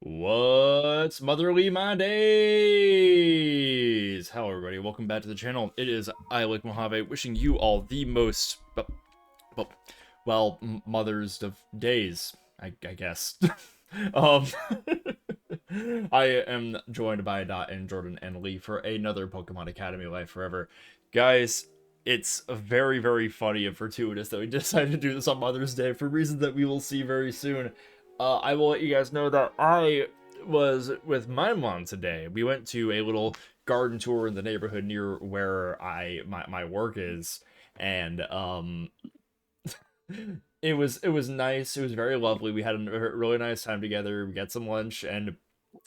What's Motherly My Days? Hello everybody, welcome back to the channel. It is I Like Mojave wishing you all the most, Mothers of Days, I guess. um, I am joined by Dot and Jordan and Lee for another Pokemon Academy Life Forever. Guys, it's very, very funny and fortuitous that we decided to do this on Mother's Day for reasons that we will see very soon. I will let you guys know that I was with my mom today. We went to a little garden tour in the neighborhood near where my work is, and it was nice. It was very lovely. We had a really nice time together. We got some lunch and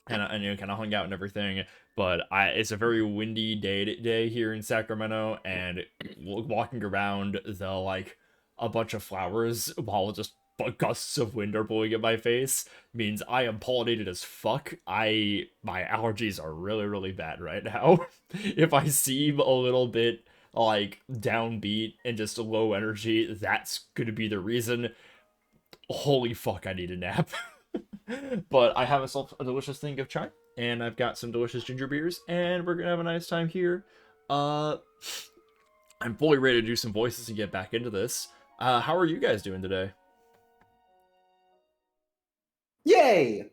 kind of hung out and everything. But it's a very windy day here in Sacramento, and walking around a bunch of flowers while just gusts of wind are blowing in my face means I am pollinated as fuck. My allergies are really, really bad right now. If I seem a little bit like downbeat and just low energy, that's gonna be the reason. Holy fuck, I need a nap. But I have myself a delicious thing of chai, and I've got some delicious ginger beers, and we're gonna have a nice time here. I'm fully ready to do some voices and get back into this. How are you guys doing today? Yay!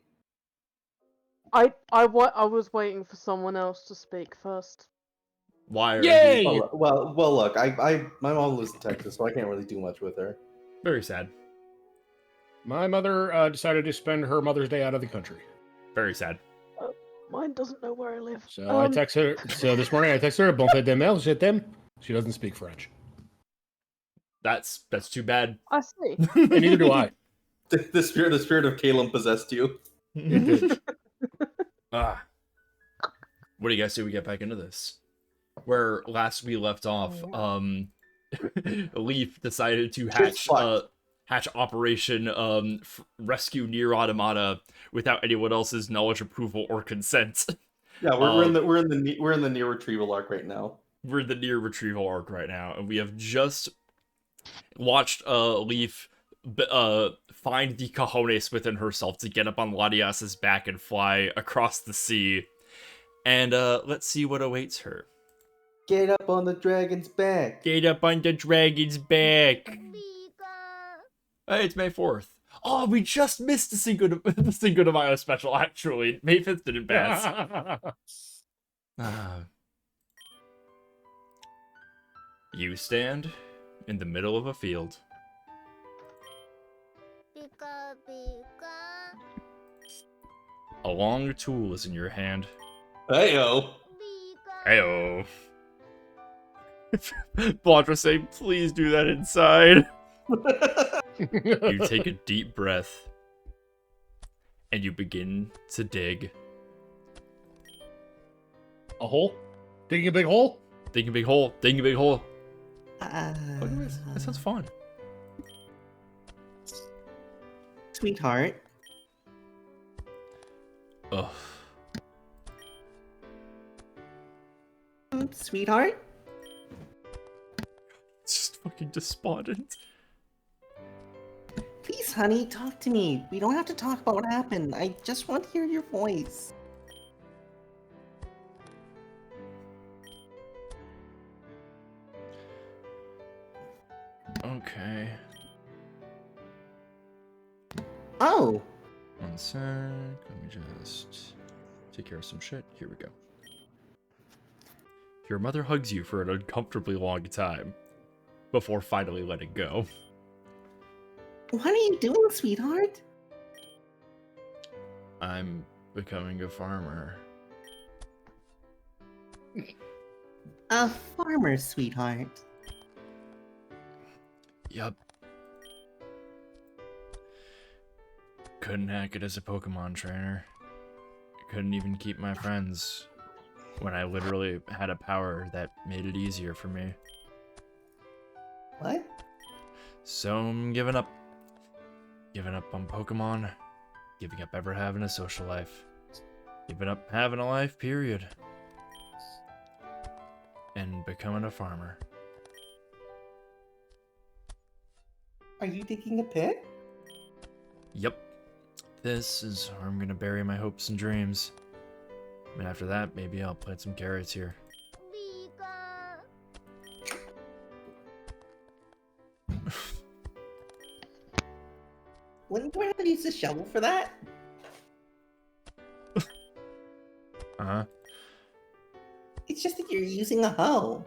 I was waiting for someone else to speak first. Why are Yay! you... Well, look, my mom lives in Texas, so I can't really do much with her. Very sad. My mother decided to spend her Mother's Day out of the country. Very sad. Mine doesn't know where I live. So I text her. So this morning I text her, "Bon fait de mail, je t'aime." She doesn't speak French. That's too bad. I see. And neither do I. The spirit of Caleb possessed you. It did. What do you guys say we get back into this? Where last we left off, Leaf decided to hatch Operation Rescue Nier Automata without anyone else's knowledge, approval, or consent. Yeah, we're in the near retrieval arc right now. We're in the near retrieval arc right now, and we have just watched Leaf find the cojones within herself to get up on Latias's back and fly across the sea. And let's see what awaits her. Get up on the dragon's back. Get up on the dragon's back. Hey, it's May 4th. Oh, we just missed the Cinco de Mayo special, actually. May 5th didn't pass. You stand in the middle of a field. A long tool is in your hand. Heyo. Heyo. Blantra saying, please do that inside. You take a deep breath, and you begin to dig. A hole? Digging a big hole? Digging a big hole. Digging a big hole. Look at this. That sounds fun. Sweetheart. Ugh. Sweetheart? It's just fucking despondent. Please, honey, talk to me. We don't have to talk about what happened. I just want to hear your voice. Okay. Oh! One sec. Let me just take care of some shit. Here we go. Your mother hugs you for an uncomfortably long time before finally letting go. What are you doing, sweetheart? I'm becoming a farmer. A farmer, sweetheart. Yup. Couldn't hack it as a Pokemon trainer. Couldn't even keep my friends when I literally had a power that made it easier for me. What? So I'm giving up. Giving up on Pokemon. Giving up ever having a social life. Giving up having a life, period. And becoming a farmer. Are you digging a pit? Yep. This is where I'm gonna bury my hopes and dreams. And after that, maybe I'll plant some carrots here. Wouldn't you have to use a shovel for that? Uh-huh. It's just that you're using a hoe.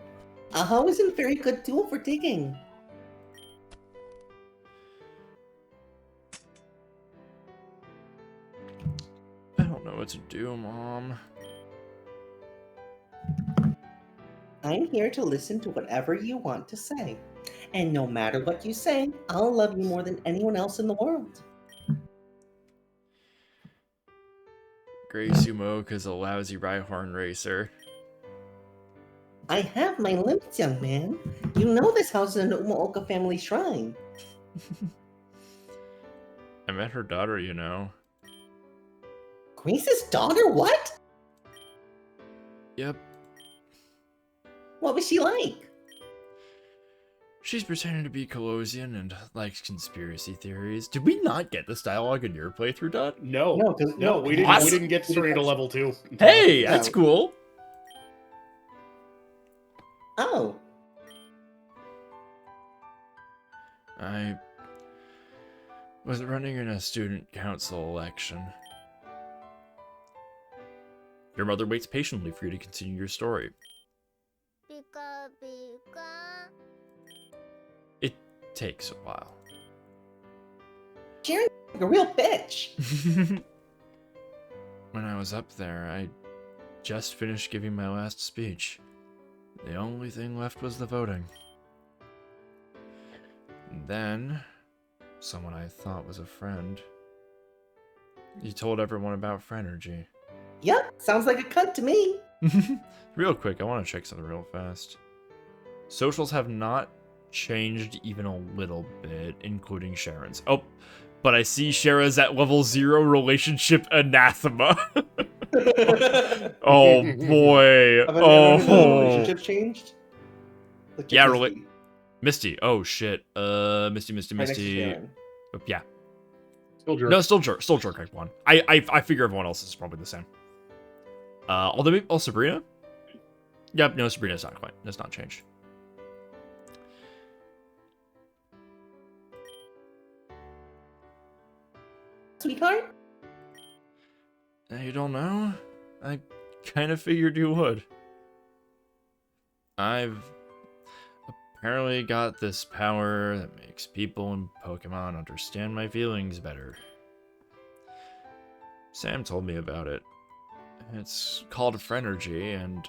A hoe isn't a very good tool for digging. I don't know what to do, Mom. I'm here to listen to whatever you want to say. And no matter what you say, I'll love you more than anyone else in the world. Gray Sumoka's a lousy Rhyhorn racer. I have my limits, young man. You know this house is an Umaoka family shrine. I met her daughter, you know. Grace's daughter? What? Yep. What was she like? She's pretending to be Colosian and likes conspiracy theories. Did we not get this dialogue in your playthrough, Dot? No, No, 'cause- no, we didn't. What? We didn't get started to level 2. Hey, Yeah. that's cool. Oh, I was running in a student council election. Your mother waits patiently for you to continue your story. It takes a while. Sharon's like a real bitch. When I was up there, I just finished giving my last speech. The only thing left was the voting. And then, someone I thought was a friend, he told everyone about Phrenergy. Yep, sounds like a cunt to me. Real quick, I want to check something real fast. Socials have not changed even a little bit, including Sharon's. Oh, but I see Shara's at level 0 relationship anathema. Oh boy. Have any of the Oh. relationships changed? Like, Yeah, just rela- Misty. Oh shit. Misty. right next to Sharon. Yeah. Still jerk. No, still jerk one. I figure everyone else is probably the same. Although Sabrina? Yep, no, Sabrina's not quite. That's not changed. Sweetheart? You don't know? I kind of figured you would. I've apparently got this power that makes people and Pokemon understand my feelings better. Sam told me about it. It's called Phrenergy, and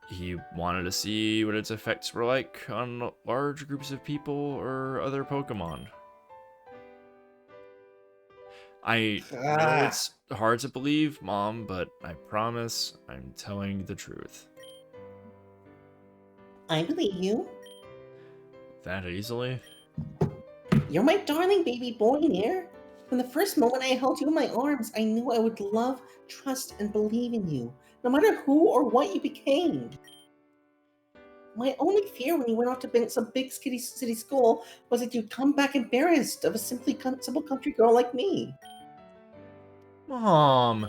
he wanted to see what its effects were like on large groups of people or other Pokemon. I know it's hard to believe, Mom, but I promise I'm telling the truth. I believe you. That easily? You're my darling baby boy here. From the first moment I held you in my arms, I knew I would love, trust, and believe in you, no matter who or what you became. My only fear when you went off to some big city school was that you'd come back embarrassed of a simple country girl like me. Mom!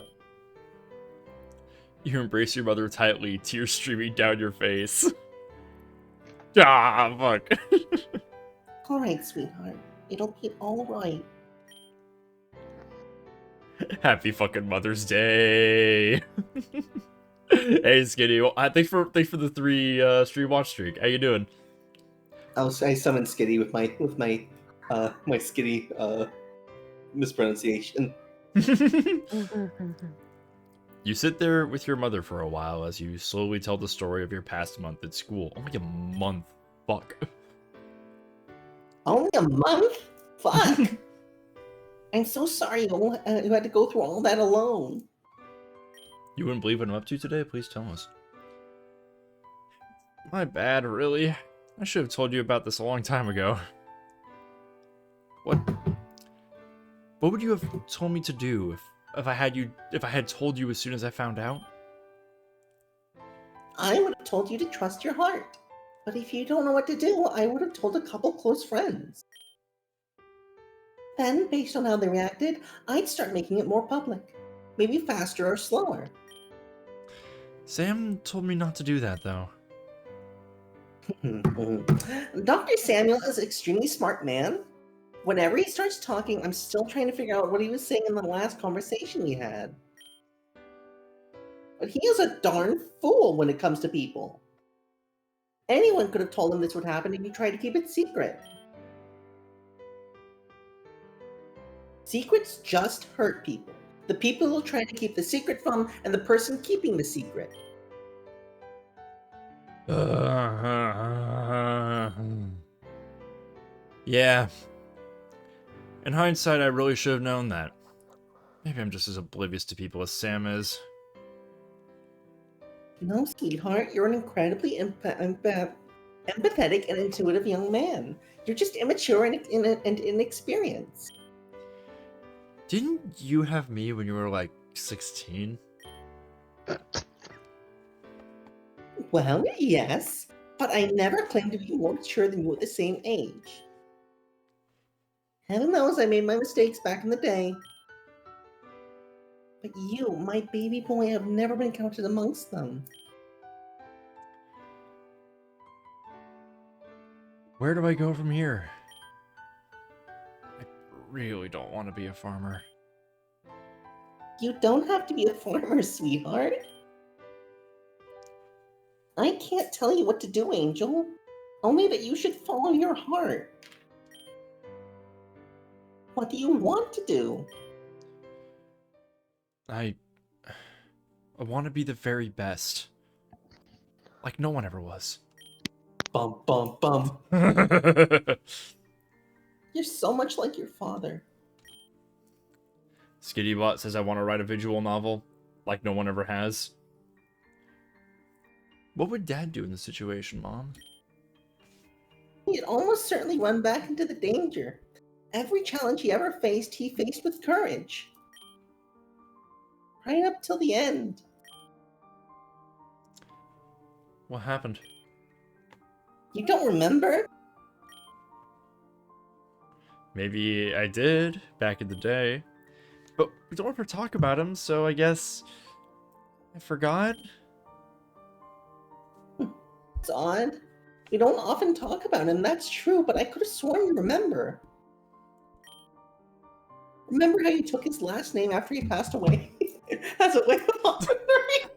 You embrace your mother tightly, tears streaming down your face. Ah, fuck. All right, sweetheart. It'll be all right. Happy fucking Mother's Day. Hey, Skinny. Well, thanks for the 3 stream watch streak. How you doing? I summoned Skitty with my my Skitty mispronunciation. You sit there with your mother for a while as you slowly tell the story of your past month at school. Only a month. Fuck. Only a month? Fuck! I'm so sorry you had to go through all that alone. You wouldn't believe what I'm up to today? Please tell us. My bad, really. I should have told you about this a long time ago. What would you have told me to do if I had told you as soon as I found out? I would have told you to trust your heart. But if you don't know what to do, I would have told a couple close friends. Then, based on how they reacted, I'd start making it more public. Maybe faster or slower. Sam told me not to do that, though. Dr. Samuel is an extremely smart man. Whenever he starts talking, I'm still trying to figure out what he was saying in the last conversation we had. But he is a darn fool when it comes to people. Anyone could have told him this would happen if he tried to keep it secret. Secrets just hurt people. The people who try to keep the secret from, and the person keeping the secret. Yeah. In hindsight, I really should have known that. Maybe I'm just as oblivious to people as Sam is. No, sweetheart, you're an incredibly empathetic and intuitive young man. You're just immature and inexperienced. Didn't you have me when you were like 16? Well, yes, but I never claimed to be more mature than you at the same age. Heaven knows I made my mistakes back in the day. But you, my baby boy, have never been counted amongst them. Where do I go from here? I really don't want to be a farmer. You don't have to be a farmer, sweetheart. I can't tell you what to do, Angel. Only that you should follow your heart. What do you want to do? I want to be the very best. Like no one ever was. Bum, bum, bum. You're so much like your father. Skittybot says I want to write a visual novel, like no one ever has. What would Dad do in this situation, Mom? He'd almost certainly run back into the danger. Every challenge he ever faced, he faced with courage. Right up till the end. What happened? You don't remember? Maybe I did, back in the day. But we don't ever talk about him, so I guess I forgot? It's odd. We don't often talk about him, that's true, but I could have sworn you remember. Remember how you took his last name after he passed away? As a way of honoring?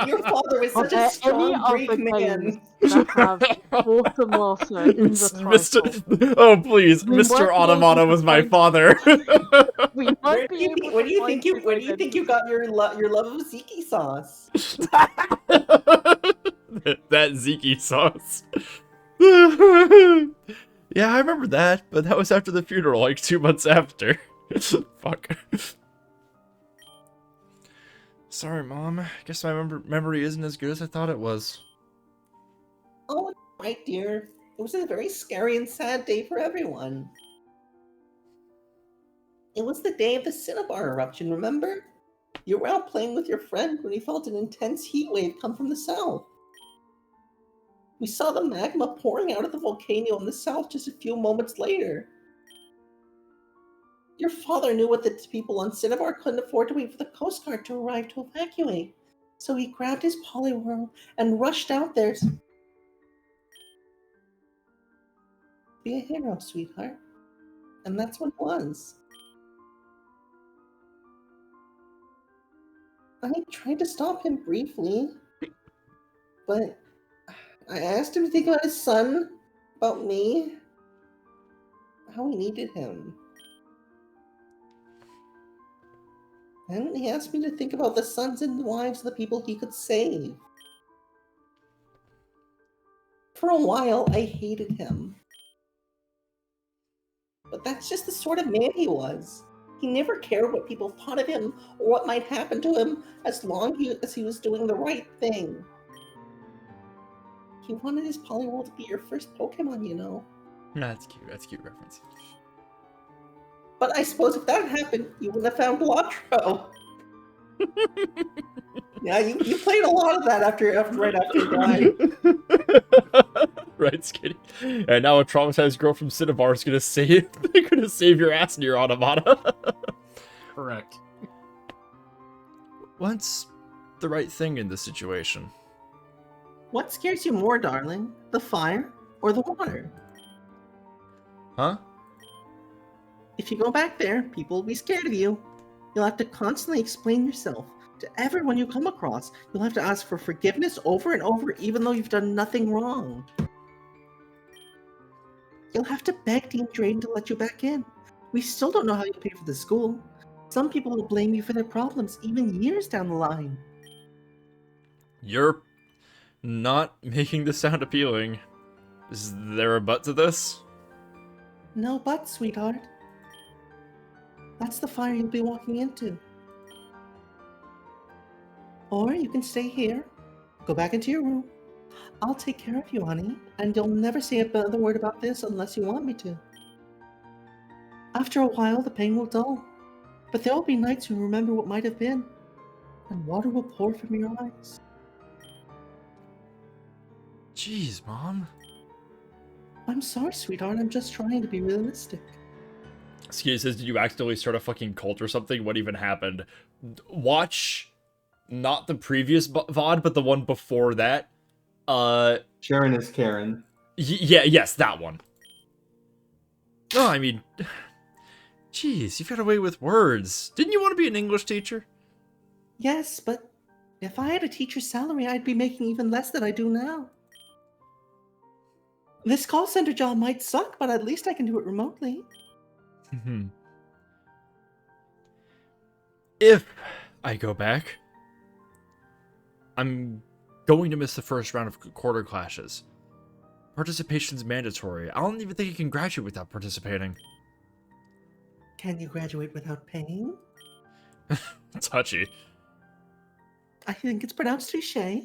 Your father was such a Are there any strong other Greek man. games that have Automata in the title? Oh please, We Mr. might be able Automata to was my find- father. We Where might do be you able think? to Where do you find think you? his Where do you think you got your love of ziki sauce? That Ziki sauce. Yeah, I remember that, but that was after the funeral, like 2 months after. Fuck. Sorry, Mom. Guess my memory isn't as good as I thought it was. Oh, right, dear. It was a very scary and sad day for everyone. It was the day of the Cinnabar eruption, remember? You were out playing with your friend when you felt an intense heat wave come from the south. We saw the magma pouring out of the volcano in the south just a few moments later. Your father knew what the people on Cinnabar couldn't afford to wait for the Coast Guard to arrive to evacuate. So he grabbed his Poliwhirl and rushed out there to be a hero, sweetheart. And that's what it was. I tried to stop him briefly, but I asked him to think about his son, about me, how he needed him. And he asked me to think about the sons and wives of the people he could save. For a while, I hated him. But that's just the sort of man he was. He never cared what people thought of him or what might happen to him as long as he was doing the right thing. He wanted his Poliwhirl to be your first Pokemon, you know. That's cute. That's a cute reference. But I suppose if that happened, you wouldn't have found Blotro. Yeah, you played a lot of that right after he died. Right, Skitty? And now a traumatized girl from Cinnabar is gonna save your ass near Automata. Correct. What's the right thing in this situation? What scares you more, darling? The fire or the water? Huh? If you go back there, people will be scared of you. You'll have to constantly explain yourself to everyone you come across. You'll have to ask for forgiveness over and over, even though you've done nothing wrong. You'll have to beg Dean Drayden to let you back in. We still don't know how you'll pay for the school. Some people will blame you for their problems, even years down the line. You're not making this sound appealing. Is there a but to this? No but, sweetheart. That's the fire you'll be walking into. Or you can stay here, go back into your room. I'll take care of you, honey, and you'll never say another word about this unless you want me to. After a while, the pain will dull, but there will be nights when you remember what might have been, and water will pour from your eyes. Jeez, Mom. I'm sorry, sweetheart, I'm just trying to be realistic. Skitty says, did you accidentally start a fucking cult or something? What even happened? Watch not the previous VOD, but the one before that. Sharon is Karen. Yes, that one. Oh, I mean, jeez, you've got away with words. Didn't you want to be an English teacher? Yes, but if I had a teacher's salary, I'd be making even less than I do now. This call center job might suck, but at least I can do it remotely. If I go back, I'm going to miss the first round of quarter clashes. Participation's mandatory. I don't even think I can graduate without participating. Can you graduate without paying? Touchy. I think it's pronounced touche. I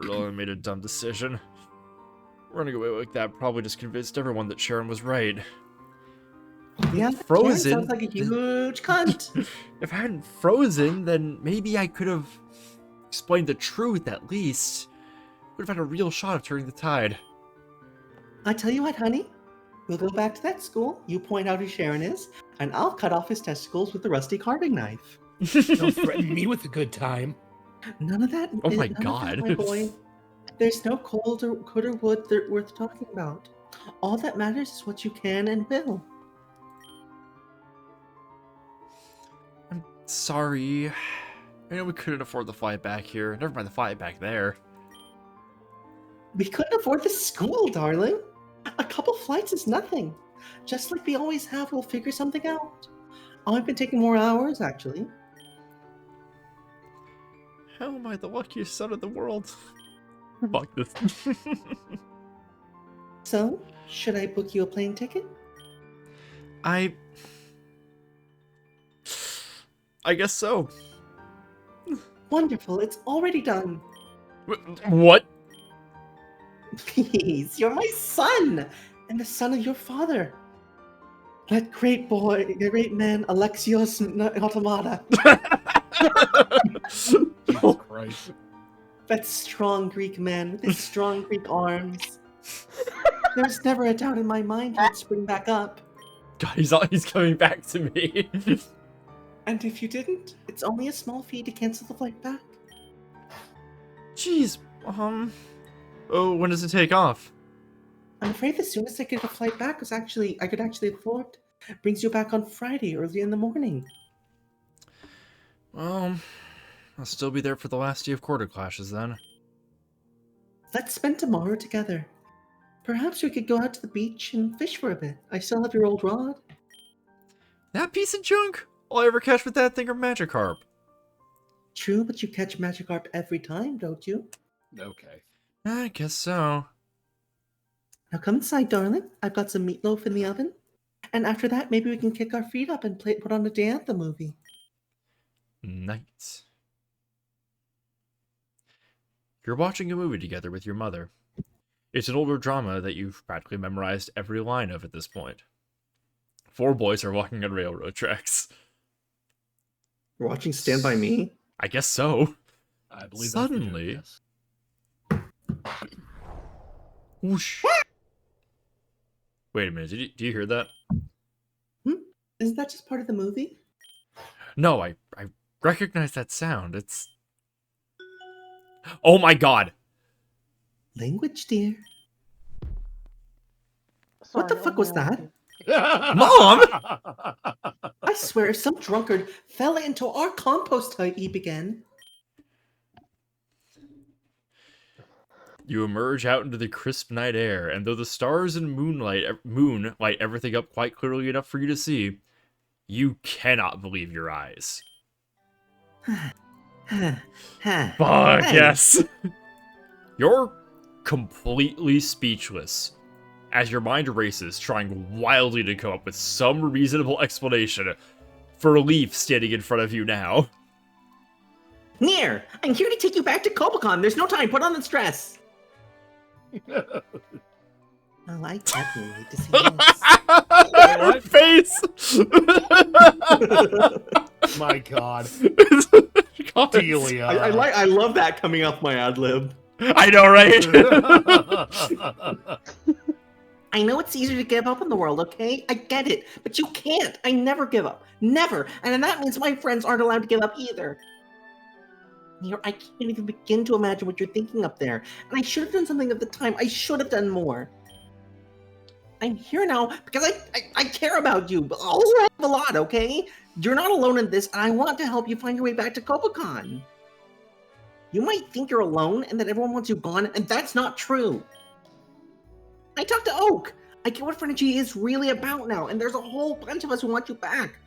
really made a dumb decision. Running away like that probably just convinced everyone that Sharon was right. Yeah, Frozen. Karen sounds like a huge cunt. If I hadn't frozen, then maybe I could have explained the truth at least. Would have had a real shot of turning the tide. I tell you what, honey. We'll go back to that school, you point out who Sharon is, and I'll cut off his testicles with the rusty carving knife. Don't threaten me with a good time. None of that. Oh my none of that, God. my boy. There's no cold or wood worth talking about. All that matters is what you can and will. I'm sorry. I know we couldn't afford the flight back here. Never mind the flight back there. We couldn't afford the school, darling. A couple flights is nothing. Just like we always have, we'll figure something out. I've been taking more hours, actually. How am I the luckiest son in the world? Fuck this. So, should I book you a plane ticket? I guess so. Wonderful, it's already done. What? Please, you're my son, and the son of your father. That great great man, Alexios Automata. Jesus Christ. That strong Greek man with his strong Greek arms. There's never a doubt in my mind he'd spring back up. God, he's coming back to me. And if you didn't, it's only a small fee to cancel the flight back. Jeez, oh, when does it take off? I'm afraid the soonest I get a flight back I could actually afford. Brings you back on Friday early in the morning. Well, I'll still be there for the last day of quarter clashes then. Let's spend tomorrow together. Perhaps we could go out to the beach and fish for a bit. I still have your old rod. That piece of junk? All I ever catch with that thing are Magikarp. True, but you catch Magikarp every time, don't you? Okay. I guess so. Now come inside, darling. I've got some meatloaf in the oven. And after that, maybe we can kick our feet up and put on a Day Anthem movie. Nice. You're watching a movie together with your mother. It's an older drama that you've practically memorized every line of at this point. 4 boys are walking on railroad tracks. You're watching Stand By Me? I guess so. I believe Suddenly, that's the joke, yes. Whoosh. Wait a minute. Do you hear that? Isn't that just part of the movie? No, I recognize that sound. It's... Oh my god! Language, dear. Sorry, What the fuck was that? Mom! I swear, some drunkard fell into our compost heap again. You emerge out into the crisp night air, and though the stars and moon light everything up quite clearly enough for you to see, you cannot believe your eyes. Fuck, Hey. yes! You're completely speechless as your mind races, trying wildly to come up with some reasonable explanation for Leaf standing in front of you now. Nier, I'm here to take you back to Cobacon. There's no time. Put on the stress. Oh, I definitely need to see Her face! My God. God. Delia. I love that coming off my ad lib. I know, right? I know it's easier to give up in the world, okay? I get it, but you can't. I never give up. Never. And that means my friends aren't allowed to give up either. Nier, I can't even begin to imagine what you're thinking up there. And I should have done something at the time. I should have done more. I'm here now because I care about you. A lot, okay? You're not alone in this, and I want to help you find your way back to Cobacon. You might think you're alone and that everyone wants you gone, and that's not true. I talked to Oak. I get what Friendship is really about now, and there's a whole bunch of us who want you back.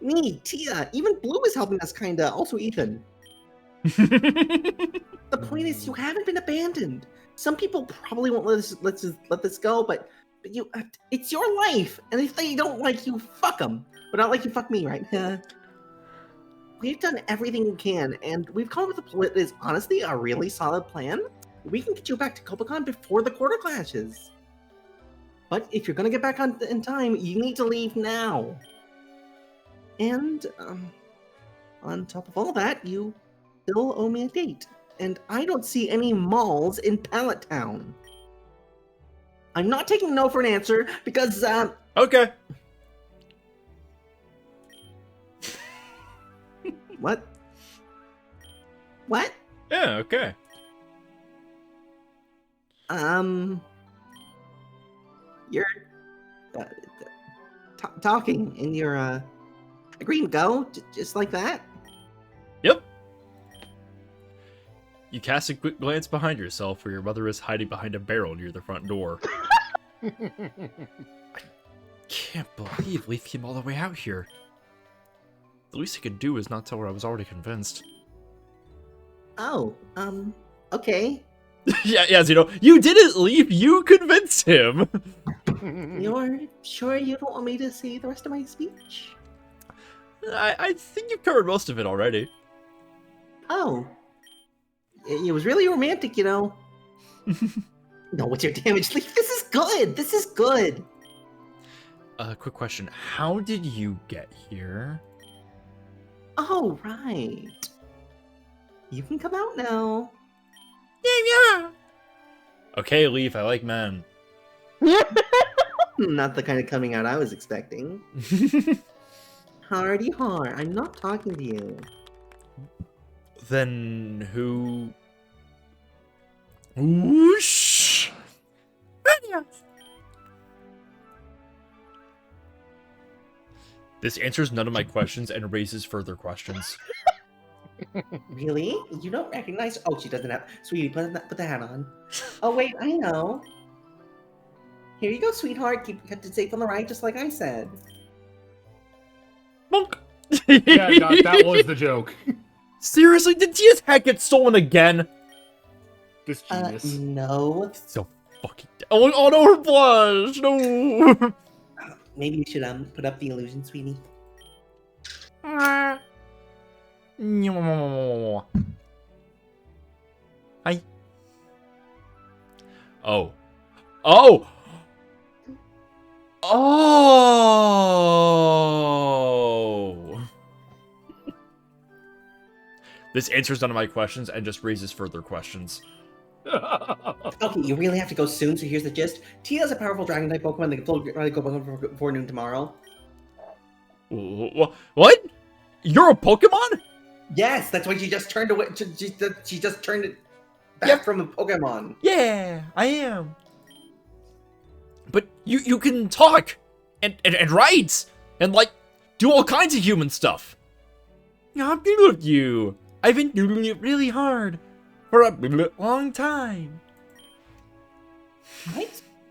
Me, Tia, even Blue is helping us, kinda. Also Ethan. The point is, you haven't been abandoned. Some people probably won't let this go, but you, it's your life, and if they don't like you, fuck them. But not like you fuck me, right? We've done everything we can, and we've come up with what is honestly a really solid plan. We can get you back to Cobacon before the quarter clashes. But if you're gonna get back in time, you need to leave now. And on top of all that, you still owe me a date, and I don't see any malls in Pallet Town. I'm not taking no for an answer because Okay. What? What? Yeah, okay. You're talking, and you're agreeing to go just like that. Yep. You cast a quick glance behind yourself where your mother is hiding behind a barrel near the front door. Can't believe Leaf came all the way out here. The least I could do is not tell her I was already convinced. Oh, okay. Yeah, Zeno, you didn't leave, you convinced him! You're sure you don't want me to say the rest of my speech? I think you've covered most of it already. Oh. It was really romantic, you know. No, what's your damage? Leaf, this is good! This is good! Quick question. How did you get here? Oh, right. You can come out now. Yeah. Okay, Leaf, I like men. Not the kind of coming out I was expecting. Hardy heart, I'm not talking to you. Then who... Whoosh! This answers none of my questions and raises further questions. Really? You don't recognize? Oh, she doesn't have. Sweetie, put the hat on. Oh wait, I know. Here you go, sweetheart. Kept it safe on the right, just like I said. Monk! Yeah, that was the joke. Seriously, did Tia's hat get stolen again? This genius. No. So fucking... Oh no, her blush! No! Maybe you should put up the illusion, sweetie. Hi. Oh. Oh! Oh! This answers none of my questions and just raises further questions. Okay, you really have to go soon, so here's the gist. Tia is a powerful dragon-type Pokemon that can pull Pokemon before noon tomorrow. What? You're a Pokemon? Yes, that's why she just turned away. She just turned it back from a Pokemon. Yeah, I am. But you can talk and write and like do all kinds of human stuff. I'm good with you. I've been doing it really hard for a long time. I'm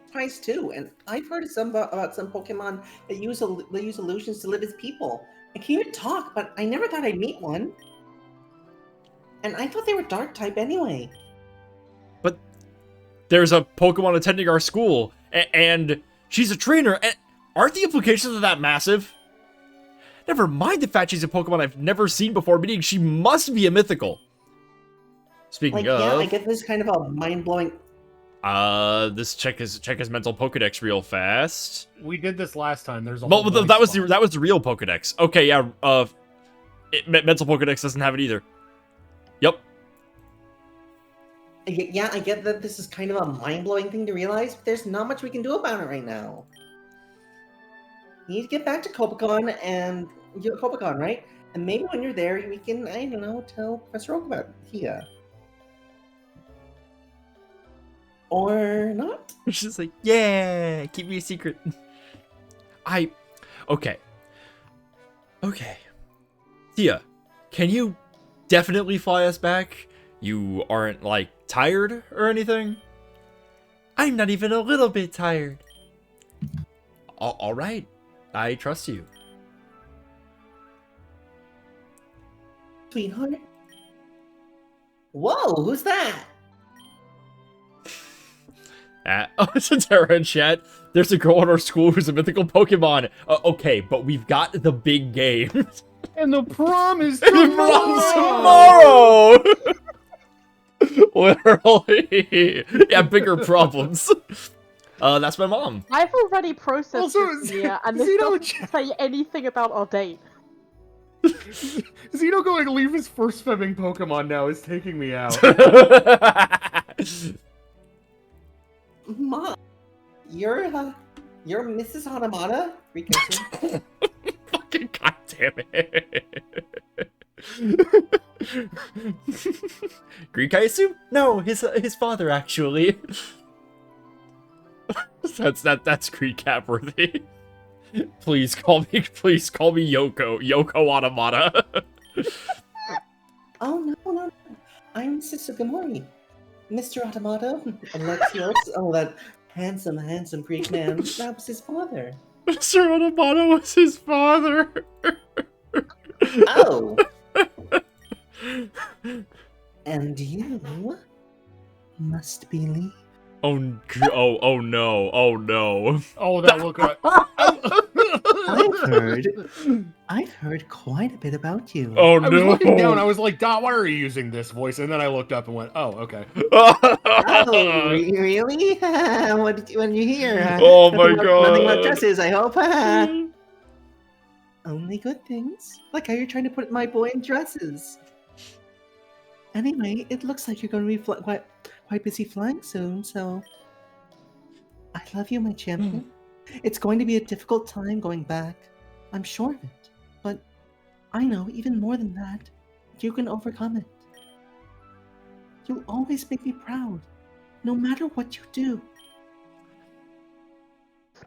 surprised too, and I've heard about some Pokemon that use illusions to live as people. I can even talk, but I never thought I'd meet one. And I thought they were dark type anyway. But there's a Pokemon attending our school, and she's a trainer, and aren't the implications of that massive? Never mind the fact she's a Pokemon I've never seen before, meaning she must be a mythical. Speaking of... Yeah, I get this kind of a mind-blowing... This check his mental Pokedex real fast. We did this last time. There's a Well, whole that was voice the real Pokedex. Okay, yeah. Mental Pokedex doesn't have it either. Yep. Yeah, I get that this is kind of a mind-blowing thing to realize, but there's not much we can do about it right now. You need to get back to Copacon, right? And maybe when you're there, we can, I don't know, tell Professor Oak about Tia. Or not? She's like, yeah, keep me a secret. Okay. Tia, can you definitely fly us back? You aren't, like, tired or anything? I'm not even a little bit tired. All right. I trust you. Sweetheart? Whoa, who's that? Oh, it's a Terra in chat. There's a girl in our school who's a mythical Pokemon. Okay, but we've got the big game. And the prom is tomorrow! Literally. Yeah, bigger problems. That's my mom. I've already processed Also, this, yeah, and this Zeno doesn't say anything about our date. Zeno going to leave his first femming Pokemon now is taking me out. Mom, you're Mrs. Hanamata? Fucking goddamn it. Greek, I assume? No, his father actually. That's Greek cap worthy. Please call me Yoko Automata. Oh no. I'm Sister Gamori. Mr. Automata, Alexios, that handsome Greek man, that was his father. Mr. Automata was his father. Oh. And you must believe. Oh no. Oh no. Oh, that look right. I've heard quite a bit about you. Oh I was no. looking down, I was like, Dot, why are you using this voice? And then I looked up and went, oh, okay. Oh, really? What did you hear? Oh my god. Nothing but dresses, I hope. Only good things. Like how you're trying to put my boy in dresses. Anyway, it looks like you're going to be quite busy flying soon, so... I love you, my champion. It's going to be a difficult time going back. I'm sure of it. But I know, even more than that, you can overcome it. You'll always make me proud, no matter what you do.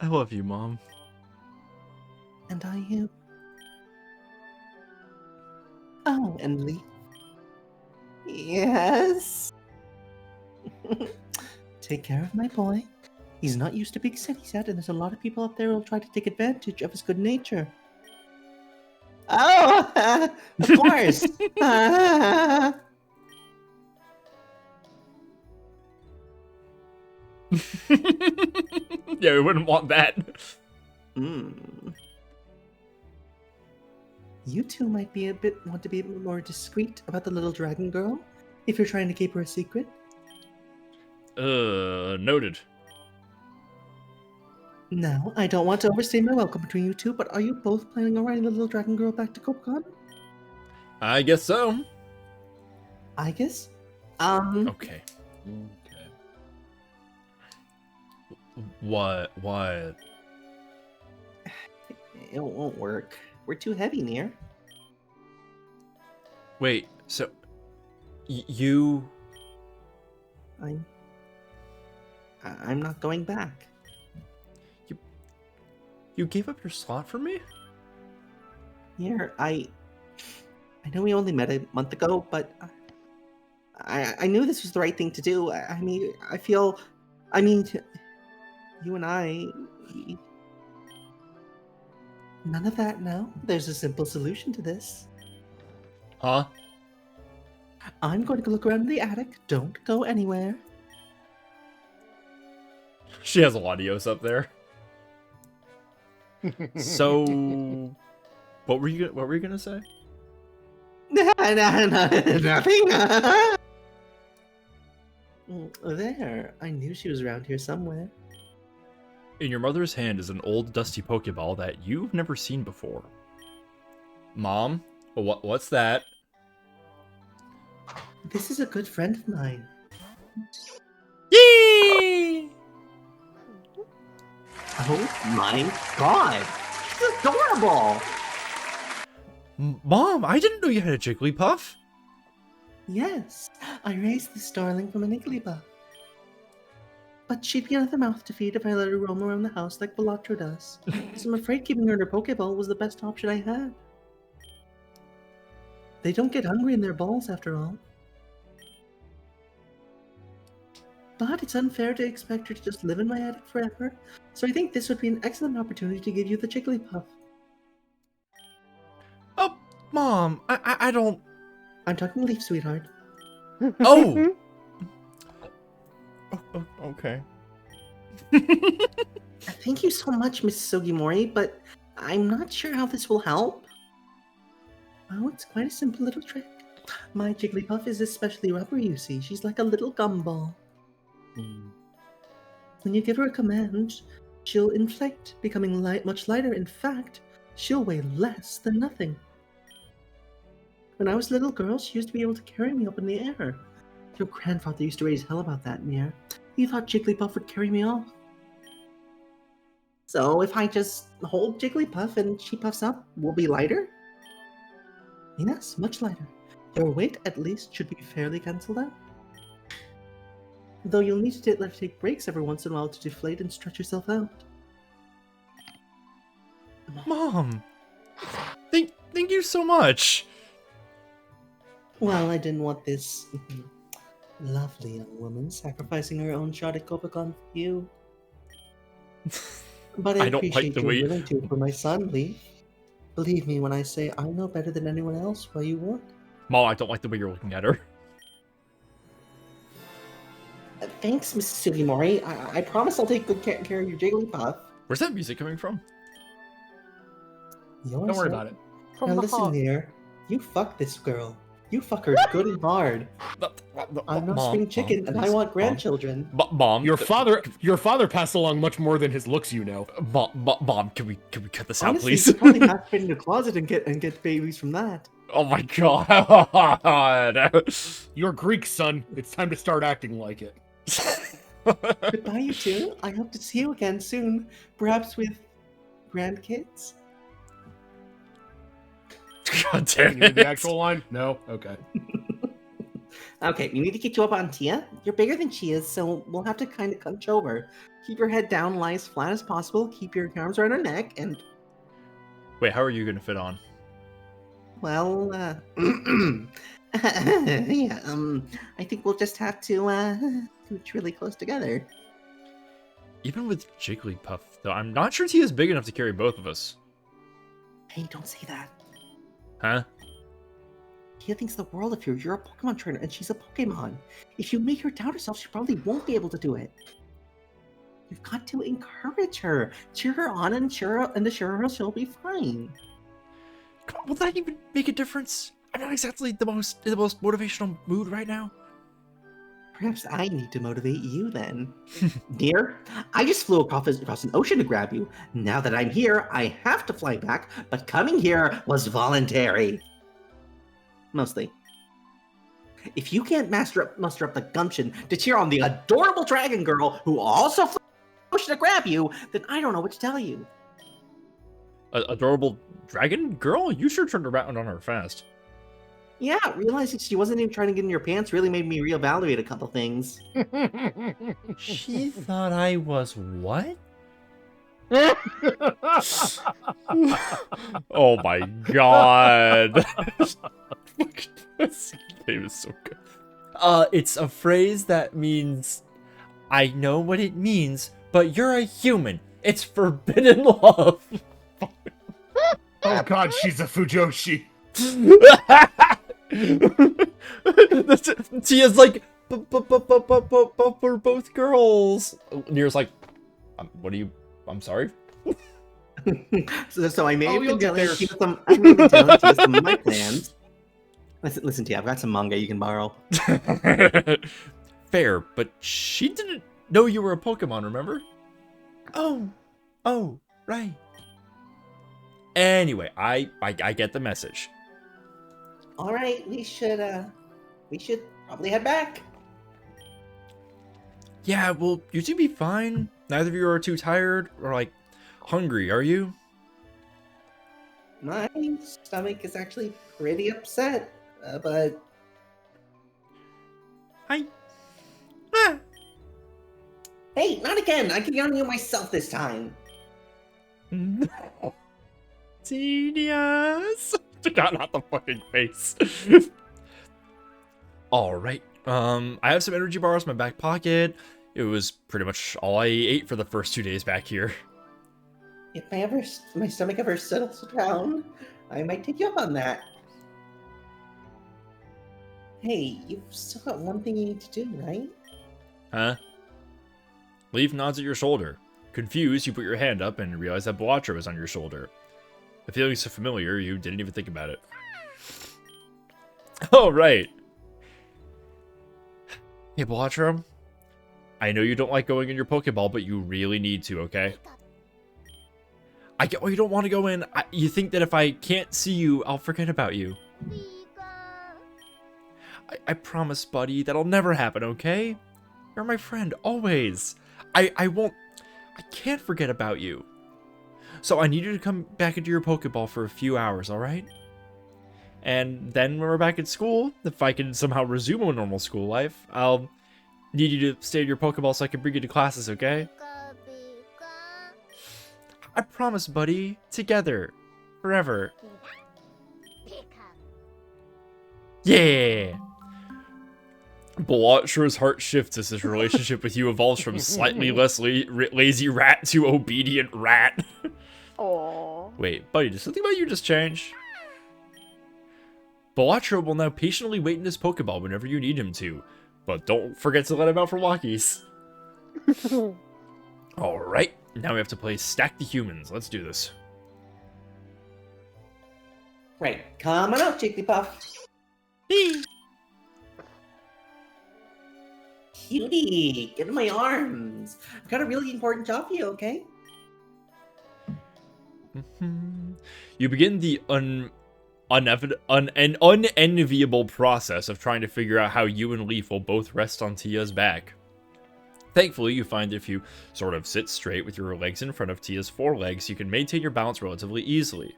I love you, Mom. And I you. Oh, and Lee. Yes. Take care of my boy. He's not used to big cities yet, and there's a lot of people up there who'll try to take advantage of his good nature. Oh, of course. Yeah, we wouldn't want that. You two might want to be a bit more discreet about the little dragon girl, if you're trying to keep her a secret. Noted. Now, I don't want to overstay my welcome between you two, but are you both planning on riding the little dragon girl back to Copacon? I guess so. I guess. Okay. What? It won't work. We're too heavy, Nier. Wait, so you? I'm not going back. You gave up your slot for me? Nier, I know we only met a month ago, but I knew this was the right thing to do. I mean, you and I. None of that now. There's a simple solution to this. Huh? I'm going to go look around in the attic. Don't go anywhere. She has a Latios up there. So, what were you gonna say? Nothing. There. I knew she was around here somewhere. In your mother's hand is an old dusty Pokeball that you've never seen before. Mom, what's that? This is a good friend of mine. Yee! Oh my god! She's adorable! Mom, I didn't know you had a Jigglypuff. Yes, I raised this darling from an Igglybuff. But she'd be another mouth to feed if I let her roam around the house like Balatro does. So I'm afraid keeping her in her Pokeball was the best option I had. They don't get hungry in their balls after all. But it's unfair to expect her to just live in my attic forever, so I think this would be an excellent opportunity to give you the Jigglypuff. Oh, Mom, I don't... I'm talking Leaf, sweetheart. Oh! Okay. Thank you so much, Mrs. Sugimori, but I'm not sure how this will help. Oh, it's quite a simple little trick. My Jigglypuff is especially rubber, you see. She's like a little gumball. When you give her a command, she'll inflate, becoming much lighter. In fact, she'll weigh less than nothing. When I was a little girl, she used to be able to carry me up in the air. Your grandfather used to raise hell about that, Nier. He thought Jigglypuff would carry me off. So if I just hold Jigglypuff and she puffs up, we'll be lighter? Yes, much lighter. Your weight, at least, should be fairly cancelled out. Though you'll need to let her take breaks every once in a while to deflate and stretch yourself out. Mom, thank you so much. Well, I didn't want this lovely young woman sacrificing her own shot at Copagon for you. But I I don't like appreciate the you way- willing to for my son, Leaf. Believe me when I say I know better than anyone else why you would. Mom, I don't like the way you're looking at her. Thanks, Mrs. Sugimori. I promise I'll take good care of your Jigglypuff. Where's that music coming from? Don't worry about it. From Now the listen heart. here. You fuck this girl. You fuck her good and hard. I'm not spring chicken, and I want grandchildren. Mom, Your father passed along much more than his looks, you know. Mom, can we cut this out, Honestly, please? you could probably have it in your closet and get babies from that. Oh my god. You're Greek, son. It's time to start acting like it. Goodbye, you two. I hope to see you again soon. Perhaps with grandkids? God You damn need it. the actual line? No? Okay. Okay, we need to get you up on Tia. You're bigger than she is, so we'll have to kind of hunch over. Keep your head down, lie as flat as possible, keep your arms around her neck, and, Wait, how are you gonna fit on? well, yeah, I think we'll just have to, scooch really close together. Even with Jigglypuff, though, I'm not sure he is big enough to carry both of us. Hey, don't say that. Huh? Tia thinks the world of you. You're a Pokemon trainer, and she's a Pokemon. If you make her doubt herself, she probably won't be able to do it. You've got to encourage her, cheer her on, and assure her she'll be fine. Come on, will that even make a difference? I'm not exactly in the most motivational mood right now. Perhaps I need to motivate you then. Dear, I just flew across an ocean to grab you. Now that I'm here, I have to fly back, but coming here was voluntary. Mostly. If you can't muster up the gumption to cheer on the adorable dragon girl who also motion to grab you, then I don't know what to tell you. Adorable dragon girl? You sure turned around on her fast. Yeah, realizing she wasn't even trying to get in your pants really made me reevaluate a couple things. She thought I was what? Oh my god. This name is so good. It's a phrase that means I know what it means, but you're a human. It's forbidden love. Oh god, she's a Fujoshi. Tia's like, but we're both girls. Nier's like, what are you? I'm sorry. So I may Oh, have you'll been get telling there. Tia some. I may have been telling Tia some of my plans. Listen, Tia, I've got some manga you can borrow. Fair, but she didn't know you were a Pokemon, remember? Oh, right. Anyway, I get the message. All right, we should probably head back. Yeah, well, you two be fine. Neither of you are too tired or like hungry, are you? My stomach is actually pretty upset, but hey, not again! I can get on you myself this time. Genius. Not the fucking face. All right. I have some energy bars in my back pocket. It was pretty much all I ate for the first 2 days back here. If my stomach ever settles down, I might take you up on that. Hey, you've still got one thing you need to do, right? Huh? Leaf nods at your shoulder. Confused, you put your hand up and realize that Boatra was on your shoulder. The feeling is so familiar, you didn't even think about it. Oh, right. Hey, Boatra. I know you don't like going in your Pokeball, but you really need to, okay? I get why you don't want to go in. You think that if I can't see you, I'll forget about you. I promise, buddy, that'll never happen, okay? You're my friend, always. I can't forget about you. So I need you to come back into your Pokeball for a few hours, alright? And then when we're back at school, if I can somehow resume a normal school life, I'll need you to stay in your Pokeball so I can bring you to classes, okay? I promise, buddy. Together. Forever. Yeah! Boatra's heart shifts as his relationship with you evolves from slightly less lazy rat to obedient rat. Aww. Wait, buddy, did something about you just change? Boatra will now patiently wait in his Pokeball whenever you need him to, but don't forget to let him out for walkies. Alright, now we have to play Stack the Humans. Let's do this. Right, come on out, Jigglypuff. Cutie, get in my arms. I've got a really important job for you, okay? You begin the unenviable process of trying to figure out how you and Leaf will both rest on Tia's back. Thankfully, you find if you sort of sit straight with your legs in front of Tia's forelegs, you can maintain your balance relatively easily.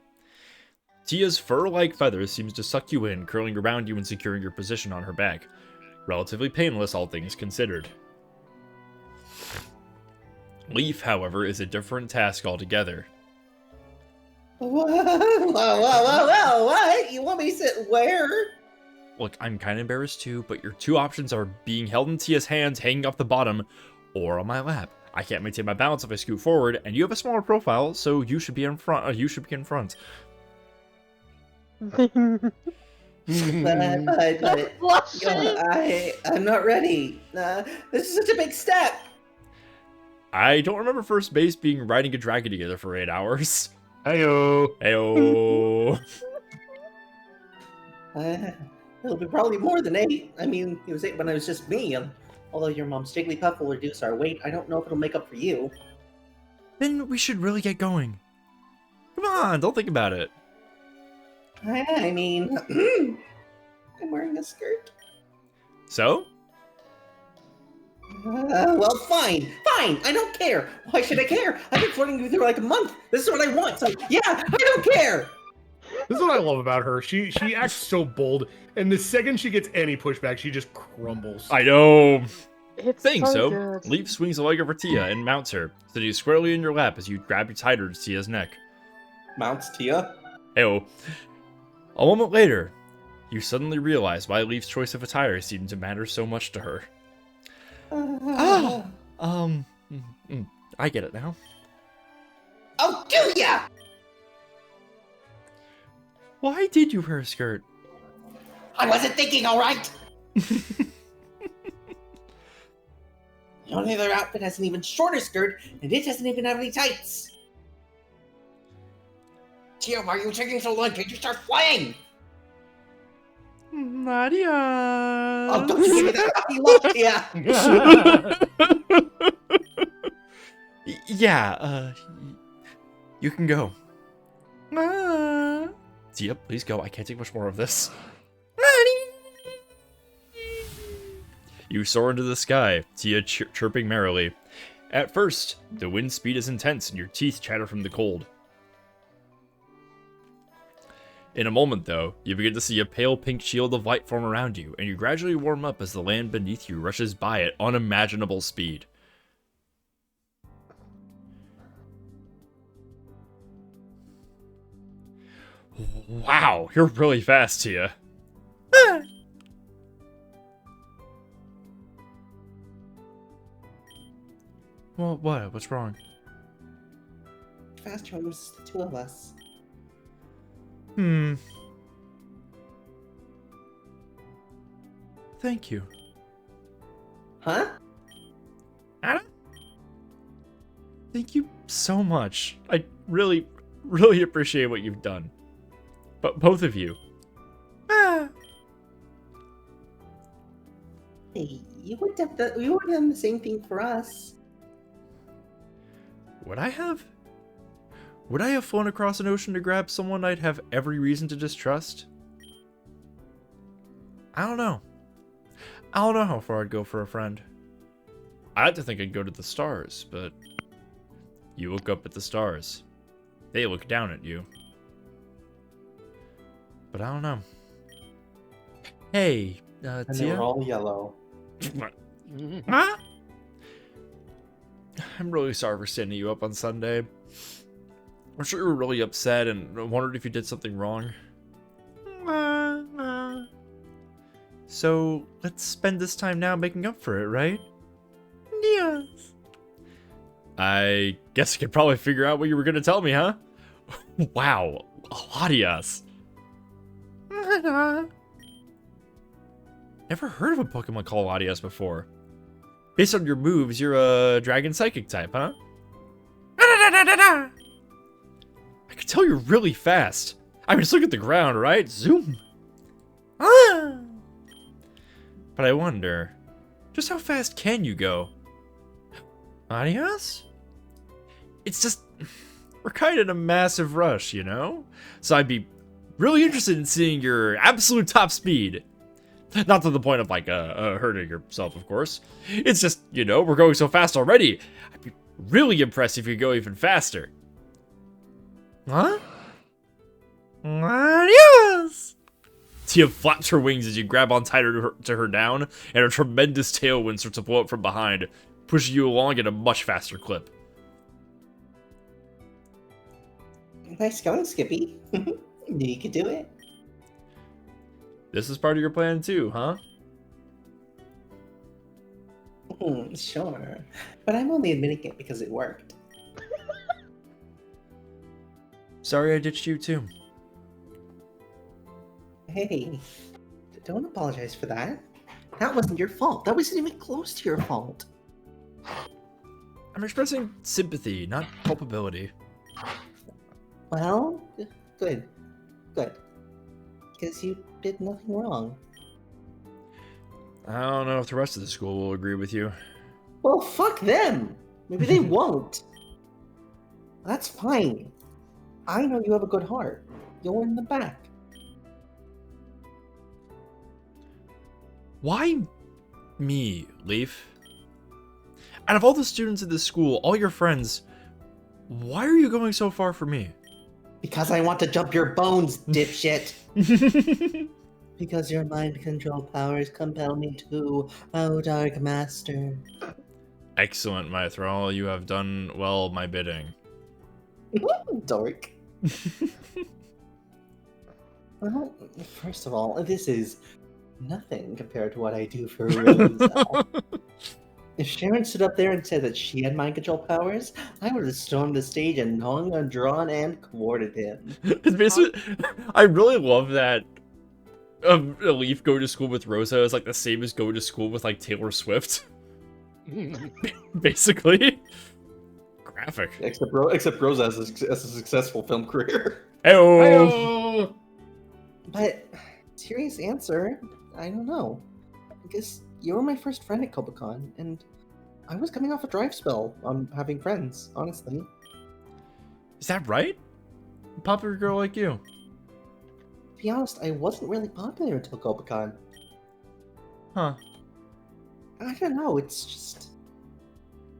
Tia's fur-like feathers seems to suck you in, curling around you and securing your position on her back. Relatively painless, all things considered. Leaf, however, is a different task altogether. Whoa, what? You want me to sit where? Look, I'm kind of embarrassed too, but your two options are being held in Tia's hands, hanging off the bottom, or on my lap. I can't maintain my balance if I scoot forward, and you have a smaller profile, so you should be in front. You should be in front. But Blushing. I'm not ready. This is such a big step. I don't remember first base being riding a dragon together for 8 hours. Heyo. Heyo. It'll be probably more than 8. I mean, it was 8 when it was just me. Although your mom's Jigglypuff will reduce our weight, I don't know if it'll make up for you. Then we should really get going. Come on, don't think about it. I mean, I'm wearing a skirt. So? Well, fine. Fine. I don't care. Why should I care? I've been flirting with her like a month. This is what I want. So, yeah, I don't care. This is what I love about her. She acts so bold, and the second she gets any pushback, she just crumbles. I know. It's Saying so so, good. Leaf swings a leg over Tia and mounts her, sitting squarely in your lap as you grab tighter to Tia's neck. Mounts Tia. Ew. A moment later, you suddenly realize why Leaf's choice of attire seemed to matter so much to her. I get it now. Oh, do ya? Why did you wear a skirt? I wasn't thinking, all right. The only other outfit has an even shorter skirt, and it doesn't even have any tights. Tia, why are you taking so long? Can't you start flying? Nadia. Oh, don't give me that puppy look, Tia. Yeah, you can go. Tia, please go. I can't take much more of this. You soar into the sky, Tia chirping merrily. At first, the wind speed is intense and your teeth chatter from the cold. In a moment, though, you begin to see a pale pink shield of light form around you, and you gradually warm up as the land beneath you rushes by at unimaginable speed. Wow, you're really fast, Tia. Well, what? What's wrong? Faster when there's the two of us. Thank you. Huh? Anna? Thank you so much. I really, really appreciate what you've done. But both of you. Hey, you would have done the same thing for us. Would I have? Would I have flown across an ocean to grab someone I'd have every reason to distrust? I don't know. I don't know how far I'd go for a friend. I like to think I'd go to the stars, but you look up at the stars. They look down at you. But I don't know. Hey, And they Tia? were all yellow. Huh? I'm really sorry for standing you up on Sunday. I'm sure you were really upset and wondered if you did something wrong. So, let's spend this time now making up for it, right? Yes. I guess I could probably figure out what you were going to tell me, huh? Wow, Latias. Never heard of a Pokemon called Latias before. Based on your moves, you're a Dragon Psychic type, huh? I can tell you're really fast. I mean, just look at the ground, right? Zoom. But I wonder, just how fast can you go? Latias? It's just, we're kind of in a massive rush, you know? So I'd be really interested in seeing your absolute top speed. Not to the point of, like, hurting yourself, of course. It's just, you know, we're going so fast already. I'd be really impressed if you go even faster. Huh? Adios! Tia flaps her wings as you grab on tighter to her down, and a tremendous tailwind starts to blow up from behind, pushing you along at a much faster clip. Nice going, Skippy. Knew you could do it. This is part of your plan too, huh? Sure. But I'm only admitting it because it worked. Sorry I ditched you too. Hey, don't apologize for that. That wasn't your fault. That wasn't even close to your fault. I'm expressing sympathy, not culpability. Well, good. Good. Because you did nothing wrong. I don't know if the rest of the school will agree with you. Well, fuck them. Maybe they won't. That's fine. I know you have a good heart. You're in the back. Why me, Leaf? Out of all the students in this school, all your friends, why are you going so far for me? Because I want to jump your bones, dipshit. Because your mind control powers compel me to, oh Dark Master. Excellent, my thrall. You have done well my bidding. Dork. Well, first of all, this is nothing compared to what I do for Rosa. If Sharon stood up there and said that she had mind control powers, I would have stormed the stage and hung, drawn, and quartered him. It's basically, I really love that Leaf going to school with Rosa is like the same as going to school with like Taylor Swift. Basically. Graphic. Except Rosa has a successful film career. Hey-oh. Hey-oh. But, serious answer, I don't know. I guess you were my first friend at Cobacon, and I was coming off a drive spell on having friends, honestly. Is that right? A popular girl like you. To be honest, I wasn't really popular until Cobacon. Huh. I don't know, it's just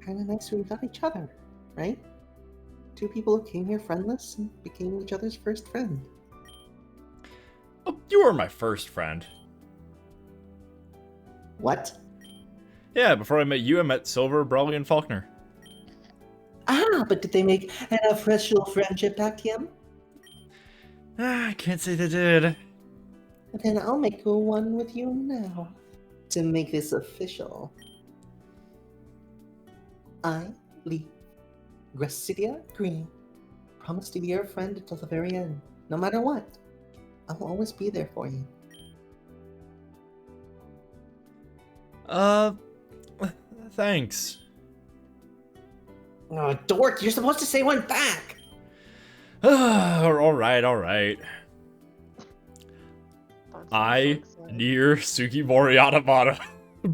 kind of nice we got each other, right? Two people who came here friendless and became each other's first friend. Oh, you were my first friend. What? Yeah, before I met you, I met Silver, Brawley, and Faulkner. Ah, but did they make an official friendship pact, Kim? I can't say they did. Then I'll make one with you now. To make this official. I, Lee, Gracidia Green, promise to be your friend until the very end. No matter what, I will always be there for you. Thanks. Oh, dork, you're supposed to say one back! Alright, alright. I, near Sugimori Atamata,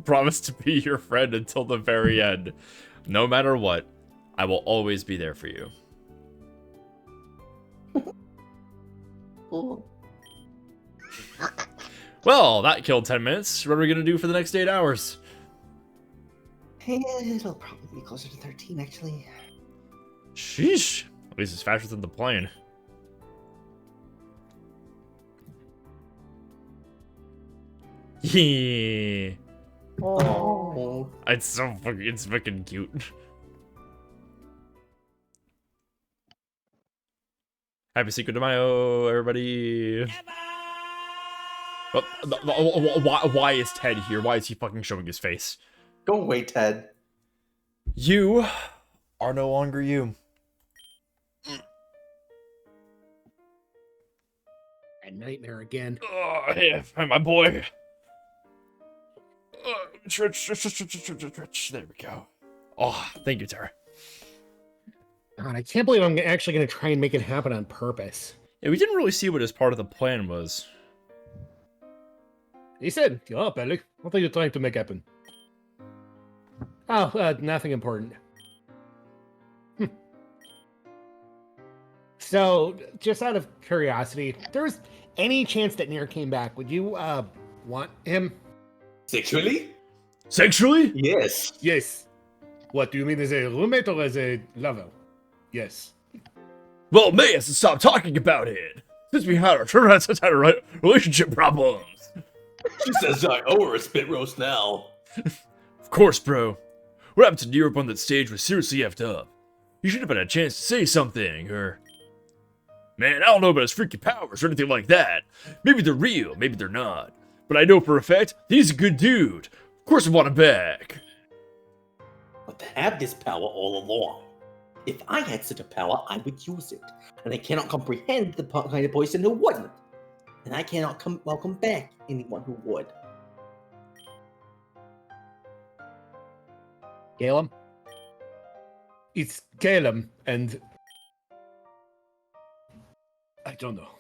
promise to be your friend until the very end. No matter what, I will always be there for you. Cool. Well, that killed 10 minutes. What are we gonna do for the next 8 hours? It'll probably be closer to 13, actually. Sheesh. At least it's faster than the plane. Yeah. Oh. It's fucking cute. Happy Cinco de Mayo, everybody. Why is Ted here? Why is he fucking showing his face? Go away, Ted. You are no longer you. A nightmare again. Oh, yeah, my boy. There we go. Oh, thank you, Tara. God, I can't believe I'm actually going to try and make it happen on purpose. Yeah, we didn't really see what his part of the plan was. He said, "Get up, Ellie. What are you trying to make happen?" Oh, nothing important. So, just out of curiosity, if there's any chance that Nier came back, would you, want him? Sexually? Sexually? Yes. Yes. What, do you mean as a roommate or as a lover? Yes. Well, May has to stop talking about it. Since we had our relationship problems. She says I owe her a spit roast now. Of course, bro. What happened to Nier up on that stage was seriously effed up. You should have had a chance to say something, or... Man, I don't know about his freaky powers or anything like that. Maybe they're real, maybe they're not. But I know for a fact that he's a good dude. Of course I want him back. But to have this power all along. If I had such a power, I would use it. And I cannot comprehend the kind of person who wouldn't. And I cannot welcome back anyone who would. Caleb? It's Caleb, and... I don't know.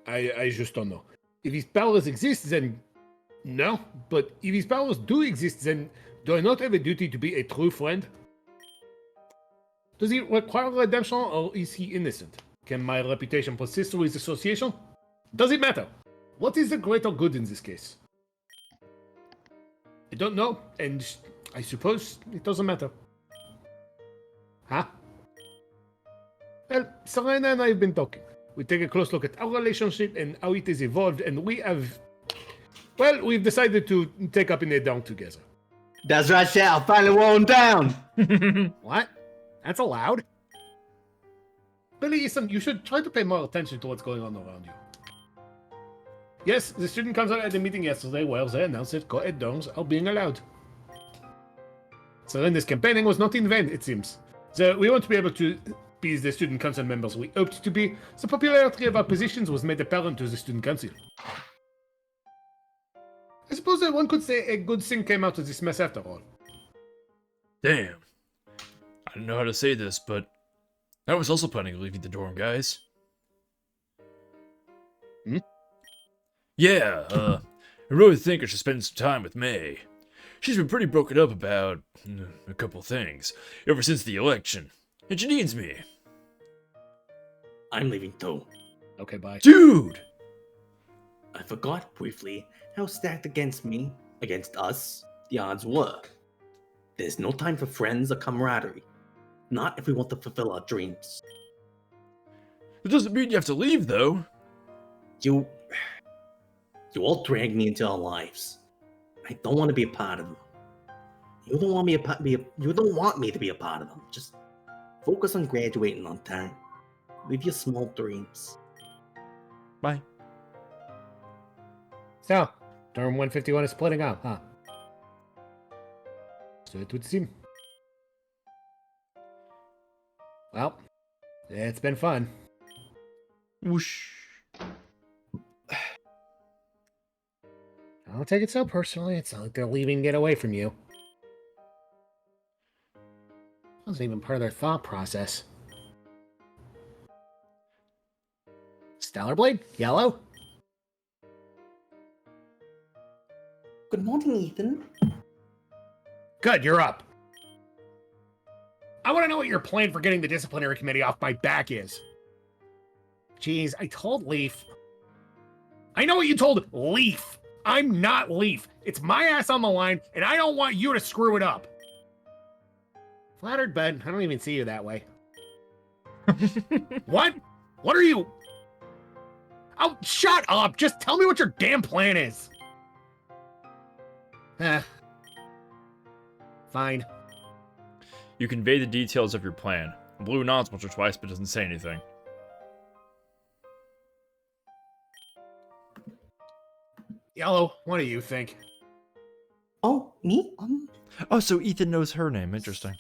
I just don't know. If his powers exist, then... No. But if his powers do exist, then do I not have a duty to be a true friend? Does he require redemption, or is he innocent? Can my reputation persist through his association? Does it matter? What is the greater good in this case? I don't know, and I suppose it doesn't matter. Huh? Well, Serena and I have been talking. We take a close look at our relationship and how it has evolved, and we have... Well, we've decided to take up in a down together. That's right, shit. I'll finally wore him down. What? That's allowed? Billy, listen, you should try to pay more attention to what's going on around you. Yes, the student council at the meeting yesterday where they announced that co-ed dorms are being allowed. Serena's campaigning was not in vain, it seems. So we won't be able to be the student council members we hoped to be. The popularity of our positions was made apparent to the student council. I suppose that one could say a good thing came out of this mess after all. Damn. I don't know how to say this, but I was also planning on leaving the dorm, guys. Hmm? Yeah, I really think I should spend some time with May. She's been pretty broken up about a couple things ever since the election, and she needs me. I'm leaving too. Okay, bye. Dude! I forgot briefly how stacked against us, the odds were. There's no time for friends or camaraderie. Not if we want to fulfill our dreams. It doesn't mean you have to leave, though. You all dragged me into our lives. I don't want to be a part of them. You don't want me to be a part of them. Just focus on graduating on time. Live your small dreams. Bye. So, Dorm 151 is splitting up, huh? So it would seem. Well, it's been fun. Whoosh. Don't take it so personally. It's not like they're leaving to get away from you. Wasn't even part of their thought process. Stellar Blade? Yellow? Good morning, Ethan. Good, you're up. I want to know what your plan for getting the disciplinary committee off my back is. Jeez, I told Leaf. I know what you told Leaf. I'm not Leaf. It's my ass on the line, and I don't want you to screw it up. Flattered, bud. I don't even see you that way. What? What are you? Oh, shut up. Just tell me what your damn plan is. Fine. You convey the details of your plan. Blue nods once or twice, but doesn't say anything. Yellow, what do you think? Oh, me? Oh, so Ethan knows her name. Interesting.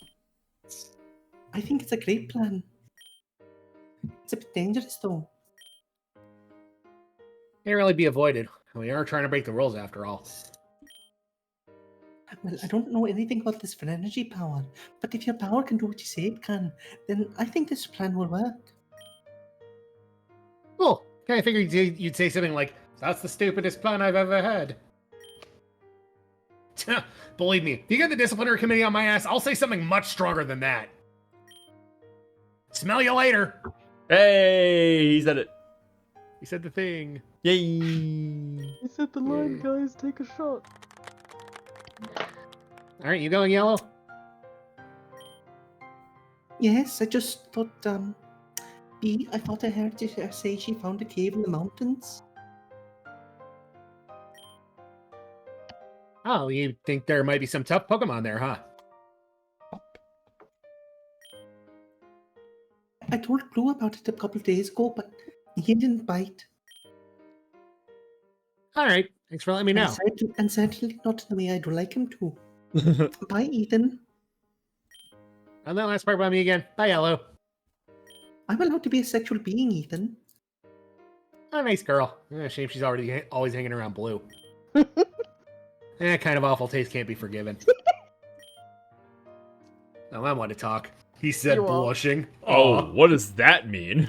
I think it's a great plan. It's a bit dangerous, though. Can't really be avoided. We are trying to break the rules after all. Well, I don't know anything about this for energy power, but if your power can do what you say it can, then I think this plan will work. Cool. Okay, I figured you'd say something like, "That's the stupidest plan I've ever had." Believe me, if you get the disciplinary committee on my ass, I'll say something much stronger than that. Smell you later. Hey, he said it. He said the thing. Yay. He said the line, guys, take a shot. All right, you going, Yellow? Yes, I just thought, B, I thought I heard her say she found a cave in the mountains. Oh, you think there might be some tough Pokemon there, huh? I told Blue about it a couple of days ago, but he didn't bite. All right, thanks for letting me know. And certainly not the way I'd like him to. Bye, Ethan. And that last part about me again. Bye, Yellow. I'm allowed to be a sexual being, Ethan. Oh, nice girl. Shame she's always hanging around Blue. That kind of awful taste can't be forgiven. Now I want to talk. He said, You are. blushing. Oh, what does that mean?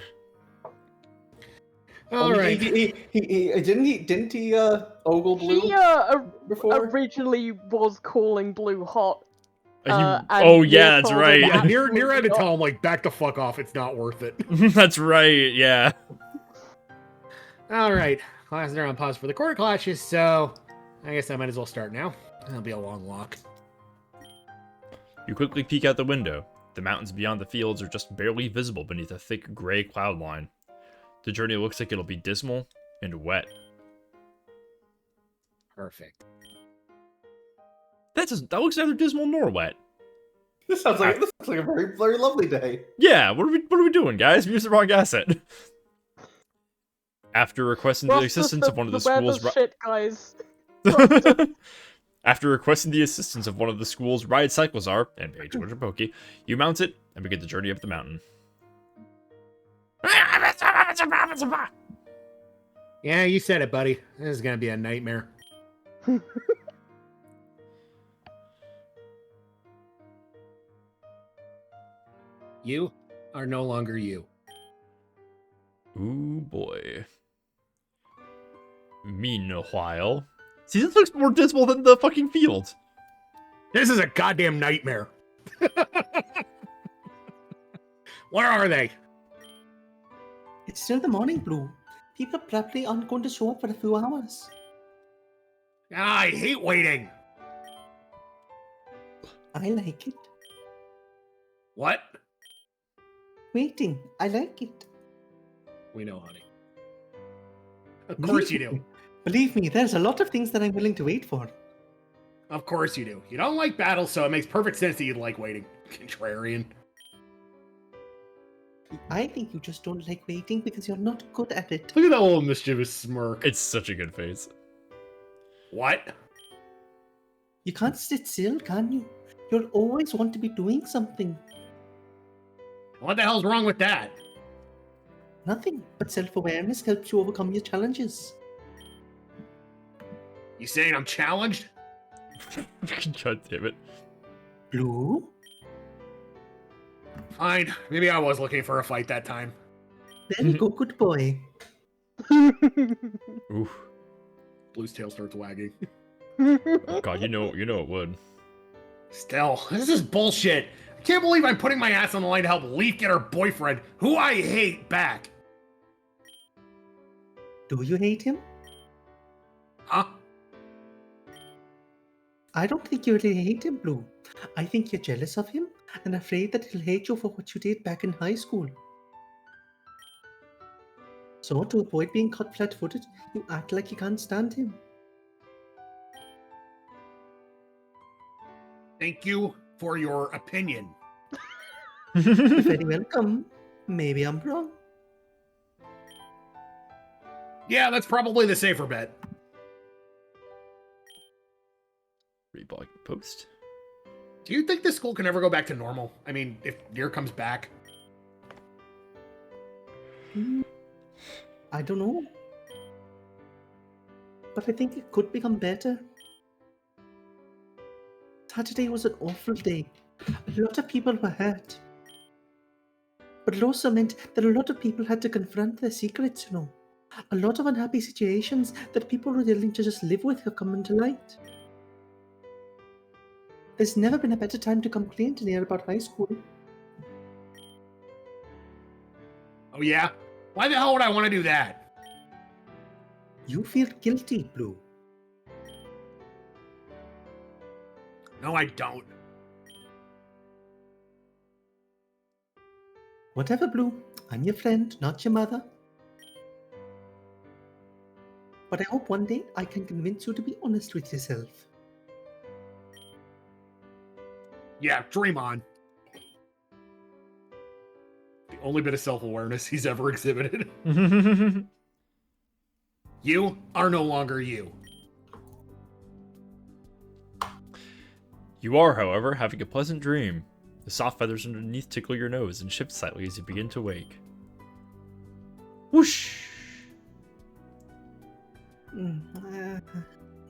All right. Didn't he ogle Blue She before? originally was calling Blue hot. And and oh, yeah, Near that's told her right. Yeah, that near Blue had to got- tell him, like, back the fuck off. It's not worth it. That's right, yeah. All right. Classes are on pause for the quarter clashes, so I guess I might as well start now. That'll be a long walk. You quickly peek out the window. The mountains beyond the fields are just barely visible beneath a thick gray cloud line. The journey looks like it'll be dismal and wet. Perfect. That looks neither dismal nor wet. This sounds like a very, very lovely day. Yeah, what are we doing, guys? We used the wrong asset. After requesting the assistance of one of the school's shit, guys. After requesting the assistance of one of the school's ride Cyclozar and Page Winter Pokey, you mount it and begin the journey up the mountain. Yeah, you said it, buddy. This is gonna be a nightmare. You are no longer you. Ooh boy. Meanwhile, see, this looks more dismal than the fucking field. This is a goddamn nightmare. Where are they? It's still the morning, Blue. People probably aren't going to show up for a few hours. Ah, I hate waiting. I like it. What? Waiting. I like it. We know, honey. Of course you do. Believe me, there's a lot of things that I'm willing to wait for. Of course you do. You don't like battles, so it makes perfect sense that you'd like waiting. Contrarian. I think you just don't like waiting because you're not good at it. Look at that little mischievous smirk. It's such a good face. What? You can't sit still, can you? You'll always want to be doing something. What the hell's wrong with that? Nothing, but self-awareness helps you overcome your challenges. You saying I'm challenged? God damn it. Blue? Fine. Maybe I was looking for a fight that time. There you go, good boy. Ooh. Blue's tail starts wagging. God, you know it would. Still, this is bullshit. I can't believe I'm putting my ass on the line to help Leaf get her boyfriend, who I hate, back. Do you hate him? Huh? I don't think you really hate him, Blue. I think you're jealous of him and afraid that he'll hate you for what you did back in high school. So, to avoid being caught flat-footed, you act like you can't stand him. Thank you for your opinion. You're very welcome. Maybe I'm wrong. Yeah, that's probably the safer bet. Reblog post. Do you think this school can ever go back to normal? I mean, if Deer comes back. I don't know. But I think it could become better. Saturday was an awful day. A lot of people were hurt. But it also meant that a lot of people had to confront their secrets, you know. A lot of unhappy situations that people were willing to just live with have come to light. There's never been a better time to complain to hear about high school. Oh yeah? Why the hell would I want to do that? You feel guilty, Blue. No, I don't. Whatever, Blue. I'm your friend, not your mother. But I hope one day I can convince you to be honest with yourself. Yeah, dream on. The only bit of self-awareness he's ever exhibited. You are no longer you. You are, however, having a pleasant dream. The soft feathers underneath tickle your nose and shift slightly as you begin to wake. Whoosh! A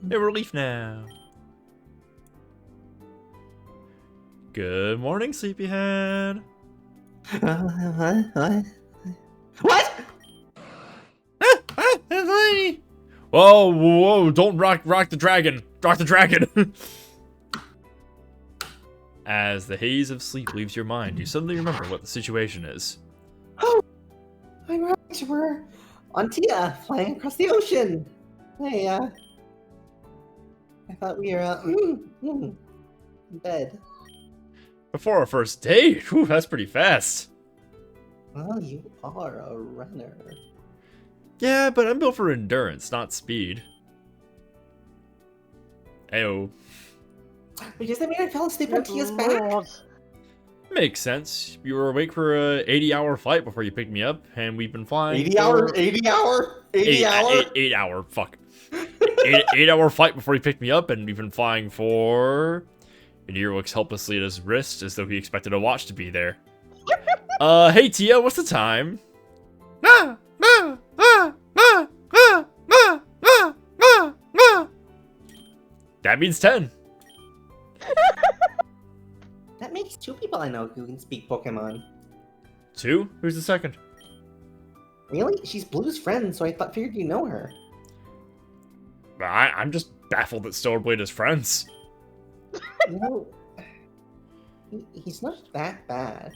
relief now. Good morning, sleepyhead. What? Whoa, whoa, don't rock the dragon. Rock the dragon. As the haze of sleep leaves your mind, you suddenly remember what the situation is. Oh, I'm right. We're on Tia, flying across the ocean. Hey, I thought we were in bed. Before our first date? Whew, that's pretty fast. Well, you are a runner. Yeah, but I'm built for endurance, not speed. Ayo. Wait, does that mean I fell asleep on Good Tia's back? lord. Makes sense. You were awake for a 80-hour flight before you picked me up, and we've been flying 80 hour, for... 80 hour, 80 hour. 8 hour, fuck. 8 hour flight before he picked me up, and we've been flying for... Nadir looks helplessly at his wrist, as though he expected a watch to be there. Hey Tia, what's the time? That means 10. That makes 2 people I know who can speak Pokemon. 2? Who's the second? Really? She's Blue's friend, so figured you know her. I'm just baffled that Stoneblade is friends. You know, he's not that bad.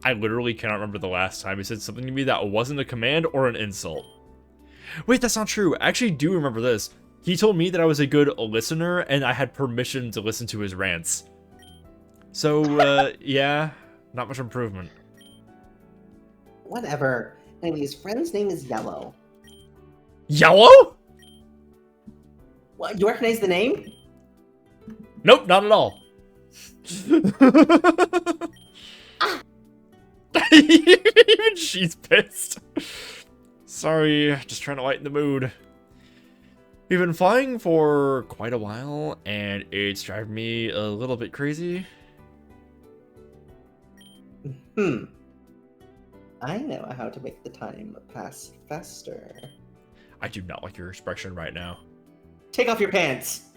I literally cannot remember the last time he said something to me that wasn't a command or an insult. Wait, that's not true. I actually do remember this. He told me that I was a good listener and I had permission to listen to his rants. So, yeah, not much improvement. Whatever. Anyway, his friend's name is Yellow. Yellow? What, you recognize the name? Nope, not at all. Even she's pissed. Sorry, just trying to lighten the mood. We've been flying for quite a while, and it's driving me a little bit crazy. I know how to make the time pass faster. I do not like your expression right now. Take off your pants!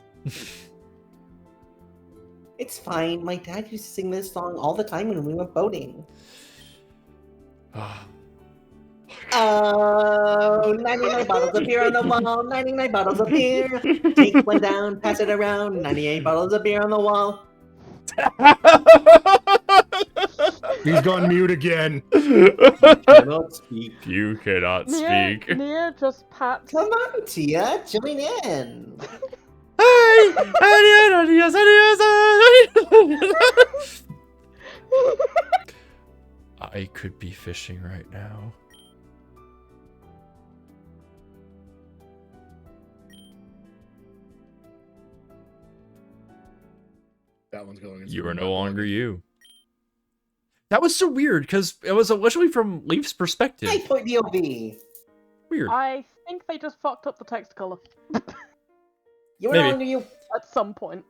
It's fine. My dad used to sing this song all the time when we went boating. Oh, 99 bottles of beer on the wall, 99 bottles of beer. Take one down, pass it around, 98 bottles of beer on the wall. He's gone mute again. Cannot speak. You cannot speak. Nia just pats. Come on, Tia, join in. I could be fishing right now. That one's going. You are no longer you. That was so weird because it was literally from Leaf's perspective. I point DOV. Weird. I think they just fucked up the text color You were Maybe. no longer you. at some point.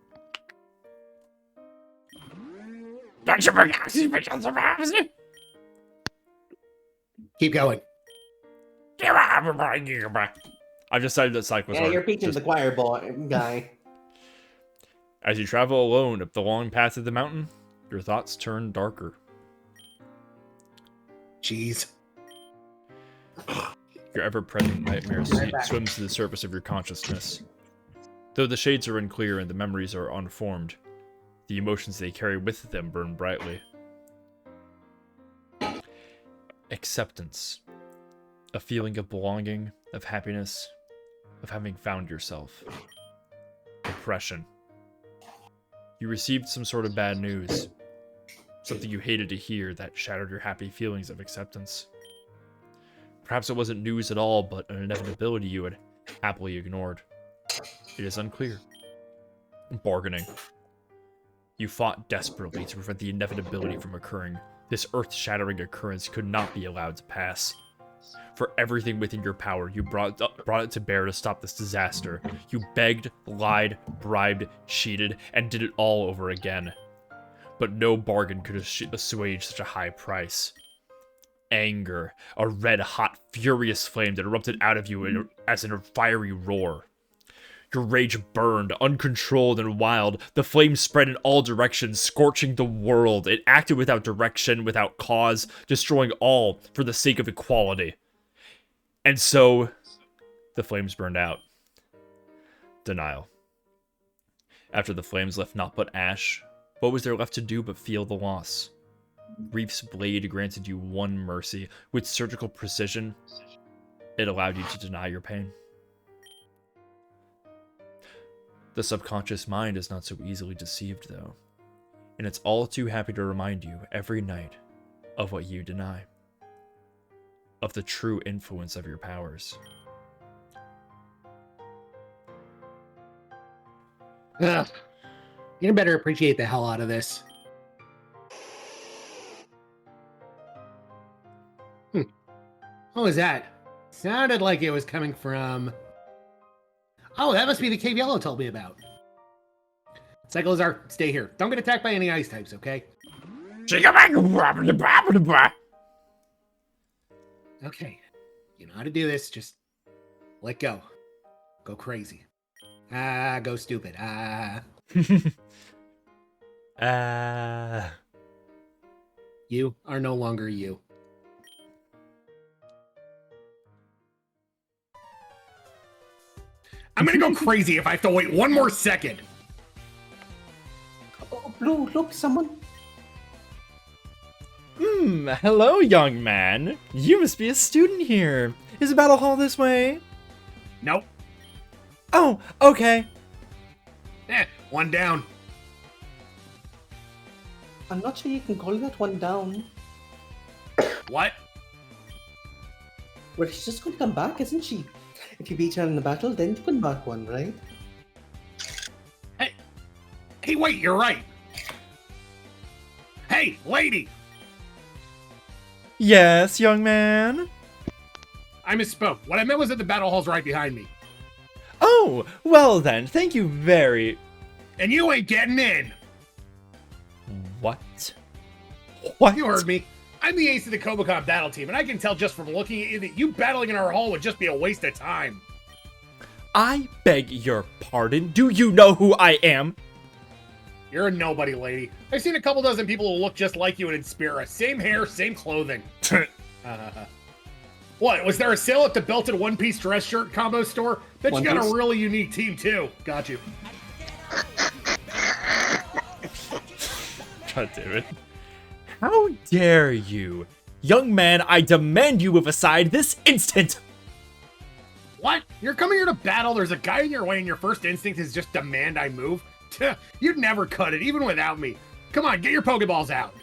Keep going. I've decided that cycles Yeah, are you're preaching to just- the choir boy guy. As you travel alone up the long path of the mountain, your thoughts turn darker. Jeez. Your ever-present nightmare swims to the surface of your consciousness. Though the shades are unclear and the memories are unformed, the emotions they carry with them burn brightly. Acceptance. A feeling of belonging, of happiness, of having found yourself. Depression. You received some sort of bad news. Something you hated to hear that shattered your happy feelings of acceptance. Perhaps it wasn't news at all, but an inevitability you had happily ignored. It is unclear. Bargaining. You fought desperately to prevent the inevitability from occurring. This earth-shattering occurrence could not be allowed to pass. For everything within your power, you brought it to bear to stop this disaster. You begged, lied, bribed, cheated, and did it all over again. But no bargain could assuage such a high price. Anger, a red-hot, furious flame that erupted out of you as in a fiery roar. Your rage burned, uncontrolled and wild. The flame spread in all directions, scorching the world. It acted without direction, without cause, destroying all for the sake of equality. And so, the flames burned out. Denial. After the flames left naught but ash, what was there left to do but feel the loss? Reef's blade granted you one mercy. With surgical precision, it allowed you to deny your pain. The subconscious mind is not so easily deceived, though. and it's all too happy to remind you every night of what you deny, of the true influence of your powers. Ugh. You better appreciate the hell out of this. What was that? Sounded like it was coming from... Oh, that must be the cave Yellow told me about. Cyclozar, stay here. Don't get attacked by any ice types, okay? Okay. You know how to do this. Just let go. Go crazy. Go stupid. You are no longer you. I'm gonna go crazy if I have to wait one more second. Oh, Blue, look, someone. Hello, young man. You must be a student here. Is the battle hall this way? Nope. Oh, okay. One down. I'm not sure you can call that one down. What? Well, she's just going to come back, isn't she? If you beat her in the battle, then you can mark one, right? Hey, wait, you're right. Hey, lady! Yes, young man. I misspoke. What I meant was that the battle hall's right behind me. Oh, well then, thank you very... And you ain't getting in. What? What? You heard me. I'm the ace of the Kobacon battle team, and I can tell just from looking at you that you battling in our hall would just be a waste of time. I beg your pardon. Do you know who I am? You're a nobody, lady. I've seen a couple dozen people who look just like you in Inspira. Same hair, same clothing. What, was there a sale at the belted one-piece dress shirt combo store? Bet you got a really unique team, too. Got you. God damn it. How dare you? Young man, I demand you move aside this instant! What? You're coming here to battle, there's a guy in your way, and your first instinct is just demand I move? You'd never cut it, even without me. Come on, get your Pokeballs out.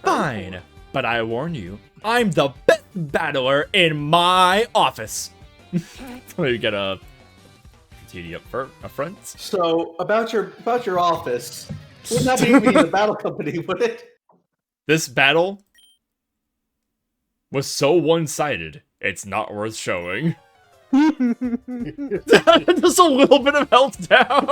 Fine, but I warn you, I'm the best battler in my office. So you get a TD up front. So about your office, wouldn't that be me in the battle company? Would it? This battle was so one-sided, it's not worth showing. Just a little bit of health down.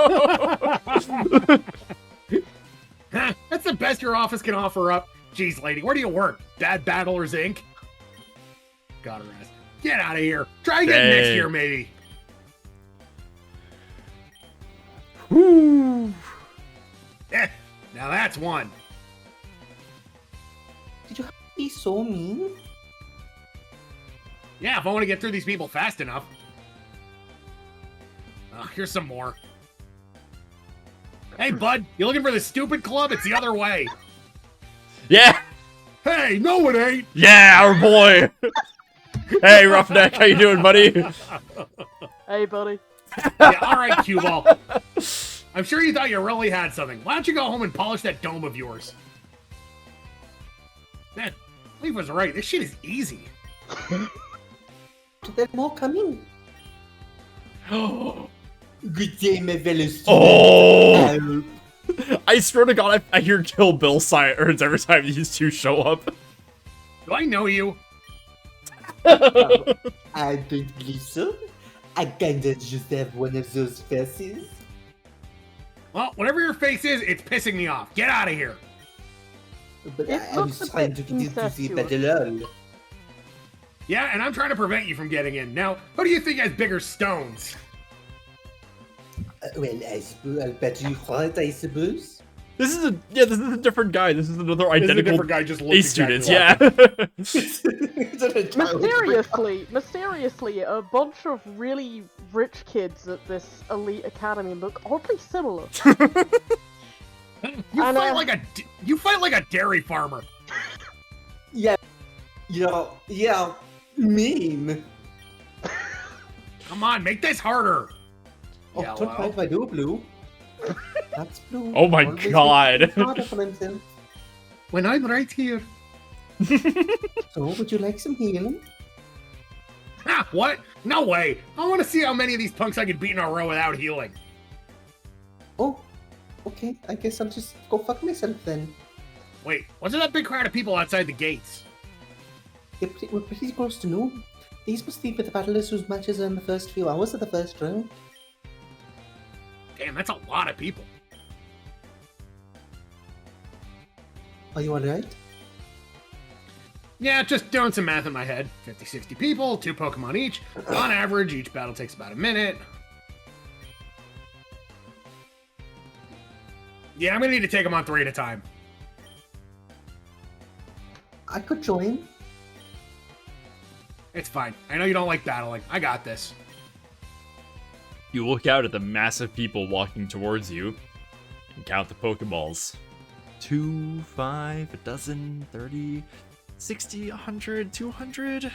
That's the best your office can offer up. Jeez, lady, where do you work? Bad Battlers Inc? Got her ass. Get out of here. Try again next year, maybe. Whew. Now that's one. Did you have to be so mean? Yeah, if I want to get through these people fast enough. Here's some more. Hey, bud, you looking for the stupid club? It's the other way. Yeah. Hey, no it ain't. Yeah, our boy. Hey, Roughneck, how you doing, buddy? Hey, buddy. Yeah, all right, Cue Ball. I'm sure you thought you really had something. Why don't you go home and polish that dome of yours? Man, Leaf was right. This shit is easy. There more coming. Good day, my fellow students. Oh! I swear to God, I hear Kill Bill sirens every time these two show up. Do I know you? I don't believe so. I kinda just have one of those faces. Well, whatever your face is, it's pissing me off. Get out of here. But It I was looks a trying to bit get into the incestuous. battle. Yeah, and I'm trying to prevent you from getting in. Now, who do you think has bigger stones? Well, I suppose I'll bet you right, I suppose. This is a different guy. This is another This is a identical different guy just A looks students. exactly like Yeah. Mysteriously, a bunch of really rich kids at this elite academy look oddly similar. You And, fight like a dairy farmer. Yeah, mean. Come on, make this harder. Oh, Yellow. don't mind if I do, Blue. That's Blue. Oh my Always God. making fun of himself. When I'm right here. So, would you like some healing? Ha! What? No way! I want to see how many of these punks I can beat in a row without healing. Oh, okay. I guess I'll just go fuck myself then. Wait, wasn't that big crowd of people outside the gates? We're pretty close to noon. These must be the battlers whose matches are in the first few hours of the first round. Damn, that's a lot of people. Are you alright? Yeah, just doing some math in my head. 50, 60 people, 2 Pokemon each. On average, each battle takes about a minute. Yeah, I'm gonna need to take them on 3 at a time. I could join. It's fine. I know you don't like battling. I got this. You look out at the massive people walking towards you and count the Pokeballs. 2, 5, a dozen, 30, 60, 100, 200.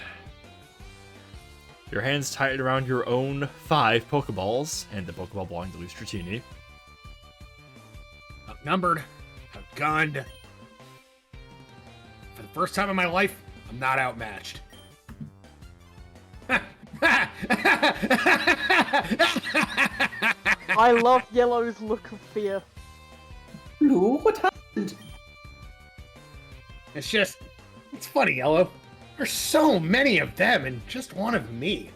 Your hands tied around your own 5 Pokeballs and the Pokeball belonging to Lustratini. Outnumbered, outgunned. For the first time in my life, I'm not outmatched. I love Yellow's look of fear. Blue, what happened? It's funny, Yellow. There's so many of them and just one of me.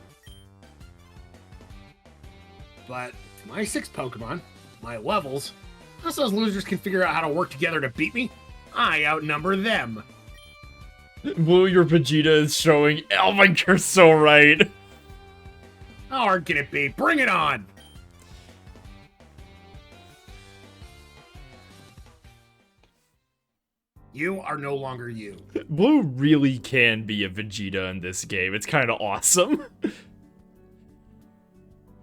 But my 6 Pokemon, my levels, plus those losers can figure out how to work together to beat me, I outnumber them. Blue, your Vegeta is showing. Oh my God, you're so right. How hard can it be? Bring it on! You are no longer you. Blue really can be a Vegeta in this game. It's kind of awesome.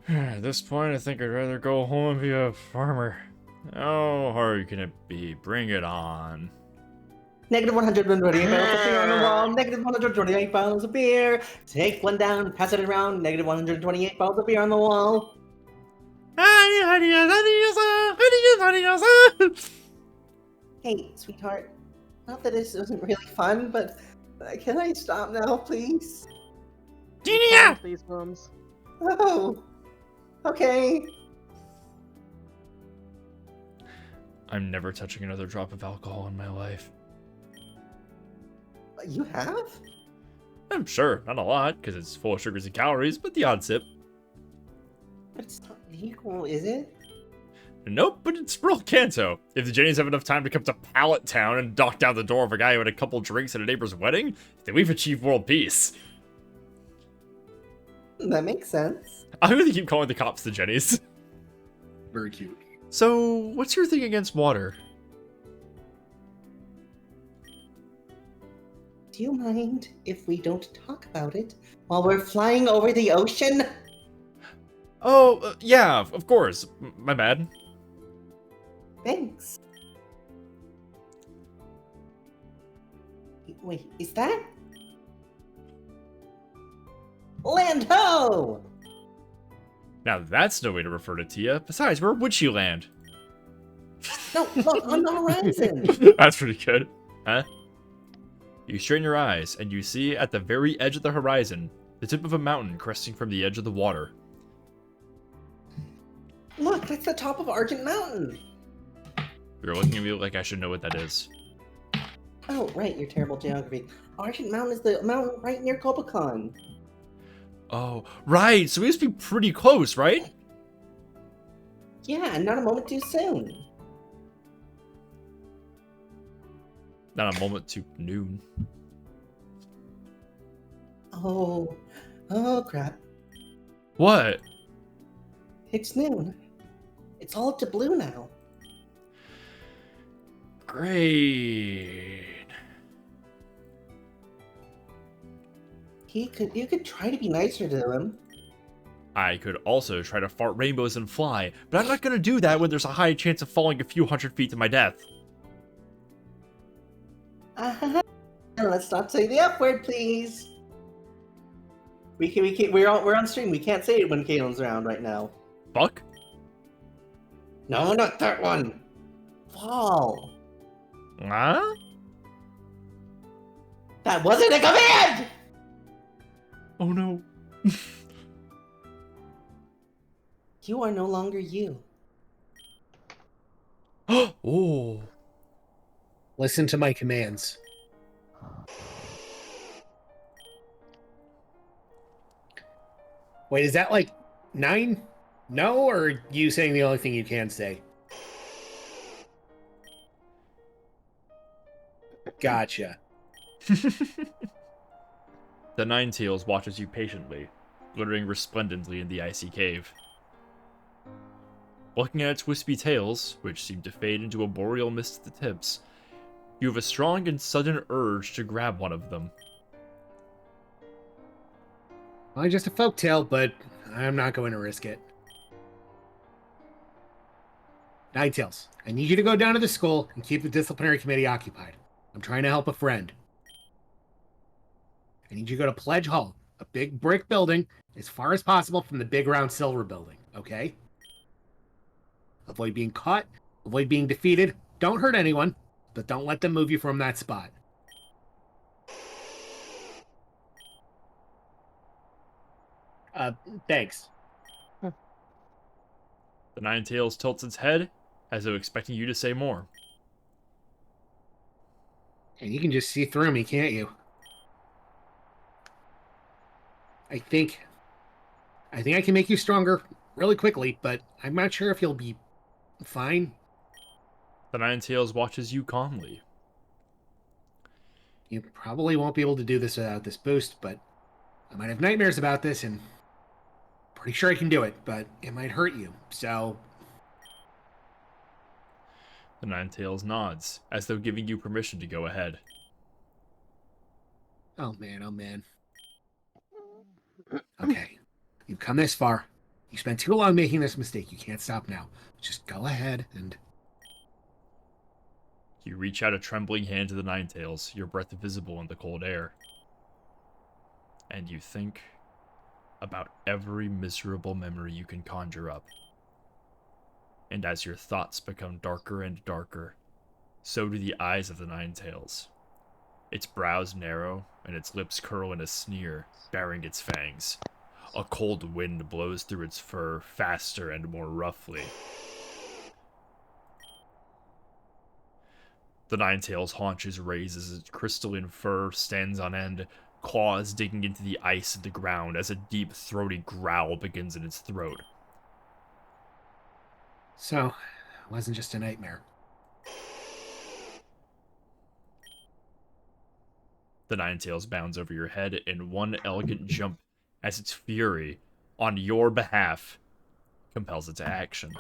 At this point, I think I'd rather go home and be a farmer. How hard can it be? Bring it on. Negative 128 barrels of beer on the wall. Negative 128 barrels of beer. Take one down, pass it around. Negative 128 barrels of beer on the wall. Hey, sweetheart. Not that this wasn't really fun, but can I stop now, please? Count these ones. Oh, okay. I'm never touching another drop of alcohol in my life. You have? I'm sure, not a lot, because it's full of sugars and calories, but the odd sip. But it's not legal, is it? Nope, but it's rural Kanto. If the Jennies have enough time to come to Pallet Town and knock down the door of a guy who had a couple drinks at a neighbor's wedding, then we've achieved world peace. That makes sense. I'm gonna keep calling the cops the Jennies. Very cute. So, what's your thing against water? Do you mind if we don't talk about it while we're flying over the ocean? Oh, yeah, of course. My bad. Thanks. Wait, is that? Land ho! Now that's no way to refer to Tia. Besides, where would she land? No, look, on the horizon! That's pretty good. Huh? You strain your eyes, and you see at the very edge of the horizon, the tip of a mountain cresting from the edge of the water. Look, that's the top of Argent Mountain! You're looking at me like I should know what that is. Oh, right, your terrible geography. Argent Mountain is the mountain right near Copacon. Oh, right, so we must be pretty close, right? Yeah, not a moment too soon. Not a moment to noon. Oh crap. What? It's noon. It's all up to Blue now. Great. You could try to be nicer to him. I could also try to fart rainbows and fly, but I'm not gonna do that when there's a high chance of falling a few hundred feet to my death. Let's not say the F word, please. We're on stream. We can't say it when Kalen's around right now. Fuck? No, not that one. Fall. Huh? That wasn't a command! Oh no. You are no longer you. Oh. Listen to my commands. Wait, is that like 9? No, or are you saying the only thing you can say? Gotcha. The Ninetales watches you patiently, glittering resplendently in the icy cave. Looking at its wispy tails, which seem to fade into a boreal mist at the tips, you have a strong and sudden urge to grab one of them. Well, just a folktale, but I'm not going to risk it. Ninetales, I need you to go down to the school and keep the disciplinary committee occupied. I'm trying to help a friend. I need you to go to Pledge Hall, a big brick building, as far as possible from the big round silver building, okay? Avoid being caught, avoid being defeated, don't hurt anyone, but don't let them move you from that spot. Thanks. The Ninetales tilts its head, as though expecting you to say more. And you can just see through me, can't you? I think I can make you stronger really quickly, but I'm not sure if you'll be fine. The Ninetales watches you calmly. You probably won't be able to do this without this boost, but I might have nightmares about this, and pretty sure I can do it, but it might hurt you, so... The Ninetales nods, as though giving you permission to go ahead. Oh man, oh man. Okay, you've come this far. You spent too long making this mistake. You can't stop now. Just go ahead and... You reach out a trembling hand to the Ninetales, your breath visible in the cold air. And you think about every miserable memory you can conjure up. And as your thoughts become darker and darker, so do the eyes of the Ninetales. Its brows narrow, and its lips curl in a sneer, baring its fangs. A cold wind blows through its fur faster and more roughly. The Ninetales' haunches raise as its crystalline fur stands on end, claws digging into the ice and the ground as a deep, throaty growl begins in its throat. So, it wasn't just a nightmare. The Ninetales bounds over your head in one elegant jump as its fury, on your behalf, compels it to action.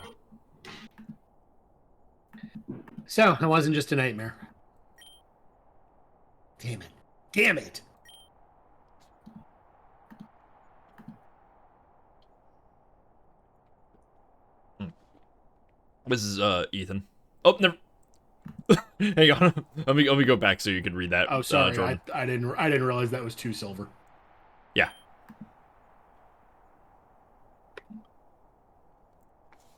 So, it wasn't just a nightmare. Damn it. Damn it! This is, Ethan. Oh, never... Hang on. Let me go back so you can read that. Oh, sorry. Jordan. I didn't realize that was 2 silver. Yeah.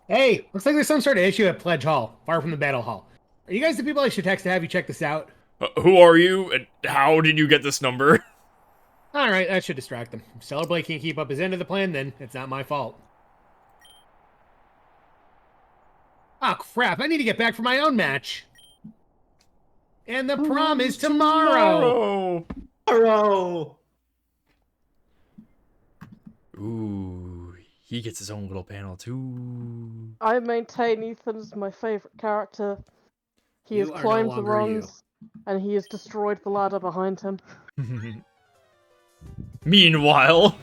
Hey, looks like there's some sort of issue at Pledge Hall, far from the battle hall. Are you guys the people I should text to have you check this out? Who are you, and how did you get this number? All right, that should distract them. If Stellar Blake can't keep up his end of the plan, then it's not my fault. Oh, crap. I need to get back for my own match. And the prom is tomorrow. Tomorrow! Ooh, he gets his own little panel, too. I maintain Ethan's my favourite character. He has You are no climbed the longer rungs, and he has destroyed the ladder behind him. Meanwhile,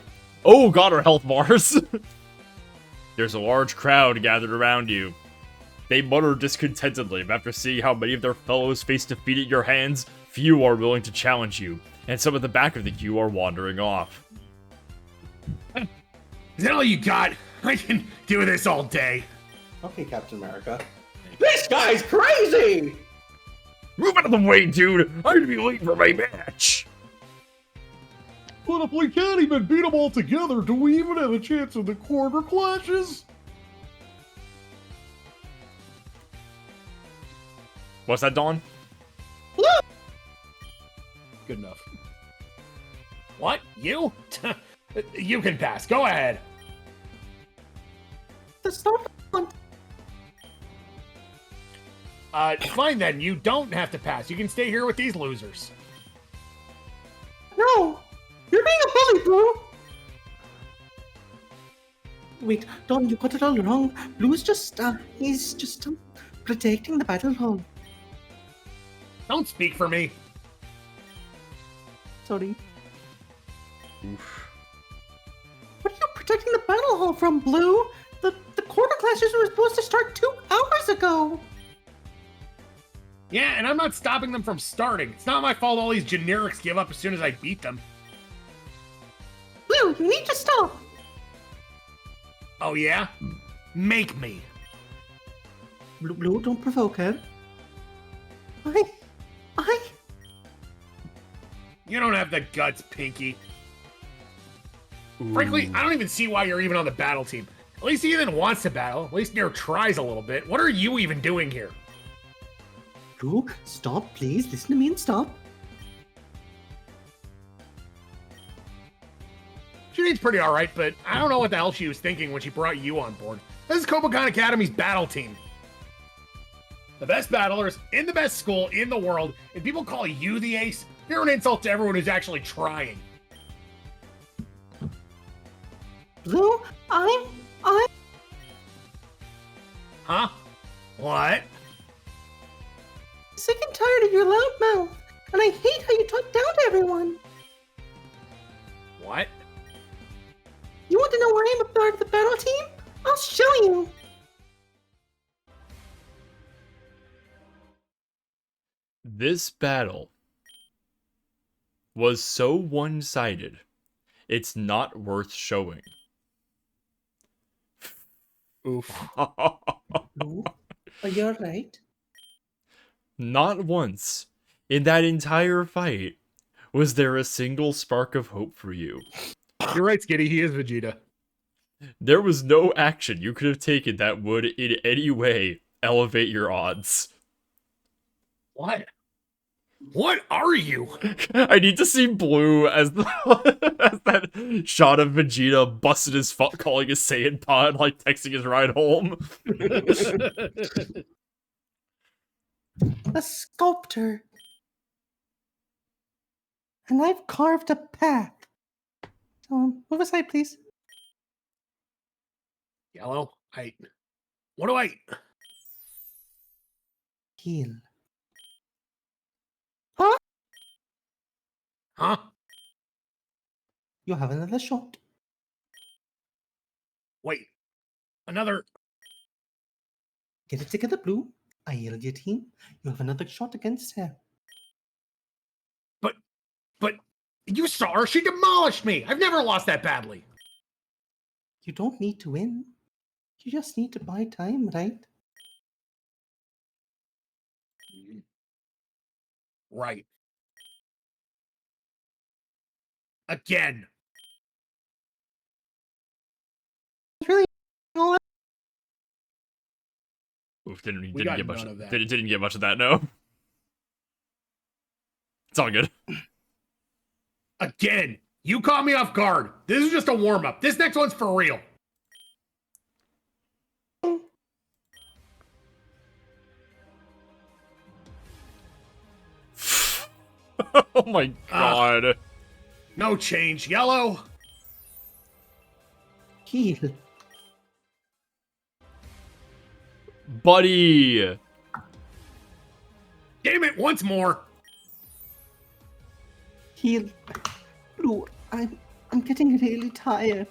oh god, our health bars. There's a large crowd gathered around you. They mutter discontentedly, but after seeing how many of their fellows face defeat at your hands, few are willing to challenge you, and some at the back of the queue are wandering off. Is that all you got? I can do this all day. Okay, Captain America. This guy's crazy! Move out of the way, dude! I'm gonna be late for my match! But if we can't even beat them all together, do we even have a chance in the quarter clashes? What's that, Dawn? Good enough. What? You? You can pass. Go ahead. That's not fun. Fine then. You don't have to pass. You can stay here with these losers. No! You're being a bully, Blue! Wait, Don, you got it all wrong. Blue's just, he's just protecting the battle hall. Don't speak for me. Sorry. Oof. What are you protecting the battle hall from, Blue? The quarter classes were supposed to start 2 hours ago. Yeah, and I'm not stopping them from starting. It's not my fault all these generics give up as soon as I beat them. Blue, you need to stop. Oh yeah? Make me. Blue, don't provoke her. I... You don't have the guts, Pinky. Frankly, I don't even see why you're even on the battle team. At least Ethan wants to battle. At least Nero tries a little bit. What are you even doing here? Blue, stop, please. Listen to me and stop. She needs pretty alright, but I don't know what the hell she was thinking when she brought you on board. This is Kobokan Academy's battle team. The best battlers in the best school in the world, and people call you the ace. You're an insult to everyone who's actually trying. Blue, I'm... Huh? What? sick and tired of your loud mouth, and I hate how you talk down to everyone. What? You want to know where I'm a part of the battle team? I'll show you. This battle was so one-sided, it's not worth showing. Oof. No, you're right. Not once in that entire fight was there a single spark of hope for you. You're right, Skitty. He is Vegeta. There was no action you could have taken that would in any way elevate your odds. What? What are you? I need to see Blue as as that shot of Vegeta busted his fuck calling his Saiyan pod, like texting his ride home. A sculptor. And I've carved a path. Move aside, please. Yellow, what do I... Heal. Huh? You have another shot. Wait. Another... Get it together, Blue. I healed your team. You have another shot against her. But you saw her. She demolished me. I've never lost that badly. You don't need to win. You just need to buy time, right? Right. Again. Really? All Oof, didn't got get much. none of that. Didn't get much of that. No. It's all good. Again. You caught me off guard. This is just a warm-up. This next one's for real. Oh my god. No change. Yellow. heal. Buddy. Damn it, once more. Heal. Blue, I'm getting really tired.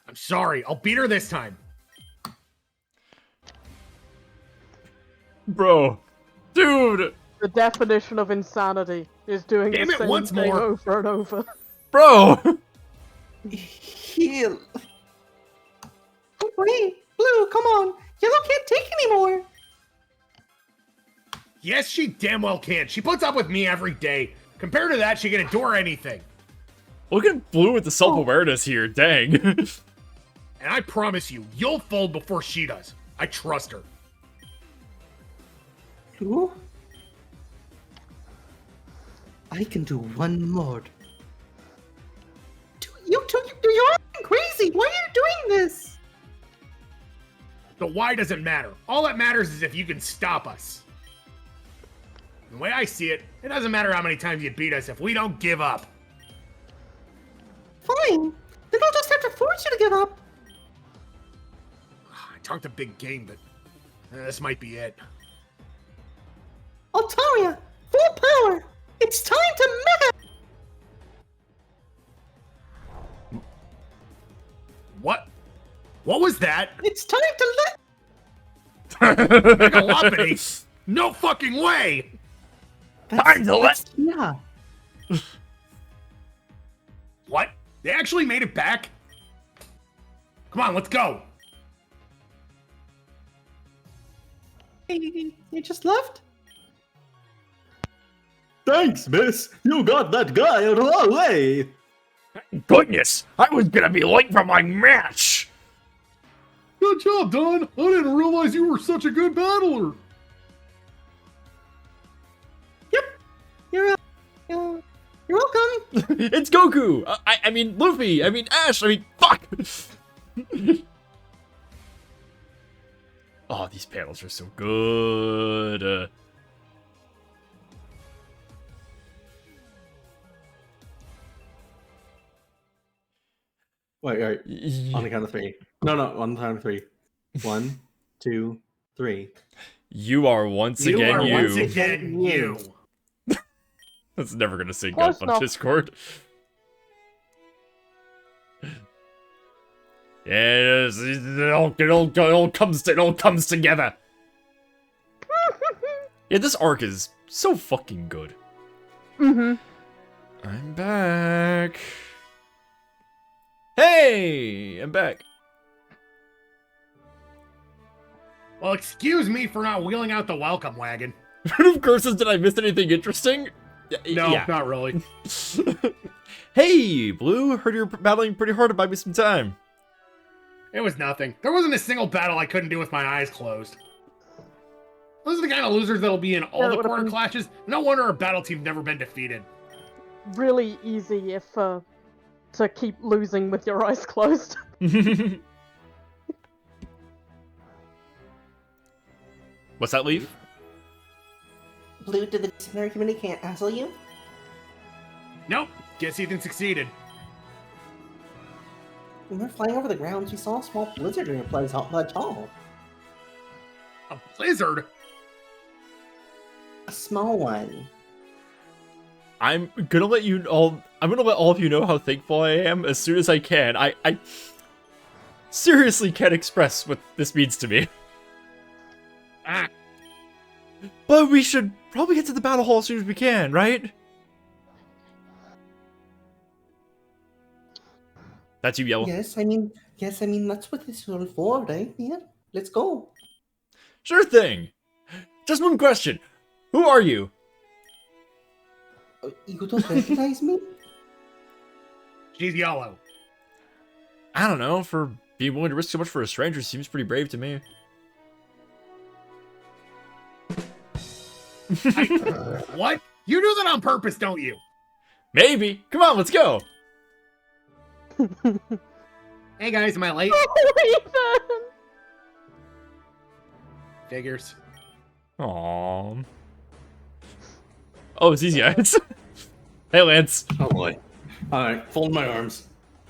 I'm sorry. I'll beat her this time. Bro. Dude. The definition of insanity is doing Damn the it, same once thing more. over and over. Bro. Heal. Wait, Blue, come on. Yellow can't take anymore. Yes, she damn well can. She puts up with me every day. Compared to that, she can endure anything. Look at Blue with the self-awareness here. Dang. And I promise you, you'll fold before she does. I trust her. 2. I can do one more. You're crazy. Why are you doing this? The why doesn't matter. All that matters is if you can stop us. The way I see it, it doesn't matter how many times you beat us if we don't give up. Fine. Then I'll just have to force you to give up. I talked a big game, but this might be it. Altaria, full power. It's time to mega. What? What was that? It's time to Megalopity? No fucking way! Time to let. Yeah. What? They actually made it back? Come on, let's go. You just left? Thanks, miss. You got that guy out of our way. Goodness, I was gonna be late for my match. Good job, Don. I didn't realize you were such a good battler. You're welcome. It's Goku. I mean Luffy. I mean Ash. I mean fuck. Oh, these panels are so good. Wait. On the count of 3. No, on the count of 3. 1, 2, 3. You are once again you. Once again you. That's never gonna sync Close up on enough. Discord. Yes, it all comes together. Yeah, this arc is so fucking good. Mm-hmm. I'm back. Hey, I'm back. Well, excuse me for not wheeling out the welcome wagon. Of course, did I miss anything interesting? No, Yeah. not really. Hey, Blue, heard you're battling pretty hard to buy me some time. It was nothing. There wasn't a single battle I couldn't do with my eyes closed. Those are the kind of losers that'll be in all Yeah, it the would've corner been- clashes. No wonder our battle team's never been defeated. Really easy if to keep losing with your eyes closed. What's that, Leaf? Blue, did the disciplinary committee can't hassle you? Nope. Guess Ethan succeeded. When we were flying over the grounds, we saw a small blizzard in your plateau. A blizzard? A small one. I'm gonna let all of you know how thankful I am as soon as I can. I seriously can't express what this means to me. Ah, But we should probably get to the battle hall as soon as we can, right? That's you, Yellow. Yes, I mean that's what this is all for, right? Yeah, let's go. Sure thing. Just one question. Who are you? You don't recognize me? she's yellow. I don't know. For being willing to risk so much for a stranger seems pretty brave to me. What? You do that on purpose, don't you? Maybe. Come on, let's go. Hey guys, am I late? Ethan! Figures. Aww. Oh, it's easy eyes. Hey, Lance. Oh boy. Alright, fold my arms.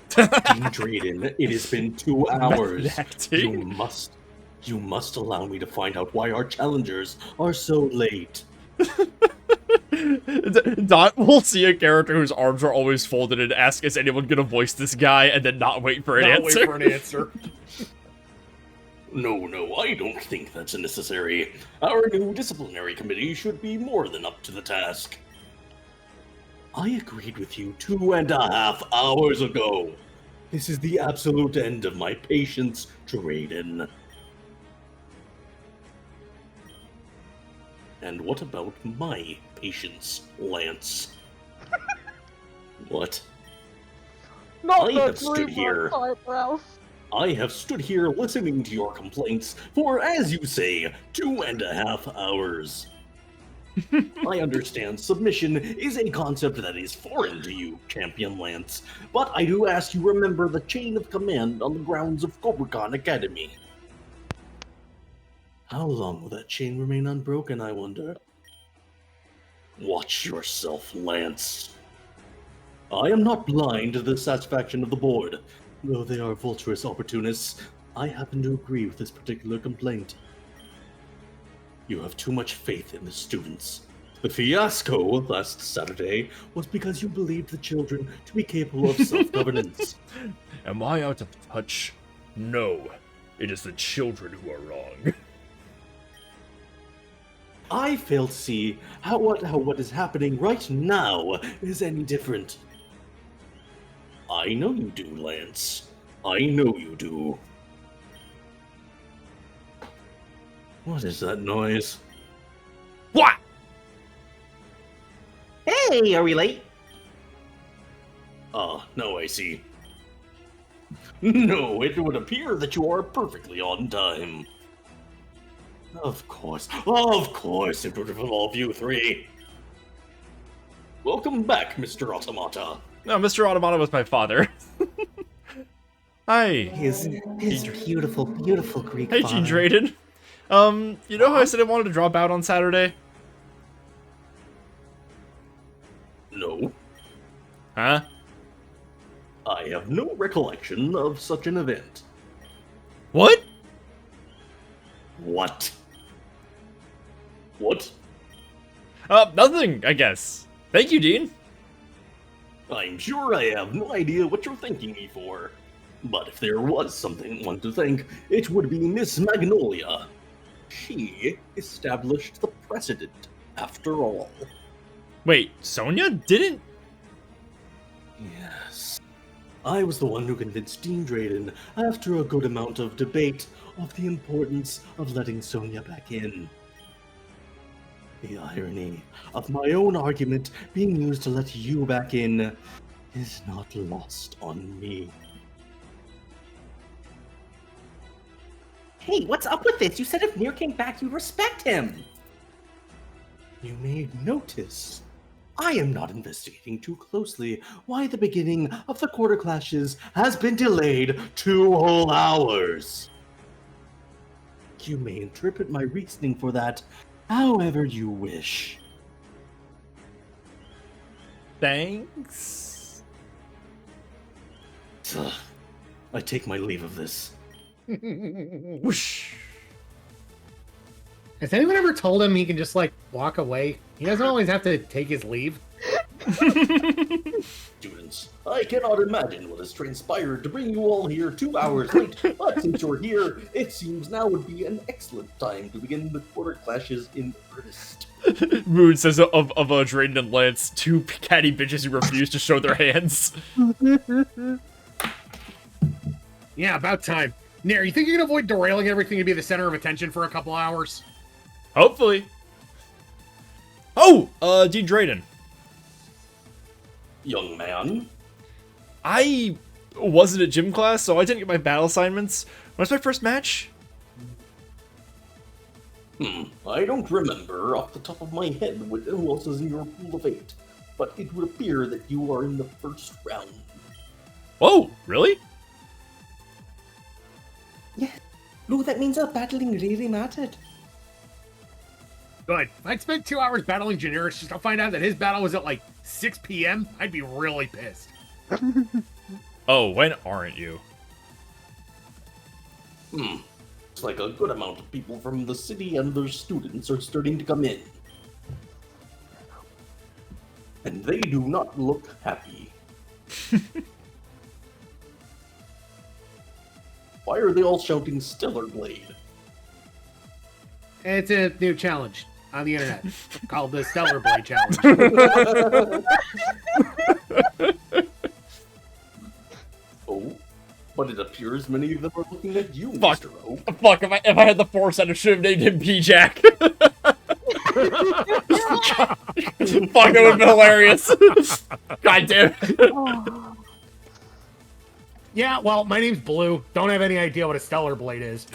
Dean Drayden, it has been 2 hours. Acting. You must allow me to find out why our challengers are so late. Dot will see a character whose arms are always folded and ask, is anyone gonna voice this guy, and then not wait for an Not answer. wait for an answer. No, I don't think that's necessary. Our new disciplinary committee should be more than up to the task. I agreed with you 2.5 hours ago. This is the absolute end of my patience, Drayden. And what about my patience, Lance? What? Not I the have stood blue here. eyebrows. I have stood here listening to your complaints for, as you say, 2.5 hours. I understand submission is a concept that is foreign to you, Champion Lance, but I do ask you remember the chain of command on the grounds of Cobra Academy. How long will that chain remain unbroken, I wonder? Watch yourself, Lance. I am not blind to the satisfaction of the board. Though they are vulturous opportunists, I happen to agree with this particular complaint. You have too much faith in the students. The fiasco last Saturday was because you believed the children to be capable of self-governance. Am I out of touch? No. It is the children who are wrong. I fail to see how what is happening right now is any different. I know you do, Lance. I know you do. What is that noise? What? Hey, are we late? Ah, no, I see. No, it would appear that you are perfectly on time. Of course it would involve you three. Welcome back, Mr. Automata. No, Mr. Automata was my father. Hi. His beautiful, beautiful Greek Hey, father. Gene Drayden. You know how I said I wanted to drop out on Saturday? No, Huh? I have no recollection of such an event. What? What? What? Nothing, I guess. Thank you, Dean. I'm sure I have no idea what you're thanking me for. But if there was one to thank, it would be Miss Magnolia. She established the precedent, after all. Wait, Sonia didn't? Yes. I was the one who convinced Dean Drayden, after a good amount of debate, of the importance of letting Sonia back in. The irony of my own argument being used to let you back in is not lost on me. Hey, what's up with this? You said if Nier came back, you'd respect him. You may notice I am not investigating too closely why the beginning of the quarter clashes has been delayed 2 whole hours. You may interpret my reasoning for that however you wish. Thanks. Ugh, I take my leave of this. Whoosh. Has anyone ever told him he can just like walk away? He doesn't always have to take his leave. Students, I cannot imagine what has transpired to bring you all here 2 hours late, but since you're here, it seems now would be an excellent time to begin the quarter clashes in earnest. Moon says of Drayden and Lance, two catty bitches who refuse to show their hands. Yeah, about time. Nair, you think you can avoid derailing everything and be the center of attention for a couple hours? Hopefully. Oh, Dean Drayden. Young man, I wasn't at gym class, so I didn't get my battle assignments. When was my first match? I don't remember off the top of my head who else is in your pool of 8, but it would appear that you are in the first round. Whoa, really? Blue, that means our battling really mattered. Good. If I'd spent 2 hours battling Generis just to find out that his battle was at like 6 p.m., I'd be really pissed. Oh, when aren't you? It's like a good amount of people from the city and their students are starting to come in. And they do not look happy. Why are they all shouting Stellar Blade? It's a new challenge on the internet called the Stellar Blade Challenge. Oh, but it appears many of them are looking at you, Fuck. Mr. O. Fuck, if I had the foresight, I should have named him P-Jack. Fuck, that would have been hilarious. God damn it. Yeah, well, my name's Blue. Don't have any idea what a Stellar Blade is.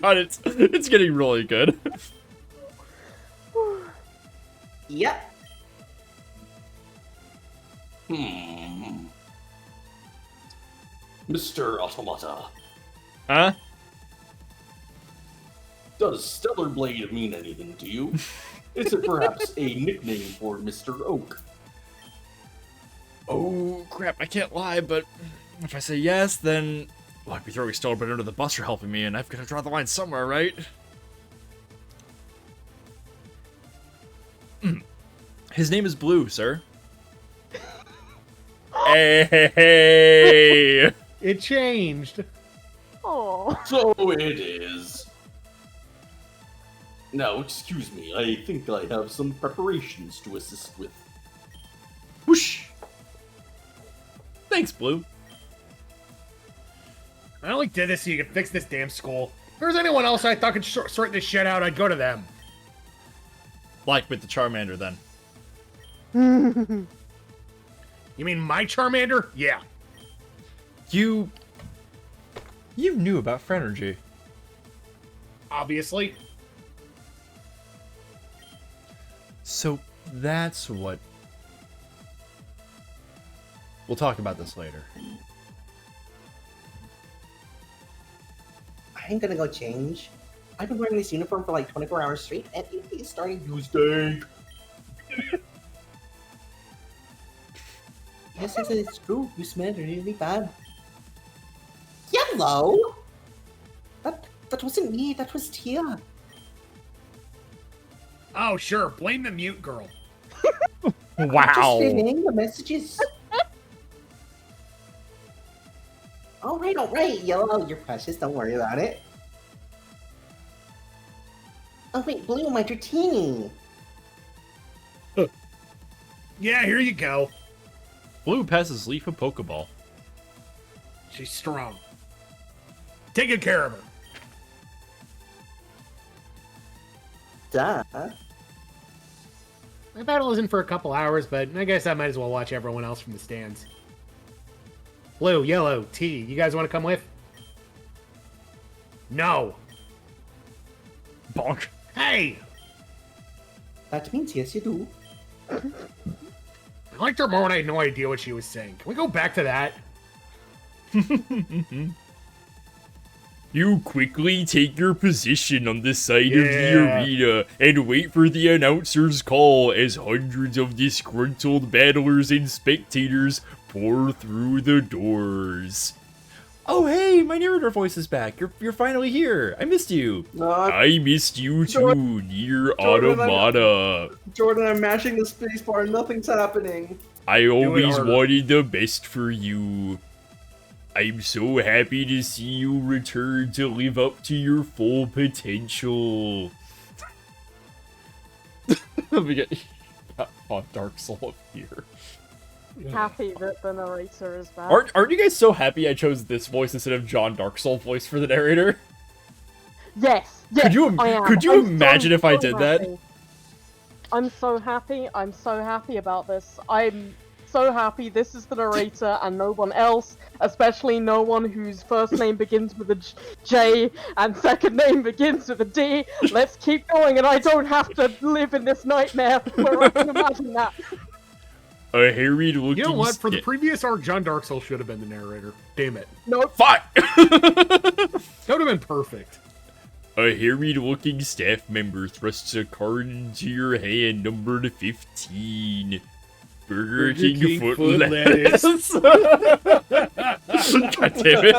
God, it's getting really good. Yep. Mr. Automata, Huh? does Stellar Blade mean anything to you? Is it perhaps a nickname for Mr. Oak? Oh, crap, I can't lie, but if I say yes, then well, I'd be throwing Stellar Blade under the bus for helping me, and I've got to draw the line somewhere, right? His name is Blue, sir. Hey! It changed. Oh. So it is. Now, excuse me, I think I have some preparations to assist with. Whoosh! Thanks, Blue. I only did this so you could fix this damn school. If there was anyone else I thought could sort this shit out, I'd go to them. Like with the Charmander, then. You mean my Charmander? Yeah. You knew about Phrenergy. Obviously. So that's what... We'll talk about this later. I ain't gonna go change. I've been wearing this uniform for like 24 hours straight, and it's starting to... You stink. Yes, it's true. You smell really bad. Yellow? That wasn't me. That was Tia. Oh, sure. Blame the mute girl. Just reading the messages. All right. Yellow, you're precious. Don't worry about it. Oh wait, Blue, my Dratini. Yeah, here you go. Blue passes Leaf a Pokeball. She's strong. Take good care of her. Duh. My battle isn't for a couple hours, but I guess I might as well watch everyone else from the stands. Blue, yellow, T, you guys want to come with? No. Bonk. Hey! That means yes, you do. I liked her more when I had no idea what she was saying. Can we go back to that? You quickly take your position on the side of the Yeah. arena and wait for the announcer's call as hundreds of disgruntled battlers and spectators pour through the doors. Oh hey, my narrator voice is back. You're finally here. I missed you. I missed you too, Nier Jordan, Automata. Jordan, I'm mashing the spacebar and nothing's happening. I always harder. wanted the best for you. I'm so happy to see you return to live up to your full potential. Let me get on Dark Soul up here. Happy that the narrator is back. Aren't you guys so happy I chose this voice instead of John Dark Soul voice for the narrator? Yes, Could you I am. could you I'm imagine if I did that? happy. I'm so happy. I'm so happy about this. I'm so happy this is the narrator and no one else, especially no one whose first name begins with a J and second name begins with a D. Let's keep going and I don't have to live in this nightmare where I can imagine that. A harried looking You know what? For the previous arc, John Dark Soul should have been the narrator. Damn it. Nope. Fuck! That would have been perfect. A harried looking staff member thrusts a card into your hand numbered 15. Burger King foot lettuce. God damn it.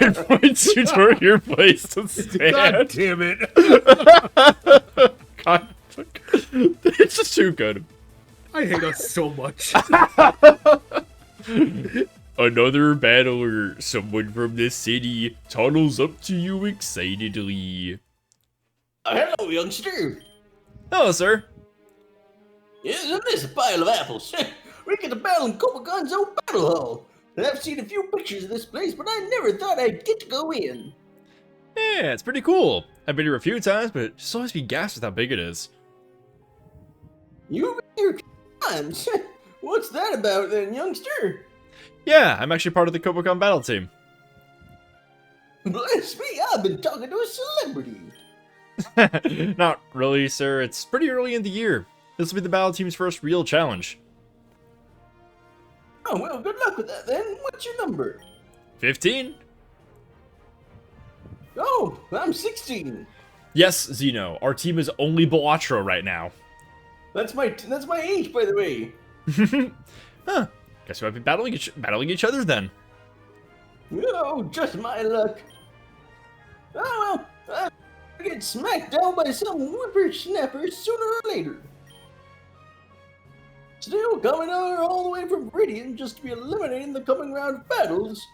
And points you toward your place to stand. God damn it. God. It's just too good. I hate us so much. Another battler, someone from the city, tunnels up to you excitedly. Hello, youngster. Hello, sir. Isn't this a pile of apples? We get to battle in Kobagan's old battle hall. I've seen a few pictures of this place, but I never thought I'd get to go in. Yeah, it's pretty cool. I've been here a few times, but just always be gassed with how big it is. You've been here times. What's that about then, youngster? Yeah, I'm actually part of the Kobokan battle team. Bless me, I've been talking to a celebrity. Not really, sir. It's pretty early in the year. This will be the battle team's first real challenge. Oh, well, good luck with that then. What's your number? 15? Oh, I'm 16. Yes, Zeno. Our team is only Balatro right now. That's my age, by the way. Huh. Guess we might be battling each other then. Oh, just my luck. Oh, well, I get smacked down by some whippersnapper sooner or later. Still coming out all the way from Viridian just to be eliminated in the coming round of battles.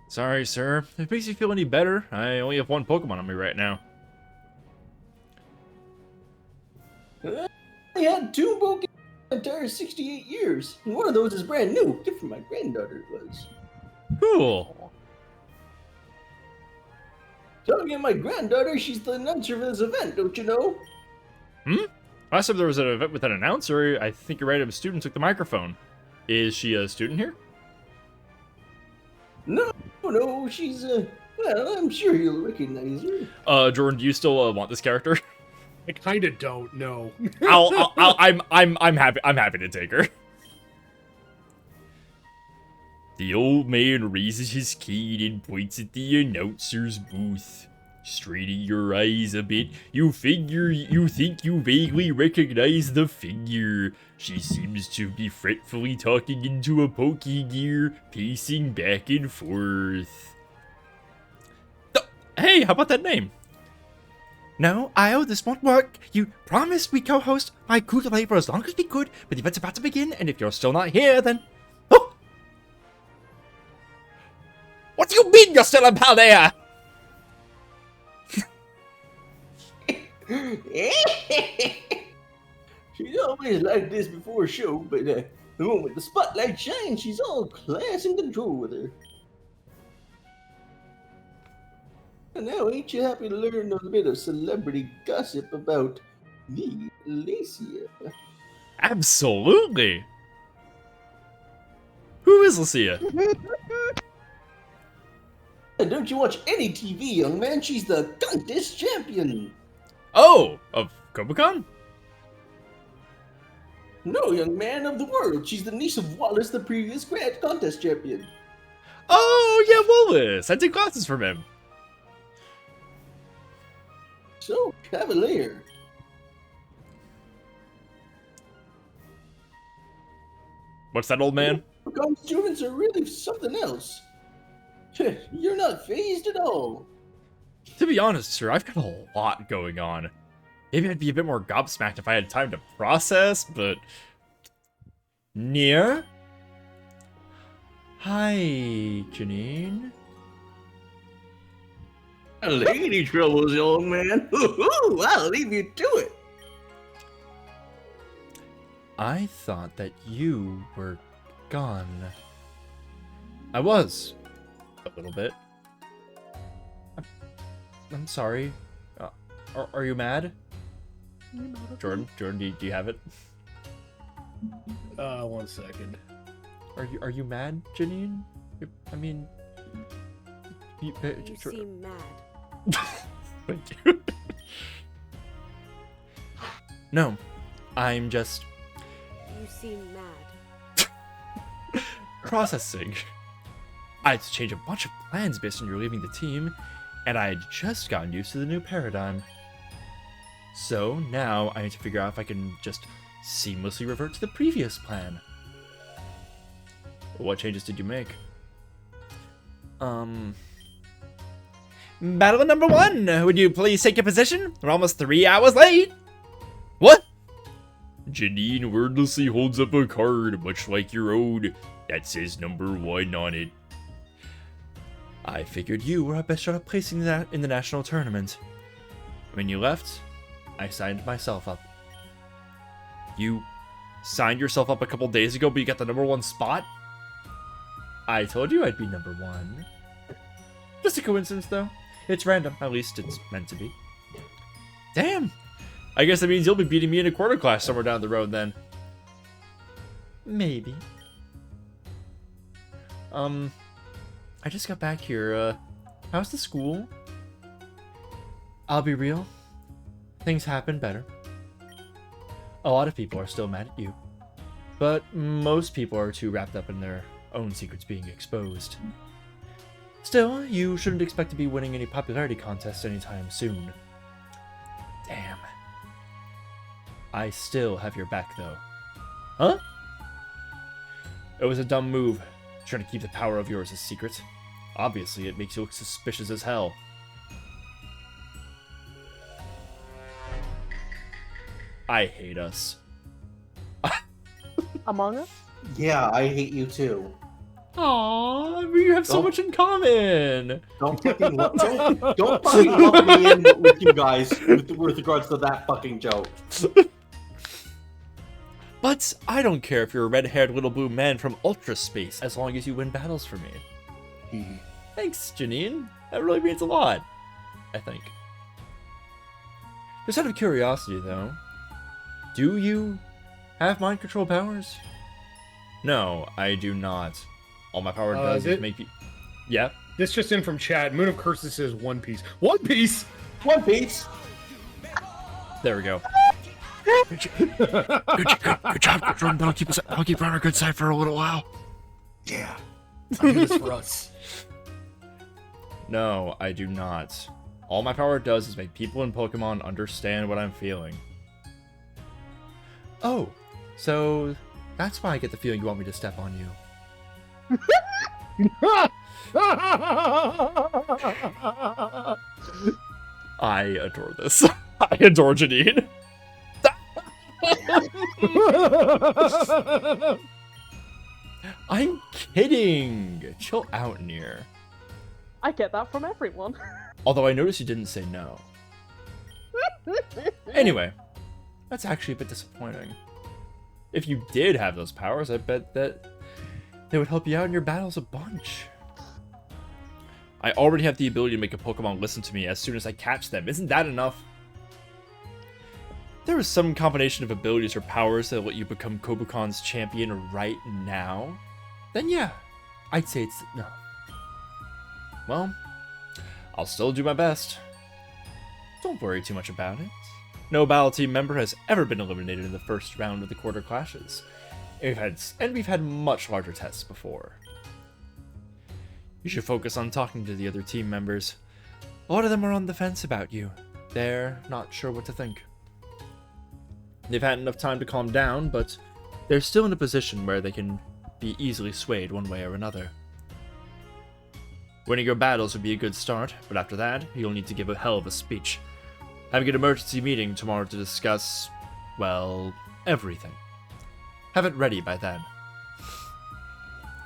Sorry, sir. If it makes you feel any better, I only have one Pokemon on me right now. I had 2 Pokemon in the entire 68 years. And one of those is brand new. Gift from my granddaughter it was. Cool. Talking to my granddaughter, she's the announcer for this event, don't you know? Last time there was an event with an announcer, I think a random student took the microphone. Is she a student here? No, she's, well, I'm sure you'll recognize her. Jordan, do you still want this character? I kind of don't know. I'm happy to take her. The old man raises his cane and points at the announcer's booth. Straining your eyes a bit, you think you vaguely recognize the figure. She seems to be fretfully talking into a Pokégear, pacing back and forth. Hey, how about that name? No, Io, this won't work. You promised we'd co-host my cool delay for as long as we could, but the event's about to begin, and if you're still not here, then... Oh! What do you mean you're still in Paldea? She's always like this before a show, but the moment the spotlight shines, she's all class and control with her. And now, ain't you happy to learn a bit of celebrity gossip about me, Alicia? Absolutely. Who is Lucia? And don't you watch any TV, young man? She's the contest champion. Oh, of Kobukan? No, young man, of the world. She's the niece of Wallace, the previous grand contest champion. Oh, yeah, Wallace. I did classes from him. So, Cavalier. What's that, old man? Kobukan students are really something else. You're not phased at all. To be honest, sir, I've got a lot going on. Maybe I'd be a bit more gobsmacked if I had time to process, but... Near? Hi, Janine. Lady troubles, young man. I'll leave you to it. I thought that you were gone. I was. A little bit. I'm sorry. Are you mad? Jordan, do you have it? 1 second. Are you mad, Janine? I mean, You seem mad. Thank you. No, I'm just You seem mad. processing. I had to change a bunch of plans based on your leaving the team, and I had just gotten used to the new paradigm. So now I need to figure out if I can just seamlessly revert to the previous plan. What changes did you make? Battle number 1! Would you please take your position? We're almost 3 hours late! What? Janine wordlessly holds up a card, much like your own, that says number 1 on it. I figured you were our best shot at placing that in the national tournament. When you left, I signed myself up. You signed yourself up a couple days ago, but you got the number 1 spot? I told you I'd be number 1. Just a coincidence, though. It's random. At least it's meant to be. Damn! I guess that means you'll be beating me in a quarter class somewhere down the road, then. Maybe. I just got back here. How's the school? I'll be real. Things have been better. A lot of people are still mad at you. But most people are too wrapped up in their own secrets being exposed. Still, you shouldn't expect to be winning any popularity contests anytime soon. Damn. I still have your back, though. Huh? It was a dumb move, trying to keep the power of yours a secret. Obviously, it makes you look suspicious as hell. I hate us. Among Us? Yeah, I hate you too. Aww, we have so Oh. much in common. Don't fucking don't fucking lump me in with you guys with regards to that fucking joke. But I don't care if you're a red-haired little blue man from Ultra Space, as long as you win battles for me. Thanks, Janine. That really means a lot, I think. Just out of curiosity, though, do you have mind control powers? No, I do not. All my power does is make you... Yeah? This just in from chat. Moon of Curses says One Piece. One Piece! One Piece. There we go. Good job, Jordan. I'll keep on our good side for a little while. Yeah. I do this for us. No, I do not. All my power does is make people in Pokemon understand what I'm feeling. Oh, so that's why I get the feeling you want me to step on you. I adore this. I adore Janine. I'm kidding. Chill out, Nier. I get that from everyone. Although I noticed you didn't say no. Anyway, that's actually a bit disappointing. If you did have those powers, I bet that they would help you out in your battles a bunch. I already have the ability to make a Pokemon listen to me as soon as I catch them. Isn't that enough? There is some combination of abilities or powers that let you become Kobukon's champion right now, then yeah, I'd say it's no. Well, I'll still do my best. Don't worry too much about it. No battle team member has ever been eliminated in the first round of the quarter clashes. We've had much larger tests before. You should focus on talking to the other team members. A lot of them are on the fence about you. They're not sure what to think. They've had enough time to calm down, but they're still in a position where they can be easily swayed one way or another. Winning your battles would be a good start, but after that, you'll need to give a hell of a speech. Having an emergency meeting tomorrow to discuss, well, everything. Have it ready by then.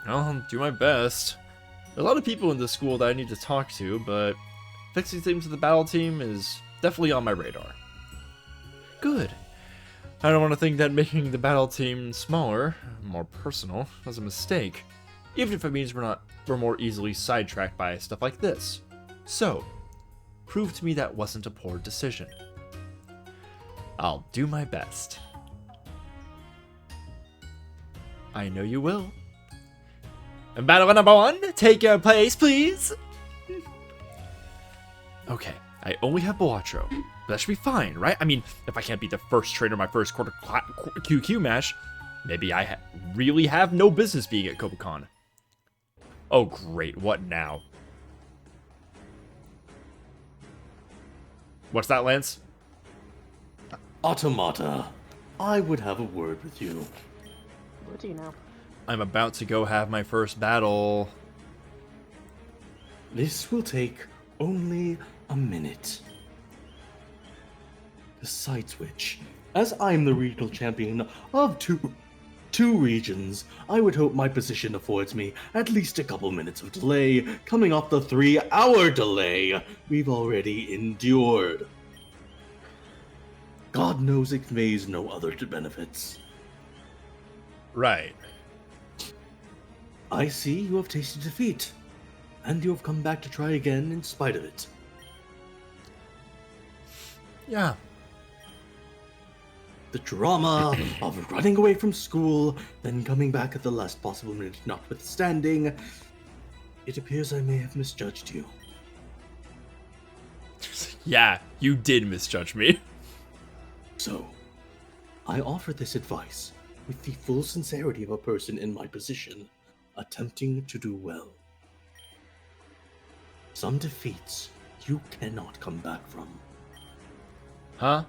I'll do my best. There are a lot of people in this school that I need to talk to, but fixing things with the battle team is definitely on my radar. Good. I don't want to think that making the battle team smaller, more personal, was a mistake, even if it means we're more easily sidetracked by stuff like this. So, prove to me that wasn't a poor decision. I'll do my best. I know you will. And battle number 1, take your place, please. Okay, I only have Boatro. But that should be fine, right? I mean, if I can't beat the first trainer in my first quarter QQ match, maybe I really have no business being at Kobukon. Oh, great. What now? What's that, Lance? Automata, I would have a word with you. What do you know? I'm about to go have my first battle. This will take only a minute. Besides which, as I'm the regional champion of two regions, I would hope my position affords me at least a couple minutes of delay, coming off the 3-hour delay we've already endured. God knows it conveys no other benefits. Right. I see you have tasted defeat, and you have come back to try again in spite of it. Yeah. The drama of running away from school, then coming back at the last possible minute notwithstanding, it appears I may have misjudged you. Yeah, you did misjudge me. So, I offer this advice with the full sincerity of a person in my position, attempting to do well. Some defeats you cannot come back from. Huh?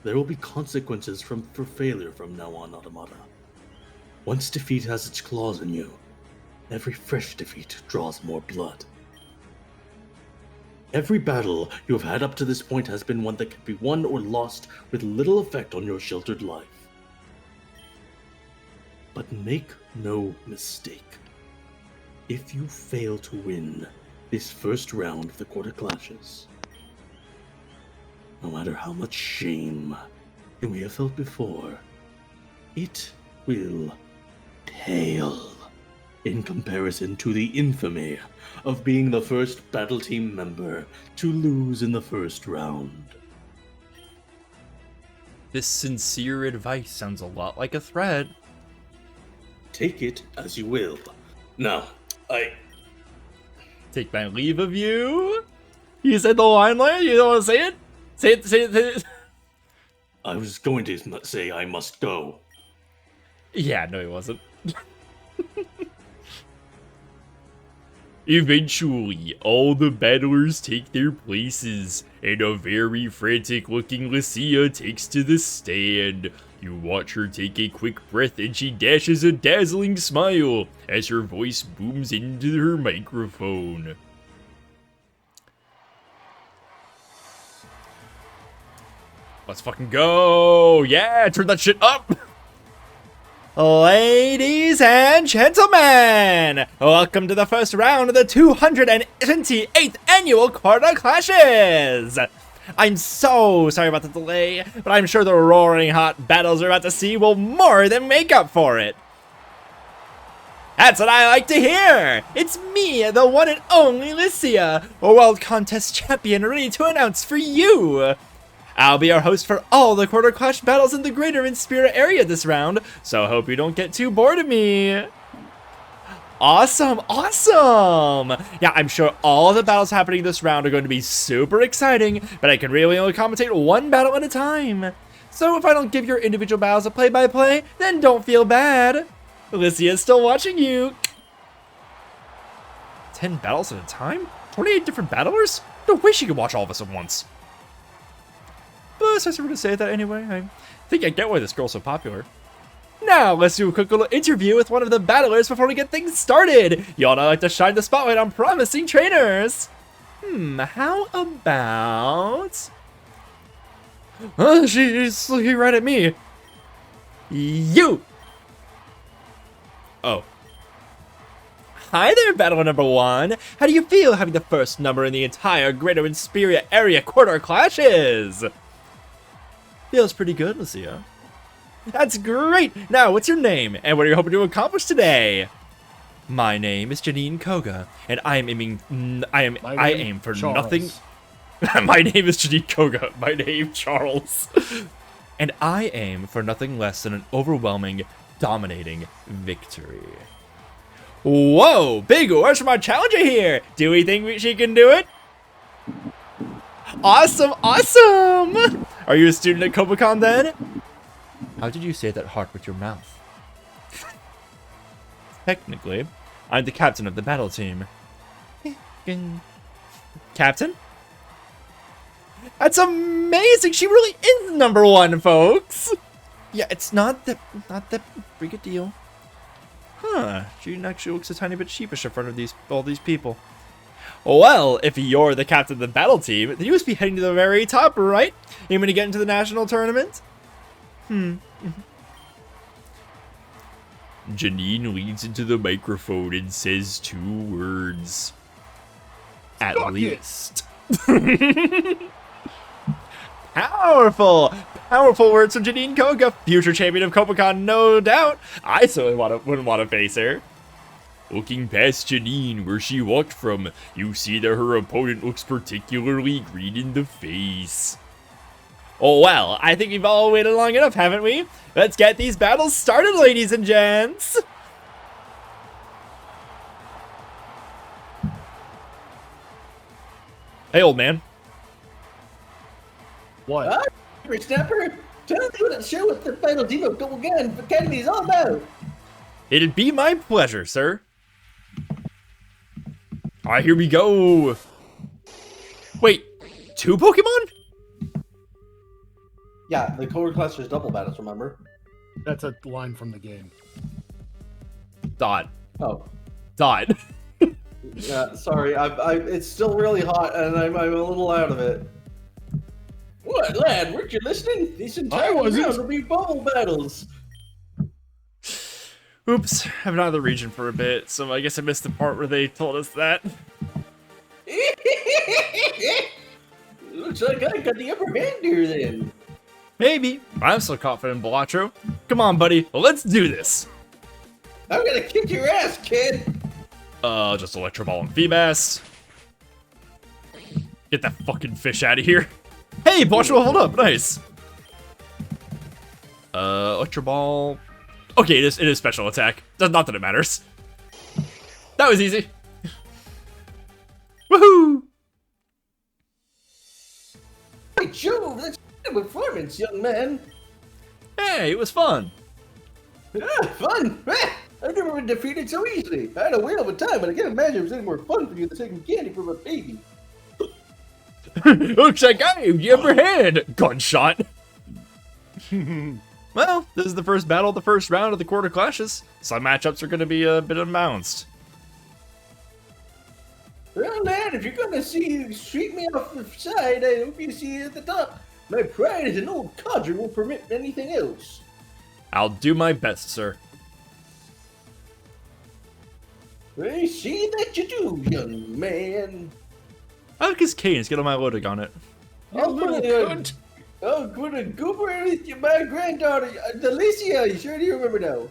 There will be consequences for failure from now on, Automata. Once defeat has its claws in you, every fresh defeat draws more blood. Every battle you have had up to this point has been one that can be won or lost with little effect on your sheltered life. But make no mistake. If you fail to win this first round of the Quarter Clashes, no matter how much shame you may have felt before, it will pale in comparison to the infamy of being the first battle team member to lose in the first round. This sincere advice sounds a lot like a threat. Take it as you will. Now, Take my leave of you? You said the line there? You don't want to say it? Say it. I was going to say I must go. Yeah, no, he wasn't. Eventually, all the battlers take their places, and a very frantic-looking Lucia takes to the stand. You watch her take a quick breath, and she dashes a dazzling smile as her voice booms into her microphone. Let's fucking go! Yeah, turn that shit up! Ladies and gentlemen, welcome to the first round of the 228th Annual Quarter Clashes! I'm so sorry about the delay, but I'm sure the roaring hot battles we're about to see will more than make up for it. That's what I like to hear! It's me, the one and only Lucia, a World Contest Champion ready to announce for you! I'll be your host for all the Quarter Clash battles in the Greater Inspira area this round, so I hope you don't get too bored of me. Awesome! Yeah, I'm sure all the battles happening this round are going to be super exciting, but I can really only commentate one battle at a time. So if I don't give your individual battles a play-by-play, then don't feel bad. Lucia is still watching you. 10 battles at a time? 28 different battlers? No way she could watch all of us at once. But since we're going to say that anyway, I think I get why this girl's so popular. Now, let's do a quick little interview with one of the battlers before we get things started. Y'all know I like to shine the spotlight on promising trainers. How about... she's looking right at me. You! Oh. Hi there, battler number 1. How do you feel having the first number in the entire Greater Inspiria area Quarter Clashes? Feels pretty good, Lucia. That's great! Now, what's your name, and what are you hoping to accomplish today? My name is Janine Koga, and I aim for Charles. nothing. My name is Janine Koga. My name Charles. And I aim for nothing less than an overwhelming, dominating victory. Whoa! Big words from our challenger here! Do we think she can do it? Awesome! Are you a student at Cobacon then? How did you say that heart with your mouth? Technically, I'm the captain of the battle team. Captain? That's amazing! She really is number 1, folks! Yeah, it's not that big a deal. Huh, she actually looks a tiny bit sheepish in front of all these people. Well, if you're the captain of the battle team, then you must be heading to the very top, right? Aiming to get into the national tournament? Janine leans into the microphone and says 2 words. At least. Powerful words from Janine Koga, future champion of Cobacon, no doubt. I certainly wouldn't want to face her. Looking past Janine, where she walked from, you see that her opponent looks particularly green in the face. Oh well, I think we've all waited long enough, haven't we? Let's get these battles started, ladies and gents! Hey, old man. What? Snapper, Tell me what show what the Final Demo Gogan Academy is all about. It'd be my pleasure, sir. All right, here we go. Wait, 2 Pokemon? Yeah, the Core Cluster's double battles, remember? That's a line from the game. Dot. Oh. Dot. Yeah, sorry. It's still really hot, and I'm a little out of it. What, lad? Weren't you listening? This entire wasn't. round will be bubble battles. Oops, I've been out of the region for a bit, so I guess I missed the part where they told us that. Looks like I got the upper hand here then. Maybe. I'm still confident in Balatro. Come on, buddy. Let's do this. I'm gonna kick your ass, kid. Just Electro Ball and Feebas. Get that fucking fish out of here. Hey, Balatro, hold up. Nice. Electro Ball. Okay, it is special attack. Not that it matters. That was easy. Woohoo! By Jove, that's a performance, young man. Hey, it was fun. Ah, fun. Ah, I've never been defeated so easily. I had a whale of a time, but I can't imagine it was any more fun for you than taking candy from a baby. Looks like I have the upper hand. Gunshot. Well, this is the first battle of the first round of the Quarter Clashes. Some matchups are going to be a bit unbalanced. Well, lad, if you're gonna sweep me off the side, I hope you see it at the top. My pride as an old codger won't permit anything else. I'll do my best, sir. I see that you do, young man. I like his canes. Get on my loading on it. I'll put a goober with my granddaughter, Delicia. You sure do remember now?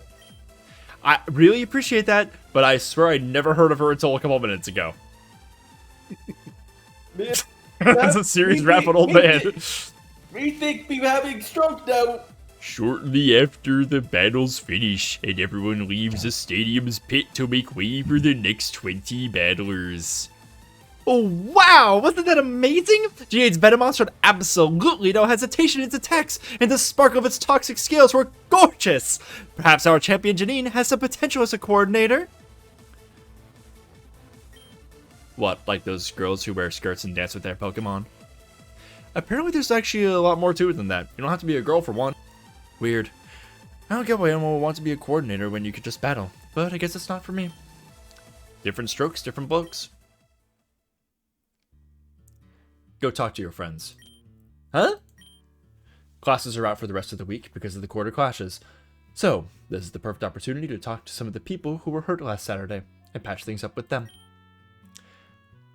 I really appreciate that, but I swear I never heard of her until a couple minutes ago. That's a serious rap on old man. We think we having stroke now. Shortly after the battles finish, and everyone leaves the stadium's pit to make way for the next 20 battlers. Oh wow, wasn't that amazing? G8's Venomoth showed absolutely no hesitation in its attacks, and the sparkle of its toxic scales were gorgeous! Perhaps our champion Janine has some potential as a coordinator? What, like those girls who wear skirts and dance with their Pokemon? Apparently there's actually a lot more to it than that. You don't have to be a girl for one. Weird. I don't get why anyone would want to be a coordinator when you could just battle, but I guess it's not for me. Different strokes, different blokes. Go talk to your friends. Huh? Classes are out for the rest of the week because of the Quarter Clashes. So, this is the perfect opportunity to talk to some of the people who were hurt last Saturday and patch things up with them.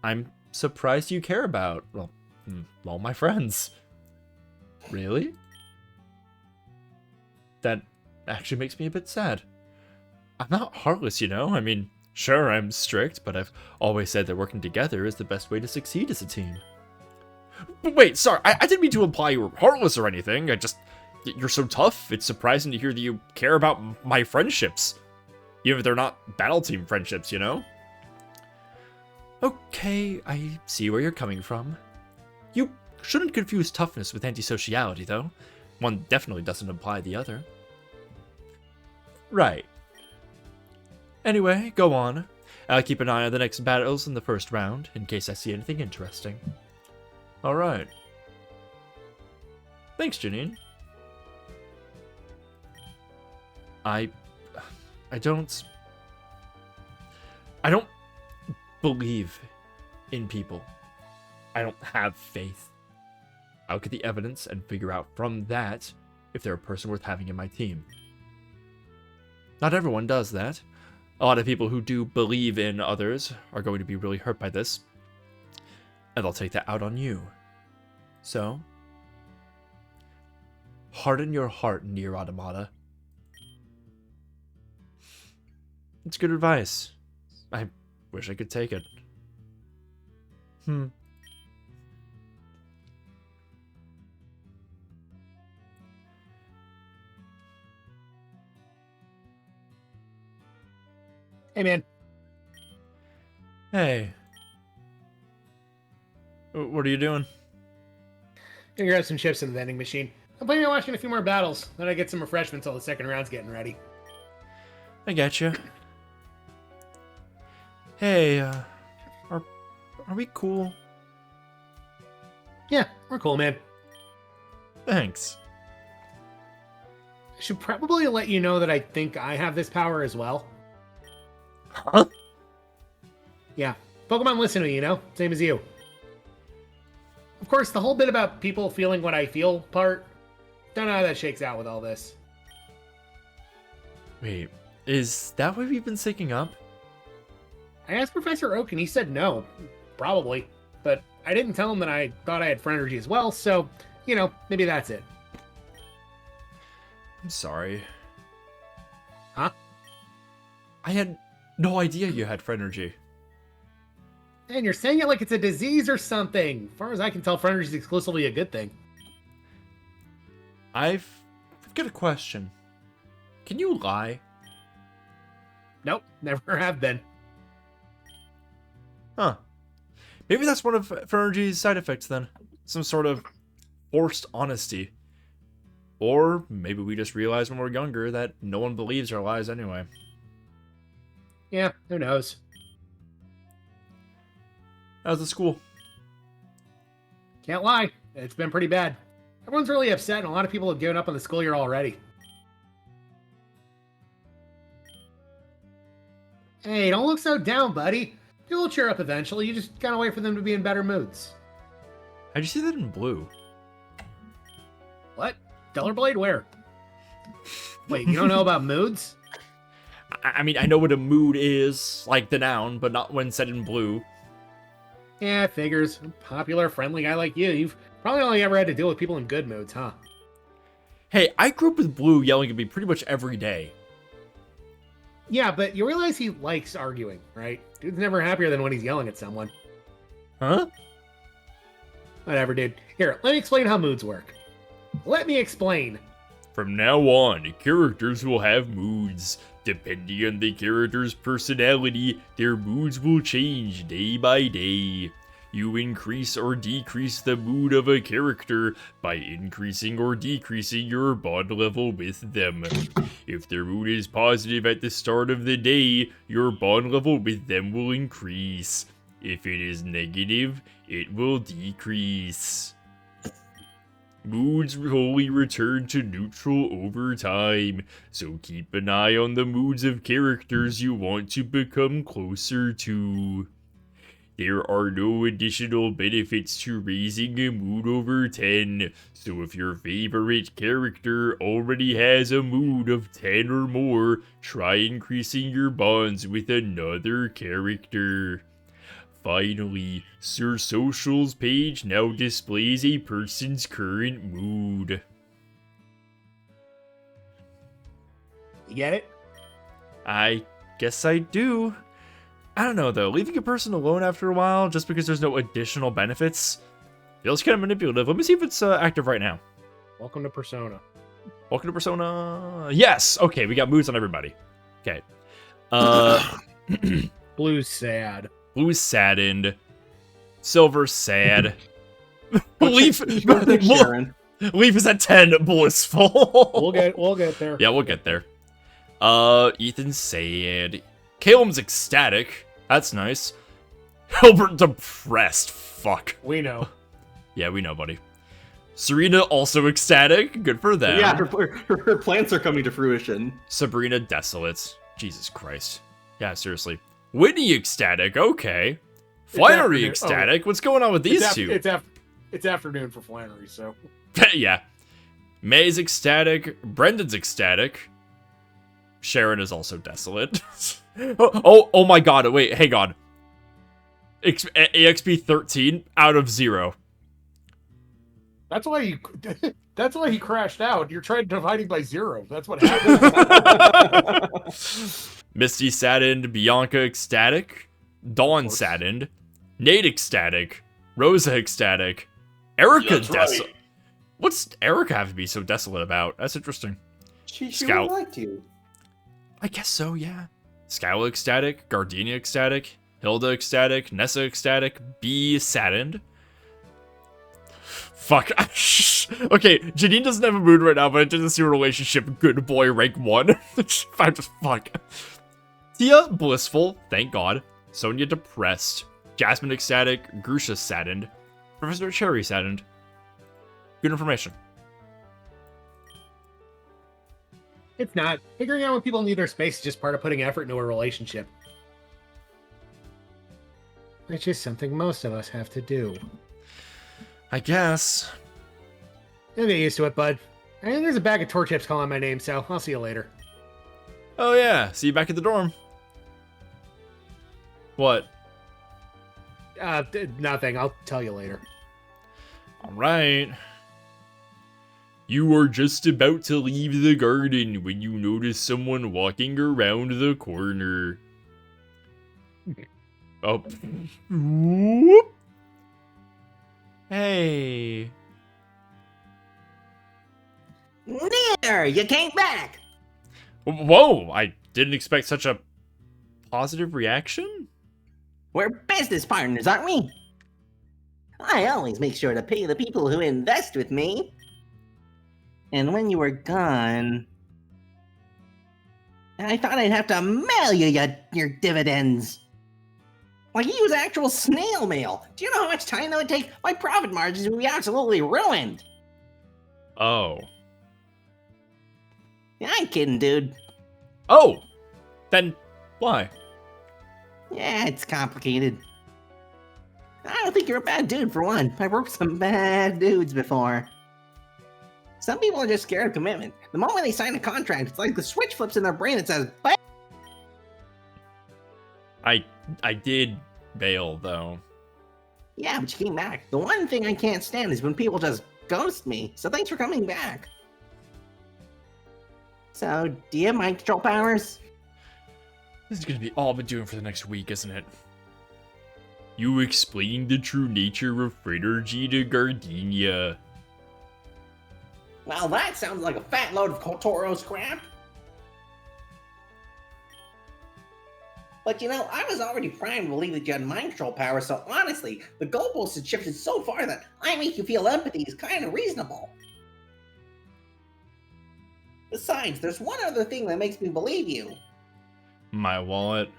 I'm surprised you care about, well, all my friends. Really? That actually makes me a bit sad. I'm not heartless, you know? I mean, sure, I'm strict, but I've always said that working together is the best way to succeed as a team. But wait, sorry, I didn't mean to imply you were heartless or anything. You're so tough. It's surprising to hear that you care about my friendships. Even if they're not battle team friendships, you know? Okay, I see where you're coming from. You shouldn't confuse toughness with antisociality, though. One definitely doesn't imply the other. Right. Anyway, go on. I'll keep an eye on the next battles in the first round, in case I see anything interesting. Alright. Thanks, Janine. I don't believe in people. I don't have faith. I'll get the evidence and figure out from that if they're a person worth having in my team. Not everyone does that. A lot of people who do believe in others are going to be really hurt by this. And they'll take that out on you. So, harden your heart, Nier Automata. It's good advice. I wish I could take it. Hey, man. Hey. What are you doing? Gonna grab some chips in the vending machine. I'm planning on watching a few more battles. Then I get some refreshments while the second round's getting ready. I get you. Hey, are we cool? Yeah, we're cool, man. Thanks. I should probably let you know that I think I have this power as well. Huh? Yeah, Pokemon listen to me, you know? Same as you. Of course, the whole bit about people feeling what I feel part, don't know how that shakes out with all this. Wait, is that why we've been syncing up? I asked Professor Oak and he said no. Probably. But I didn't tell him that I thought I had Phrenergy as well, so, you know, maybe that's it. I'm sorry. Huh? I had no idea you had Phrenergy. And you're saying it like it's a disease or something. As far as I can tell, Phrenergy is exclusively a good thing. I've got a question. Can you lie? Nope, never have been. Huh. Maybe that's one of Phrenergy's side effects then. Some sort of forced honesty. Or maybe we just realized when we're younger that no one believes our lies anyway. Yeah, who knows? How's the school? Can't lie, it's been pretty bad. Everyone's really upset and a lot of people have given up on the school year already. Hey, don't look so down, buddy. People will cheer up eventually, you just gotta wait for them to be in better moods. How'd you see that in blue? What? Stellar Blade? Where? Wait, you don't know about moods? I mean, I know what a mood is, like the noun, but not when said in blue. Yeah, figures. A popular, friendly guy like you, you've probably only ever had to deal with people in good moods, huh? Hey, I grew up with Blue yelling at me pretty much every day. Yeah, but you realize he likes arguing, right? Dude's never happier than when he's yelling at someone. Huh? Whatever, dude. Here, let me explain how moods work. Let me explain. From now on, characters will have moods. Depending on the character's personality, their moods will change day by day. You increase or decrease the mood of a character by increasing or decreasing your bond level with them. If their mood is positive at the start of the day, your bond level with them will increase. If it is negative, it will decrease. Moods wholly return to neutral over time, so keep an eye on the moods of characters you want to become closer to. There are no additional benefits to raising a mood over 10, so if your favorite character already has a mood of 10 or more, try increasing your bonds with another character. Finally, Sir Social's page now displays a person's current mood. You get it? I guess I do. I don't know though, leaving a person alone after a while just because there's no additional benefits feels kind of manipulative. Let me see if it's active right now. Welcome to Persona. Welcome to Persona. Yes! Okay, we got moods on everybody. Okay. Blue's sad. Blue's saddened. Silver's sad. Leaf Sharon. Leaf is at 10, blissful. We'll get there. Yeah, we'll get there. Ethan's sad. Caleb's ecstatic. That's nice. Hilbert depressed. Fuck. We know. Yeah, we know, buddy. Serena also ecstatic. Good for them. Yeah, her plans are coming to fruition. Sabrina desolate. Jesus Christ. Yeah, seriously. Whitney ecstatic. Okay. Flannery ecstatic. What's going on with these two? It's afternoon for Flannery, so. Yeah. May's ecstatic. Brendan's ecstatic. Sharon is also desolate. oh my god. Wait, hang on. EXP 13 out of 0. That's why he crashed out. You're trying dividing by 0. That's what happened. Misty saddened, Bianca ecstatic, Dawn saddened, Nate ecstatic, Rosa ecstatic, Erica desolate. What's Erica have to be so desolate about? That's interesting. She Scout. really liked you. I guess so, yeah. Skyla ecstatic, Gardenia ecstatic, Hilda ecstatic, Nessa ecstatic, B saddened. Fuck. Okay, Janine doesn't have a mood right now, but it doesn't see a relationship. Good boy, rank 1. I'm just fuck. Tia, blissful, thank God. Sonia, depressed. Jasmine, ecstatic. Grusha, saddened. Professor Cherry, saddened. Good information. It's not. Figuring out when people need their space is just part of putting effort into a relationship. Which is something most of us have to do. I guess. You'll get used to it, bud. And there's a bag of torch chips calling my name, so I'll see you later. Oh yeah, see you back at the dorm. What? Nothing. I'll tell you later. Alright. You are just about to leave the garden when you notice someone walking around the corner. Oh. Whoop. Hey. There, you came back. Whoa, I didn't expect such a positive reaction. We're business partners, aren't we? I always make sure to pay the people who invest with me. And when you were gone, I thought I'd have to mail you your dividends. Like, use actual snail mail. Do you know how much time that would take? My profit margins would be absolutely ruined. Oh. Yeah, I'm kidding, dude. Oh! Then why? Yeah, it's complicated. I don't think you're a bad dude, for one. I've worked with some bad dudes before. Some people are just scared of commitment. The moment they sign a contract, it's like the switch flips in their brain that says, "Bam!" I did bail, though. Yeah, but you came back. The one thing I can't stand is when people just ghost me, so thanks for coming back. So, do you have mind control powers? This is gonna be all I've been doing for the next week, isn't it? You explain the true nature of Friturgy to Gardenia. Well, that sounds like a fat load of Kotoro's crap. But you know, I was already primed to believe that you had mind control powers, so honestly, the goalposts had shifted so far that I make you feel empathy is kind of reasonable. Besides, there's one other thing that makes me believe you. My wallet.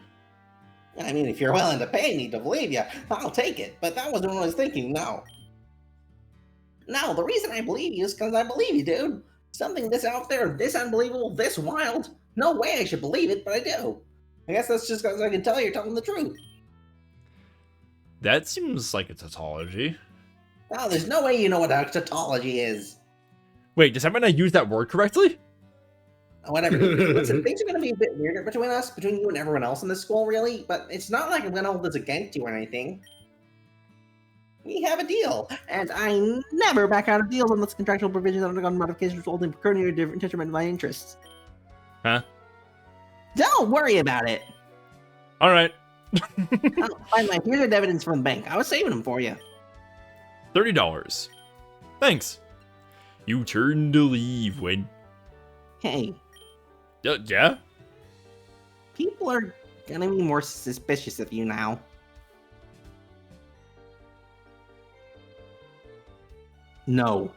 I mean, if you're willing to pay me to believe you, I'll take it, but that wasn't what I was thinking, no. No, the reason I believe you is because I believe you, dude. Something this out there, this unbelievable, this wild. No way I should believe it, but I do. I guess that's just because I can tell you're telling the truth. That seems like a tautology. Oh, there's no way you know what a tautology is. Wait, does everyone not use that word correctly? Whatever. Listen, things are going to be a bit weirder between you and everyone else in this school, really, but it's not like I'm going to hold this against you or anything. We have a deal, and I never back out of deals unless contractual provisions undergone modifications result in pecuniary detriment to my interests. Huh? Don't worry about it. All right. Oh, fine, here's the evidence from the bank. I was saving them for you. $30. Thanks. You turned to leave when... Hey, yeah? people are gonna be more suspicious of you now. No.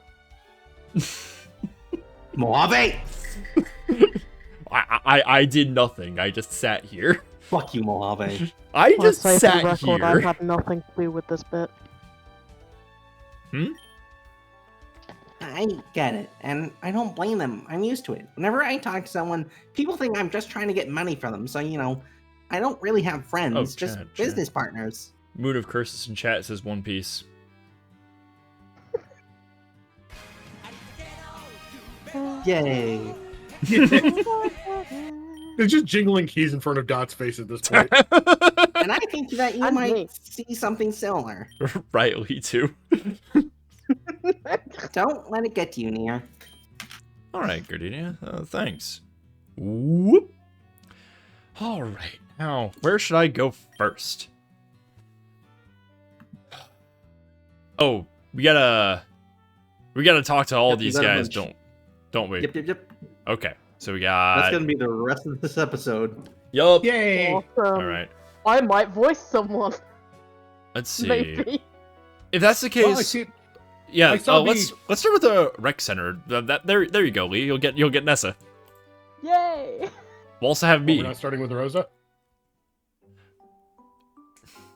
Mojave! I did nothing. I just sat here. Fuck you, Mojave. I Let's just say for the sat record, I here. had nothing to do with this bit. I get it, and I don't blame them. I'm used to it. Whenever I talk to someone, people think I'm just trying to get money from them, so, you know, I don't really have friends, Oh, just chat. business partners. Mood of Curses in chat says One Piece. Yay. It's just jingling keys in front of Dot's face at this point. And I think that you And might me. see something similar. Rightly too. Don't let it get to you, Nia. All right, Gardenia. Thanks. Whoop. All right. Now, where should I go first? Oh, we gotta talk to all Yep, these you got a guys, bunch. don't we? Yep. Okay, so we That's got. gonna be the rest of this episode. Yup. Yay! Awesome. All right. I might voice someone. Let's see. Maybe. If that's the Well, I case, see. Yeah, I saw let's start with the rec center. There you go, Lee. You'll get Nessa. Yay! We'll also have Oh, me. we're not starting with Rosa?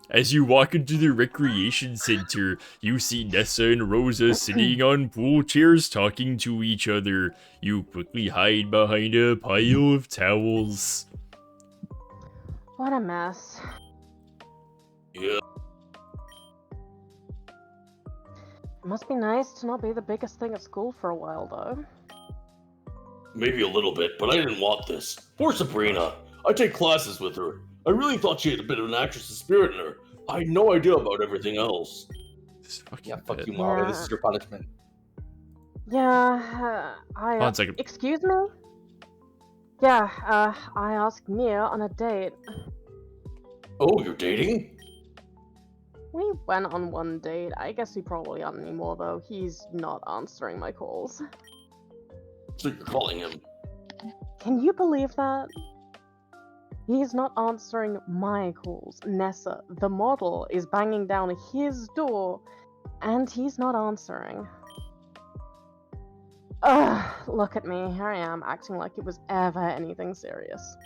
As you walk into the recreation center, you see Nessa and Rosa sitting on pool chairs talking to each other. You quickly hide behind a pile of towels. What a mess. Yeah. It must be nice to not be the biggest thing at school for a while, though. Maybe a little bit, but I didn't want this. Poor Sabrina. I take classes with her. I really thought she had a bit of an actress's spirit in her. I had no idea about everything else. Yeah, fuck you, Yeah. Mara. This is your punishment. Yeah, Hold on a second. Excuse me? Yeah, I asked Mia on a date. Oh, you're dating? We went on one date. I guess we probably aren't anymore, though. He's not answering my calls. So you're calling him. Can you believe that? He's not answering my calls. Nessa, the model, is banging down his door, and he's not answering. Ugh, look at me. Here I am, acting like it was ever anything serious.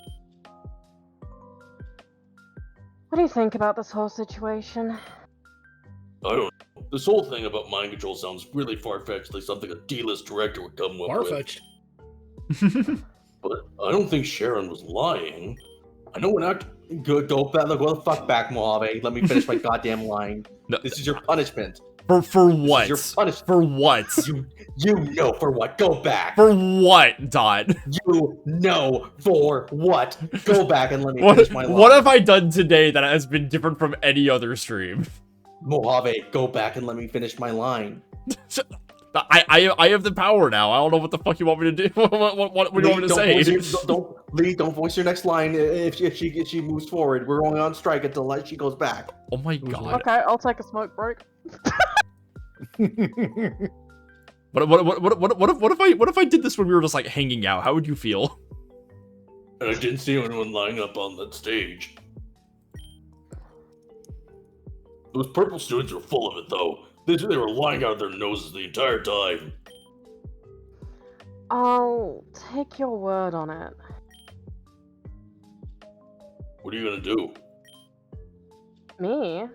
What do you think about this whole situation? I don't know. This whole thing about mind control sounds really far-fetched, like something a D-list director would come up with. Farfetched. But I don't think Sharon was lying. I know we're not... Go back. Look, what the fuck back, Mojave. Let me finish my goddamn line. No, This is your punishment. for This what? is your punishment. For what? You know for what. Go back. For what, Dot? You know for what. Go back and let me What, finish my line. what have I done today that has been different from any other stream? Mojave, go back and let me finish my line. I have the power now. I don't know what the fuck you want me to do. What do you want me to say? Lee, don't voice your next line if she moves forward. We're only on strike until she goes back. Oh my god. Okay, I'll take a smoke break. What if I did this when we were just like hanging out? How would you feel? And I didn't see anyone lying up on that stage. Those purple students were full of it, though. They were lying out of their noses the entire time. I'll take your word on it. What are you gonna do? Me?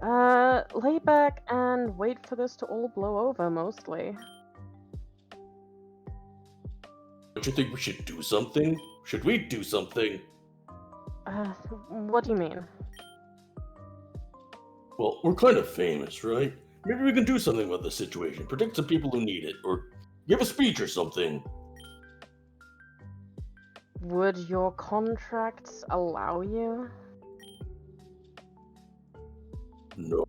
Lay back and wait for this to all blow over, mostly. Don't you think we should do something? Should we do something? What do you mean? Well, we're kind of famous, right? Maybe we can do something about the situation. Protect some people who need it, or give a speech or something. Would your contracts allow you? No.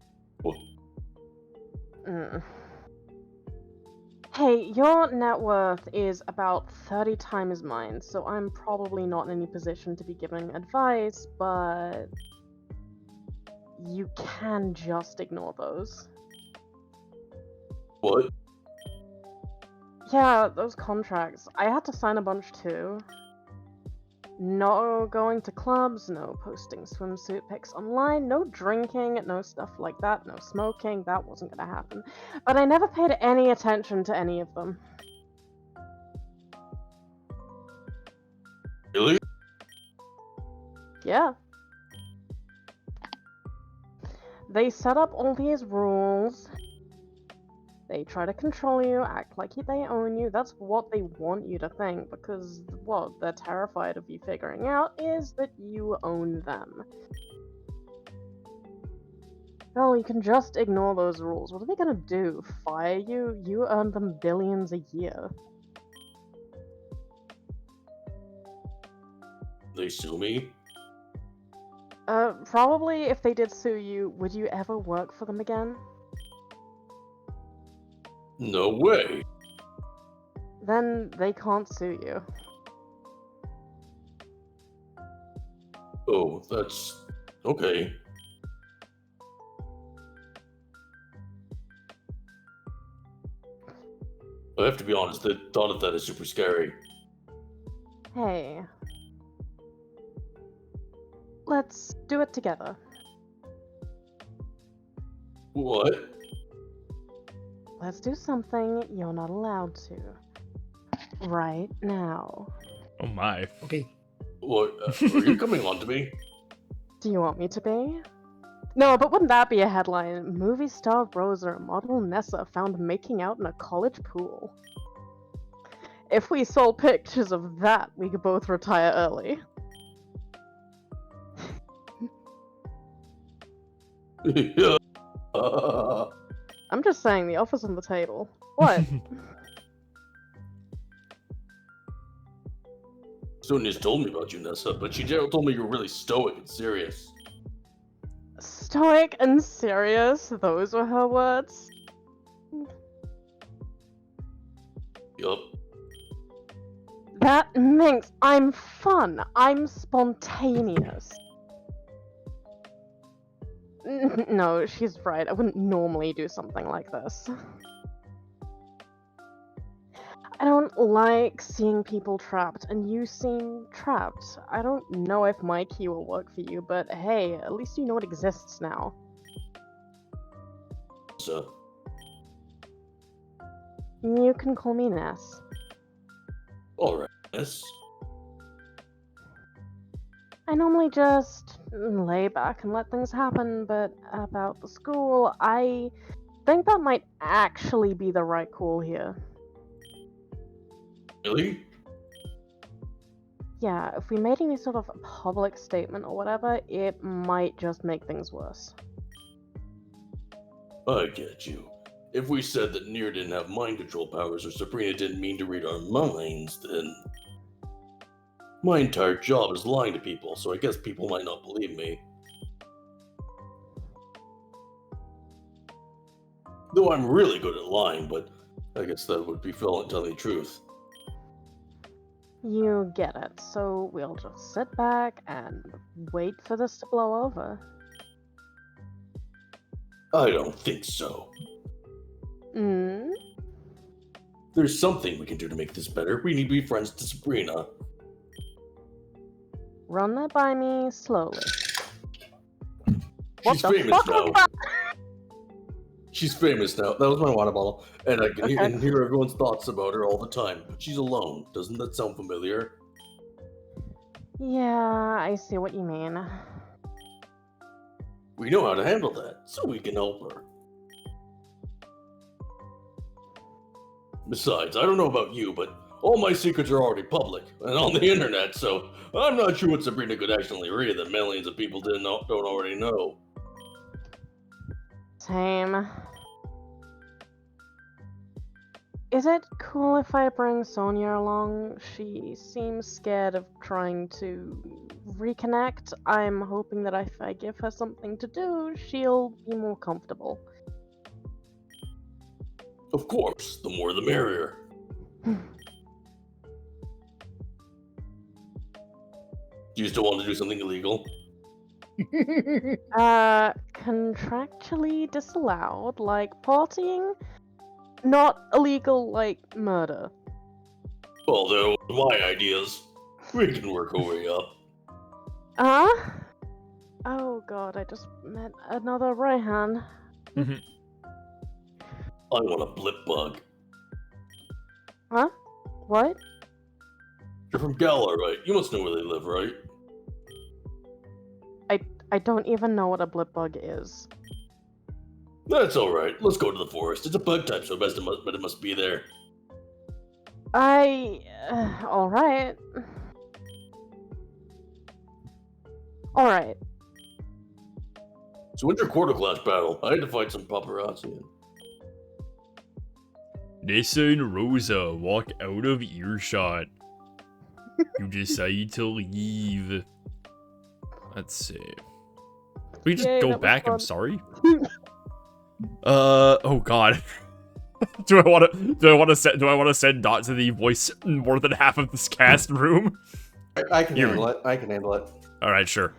Hey, your net worth is about 30 times mine, so I'm probably not in any position to be giving advice, but you can just ignore those. What? Yeah, those contracts. I had to sign a bunch too. No going to clubs, no posting swimsuit pics online, no drinking, no stuff like that, no smoking, that wasn't gonna happen. But I never paid any attention to any of them. Really? Yeah. They set up all these rules. They try to control you, act like they own you. That's what they want you to think, because what they're terrified of you figuring out is that you own them. Well, you can just ignore those rules. What are they gonna do? Fire you? You earn them billions a year. They sue me? Probably if they did sue you, would you ever work for them again? No way. Then they can't sue you. Oh, that's... okay. I have to be honest, the thought of that is super scary. Hey. Let's do it together. What? let's do something you're not allowed to. Right now. Oh my. Okay. What? Are you coming on to me? Do you want me to be? No, but wouldn't that be a headline? Movie star Rosa and model Nessa found making out in a college pool. If we sold pictures of that, we could both retire early. Yeah. I'm just saying, the offer's on the table. What? Sonia's told me about you, Nessa, but she told me you're really stoic and serious. Stoic and serious? Those were her words? Yup. That means I'm fun. I'm spontaneous. No, she's right. I wouldn't normally do something like this. I don't like seeing people trapped, and you seem trapped. I don't know if my key will work for you, but hey, at least you know it exists now. So, You can call me Ness. alright, Ness. I normally just lay back and let things happen, but about the school, I think that might actually be the right call here. Really? Yeah, if we made any sort of public statement or whatever, it might just make things worse. I get you. If we said that Nier didn't have mind control powers or Sabrina didn't mean to read our minds, then my entire job is lying to people, so I guess people might not believe me. Though I'm really good at lying, but I guess that would be telling the truth. You get it, so we'll just sit back and wait for this to blow over. I don't think so. Hmm? There's something we can do to make this better. We need to be friends to Sabrina. Run that by me slowly. She's famous now. She's famous now. That was my water bottle. And I can hear everyone's thoughts about her all the time. But she's alone. Doesn't that sound familiar? Yeah, I see what you mean. We know how to handle that, so we can help her. Besides, I don't know about you, but all my secrets are already public and on the internet, so I'm not sure what Sabrina could actually read that millions of people don't already know. Same. Is it cool if I bring Sonia along? She seems scared of trying to reconnect. I'm hoping that if I give her something to do, she'll be more comfortable. Of course, the more the merrier. Do you still want to do something illegal? Contractually disallowed, like partying? Not illegal like murder. Well, they're my ideas. We can work our way up. Huh? Oh god, I just met another Raihan. I want a blip bug. Huh? What? You're from Galar, right? You must know where they live, right? I don't even know what a blip bug is. That's alright. Let's go to the forest. It's a bug type, so but it must be there. Alright. Alright. So when's your quarter class battle? I had to fight some paparazzi. Nessa and Rosa walk out of earshot. You decide to leave. Let's see. We just Yay, go that was back. I'm fun. sorry. Oh god. Do I want to send Dot to the voice more than half of this cast room? I can Here. handle it. I can handle it. All right, sure.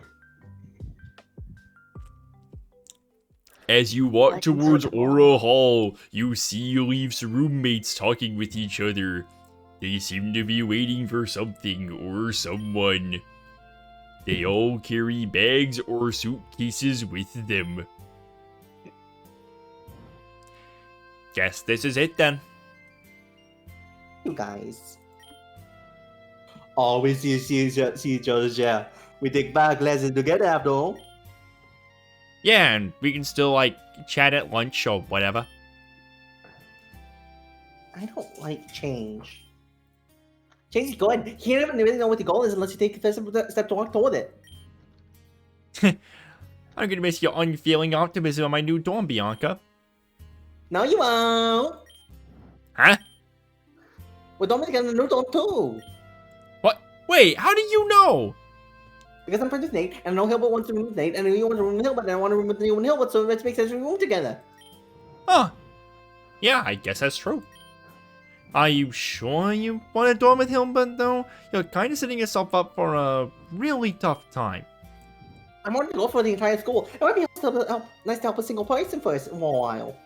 As you walk towards Aura Hall, you see Leaf's roommates talking with each other. They seem to be waiting for something or someone. They all carry bags or suitcases with them. Guess this is it then. You guys. Always see each other's yeah. We take back classes together after all. Yeah, and we can still, like, chat at lunch or whatever. I don't like change. Change is good. You never really know what the goal is unless you take the first step to walk toward it. I'm gonna miss your unfeeling optimism on my new dorm, Bianca. No, you won't. Huh? We're dorming together in the new dorm too. What? Wait, how do you know? Because I'm friends with Nate, and I know Hilbert wants to room with Nate, and I know you want to room with Hilbert, and I want to room with you and Hilbert, so let's make sense we room together. Huh. Yeah, I guess that's true. Are you sure you want to dorm with Hilbert, though? You're kind of setting yourself up for a really tough time. I'm already going for the entire school. It might be nice to help a single person for a while.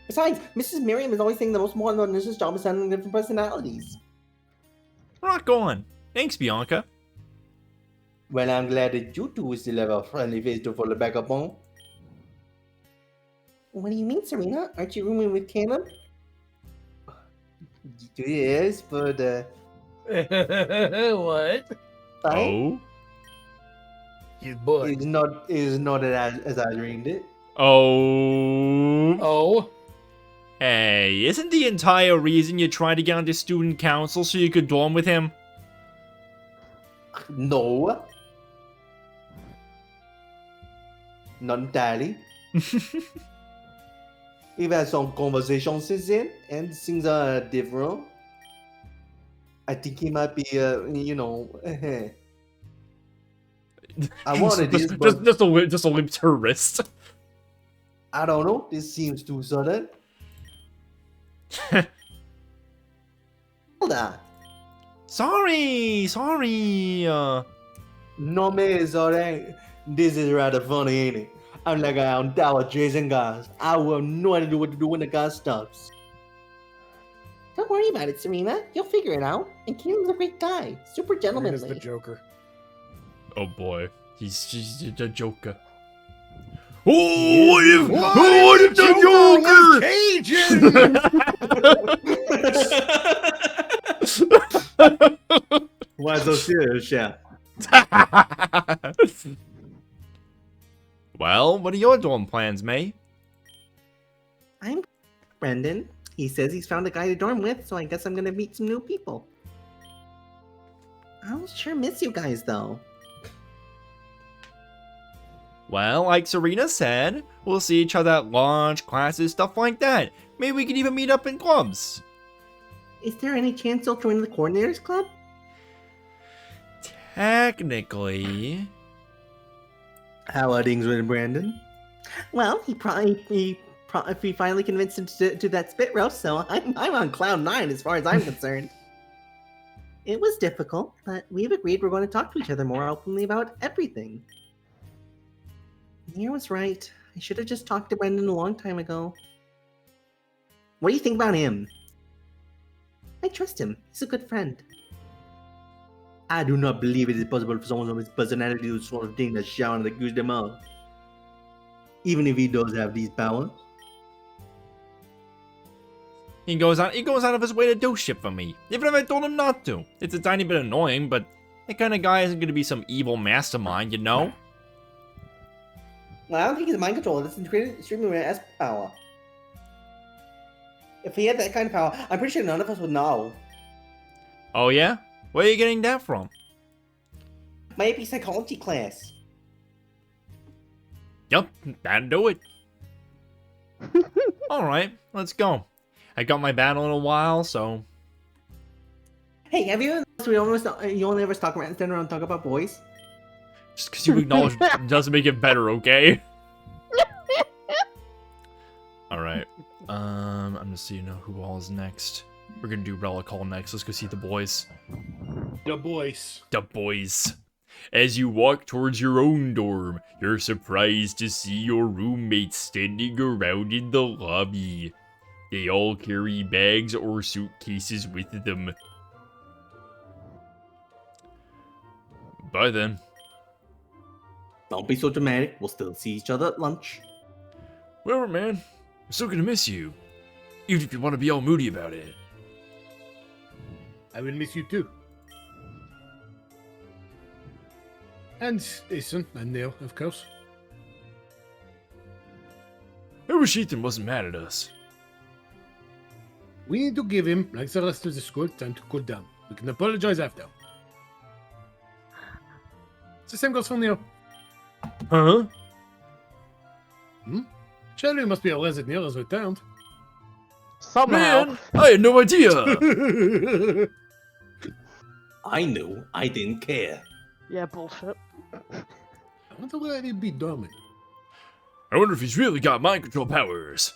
Besides, Mrs. Miriam is always saying the most important on this job is handling different personalities. Rock on. Thanks, Bianca. Well, I'm glad that you two still have a friendly face to fall back up on. What do you mean, Serena? Aren't you rooming with Caleb? Yes, but What? Oh? His butt. it's not as I dreamed it. Oh? Oh. Hey, isn't the entire reason you tried to get onto student council so you could dorm with him? No. Not entirely. We've had some conversations since then, and things are different. I think he might be, you know. I wanted this, but just a limp to her wrist. I don't know. This seems too sudden. Hold on. Sorry. No, man, it's alright. This is rather funny, ain't it? I'm like on tower chasing guys. I will have no idea what to do when the guy stops. Don't worry about it, Serena. You'll figure it out. And Keenan's a great guy. Super Serena's gentlemanly. the Joker. Oh boy, he's a joker. Oh, what if the Cajun! Why so serious, Chef? Well, what are your dorm plans, May? I'm Brendan. He says he's found a guy to dorm with, so I guess I'm gonna meet some new people. I'll sure miss you guys, though. Well, like Serena said, we'll see each other at lunch, classes, stuff like that. Maybe we could even meet up in clubs. Is there any chance you'll join the Coordinators Club? Technically. How are things with Brandon? Well, if we finally convinced him to do that spit roast, so I'm on cloud 9 as far as I'm concerned. It was difficult, but we've agreed we're going to talk to each other more openly about everything. Nir was right. I should have just talked to Brendan a long time ago. What do you think about him? I trust him. He's a good friend. I do not believe it is possible for someone of his personality to do the sort of thing that Sharon accused him of. Even if he does have these powers. He goes out of his way to do shit for me, even if I told him not to. It's a tiny bit annoying, but that kind of guy isn't going to be some evil mastermind, you know? Well, I don't think he's a mind controller. This is extremely rare S power. If he had that kind of power, I'm pretty sure none of us would know. Oh yeah? Where are you getting that from? Might be psychology class. Yup, that'd do it. Alright, let's go. I got my battle in a while, so... Hey, have you you only ever talk around, stand around and talk about boys? Just because you acknowledge doesn't make it better, okay? Alright. I'm just so you know who all is next. We're gonna do Relic Hall next. Let's go see the boys. The boys. The boys. As you walk towards your own dorm, you're surprised to see your roommates standing around in the lobby. They all carry bags or suitcases with them. Bye then. Don't be so dramatic. We'll still see each other at lunch. Whatever, man. I'm still gonna miss you. even if you want to be all moody about it. I will miss you too. And Ethan and Neil, of course. I wish Ethan wasn't mad at us. We need to give him, like the rest of the school, time to cool down. We can apologize after. The same goes for Neil. Huh? Charlie must be aware that Neil has returned. Somehow. Man, I had no idea. I knew. I didn't care. Yeah, bullshit. I wonder where he'd be dormant. I wonder if he's really got mind control powers.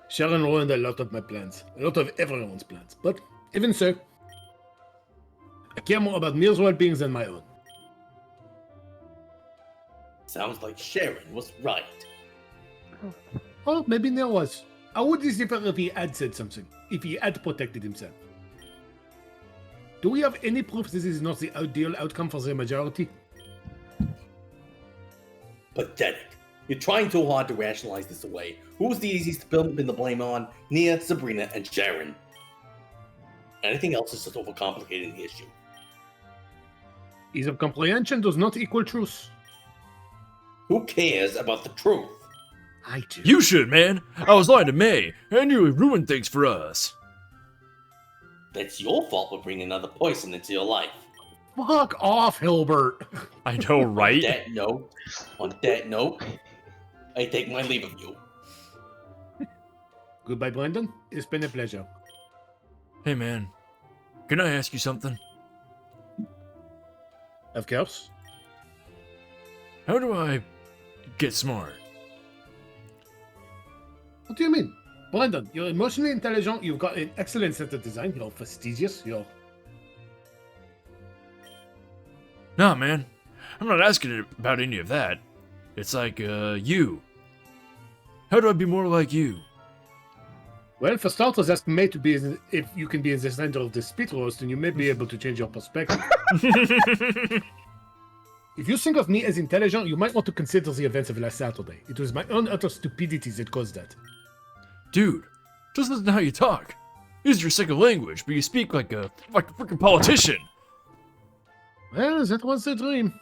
Sharon ruined a lot of my plans. A lot of everyone's plans. But even so, I care more about Neil's well-being than my own. Sounds like Sharon was right. Or maybe Neil was. I would be different if he had said something. If he had protected himself. Do we have any proof this is not the ideal outcome for the majority? Pathetic. You're trying too hard to rationalize this away. Who's the easiest to pin the blame on? Nia, Sabrina, and Sharon. Anything else is just overcomplicating the issue. Ease of comprehension does not equal truth. Who cares about the truth? I do. You should, man. I was lying to May. I nearly ruined things for us. That's your fault for bringing another poison into your life. Fuck off, Hilbert. I know, right? On that note, I take my leave of you. Goodbye, Brendan. It's been a pleasure. Hey, man. Can I ask you something? Of course. How do I get smart? What do you mean? Brendan, you're emotionally intelligent, you've got an excellent set of design, you're fastidious, you're... Nah, man. I'm not asking about any of that. It's like, you. How do I be more like you? Well, for starters, ask May to be if you can be in the center of the spit roast, and you may be able to change your perspective. If you think of me as intelligent, you might want to consider the events of last Saturday. It was my own utter stupidity that caused that. Dude, just listen to how you talk. Use your second language, but you speak like a freaking politician. Well, that was the dream.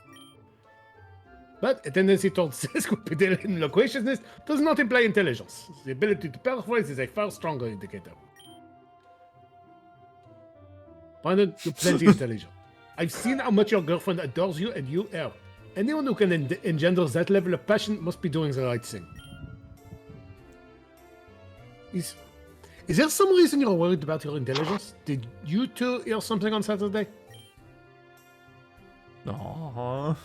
But a tendency towards sesquipedal and loquaciousness does not imply intelligence. The ability to paraphrase is a far stronger indicator. Brandon, you're plenty intelligent. I've seen how much your girlfriend adores you, and you are. Anyone who can engender that level of passion must be doing the right thing. Is there some reason you're worried about your intelligence? Did you two hear something on Saturday? Aww.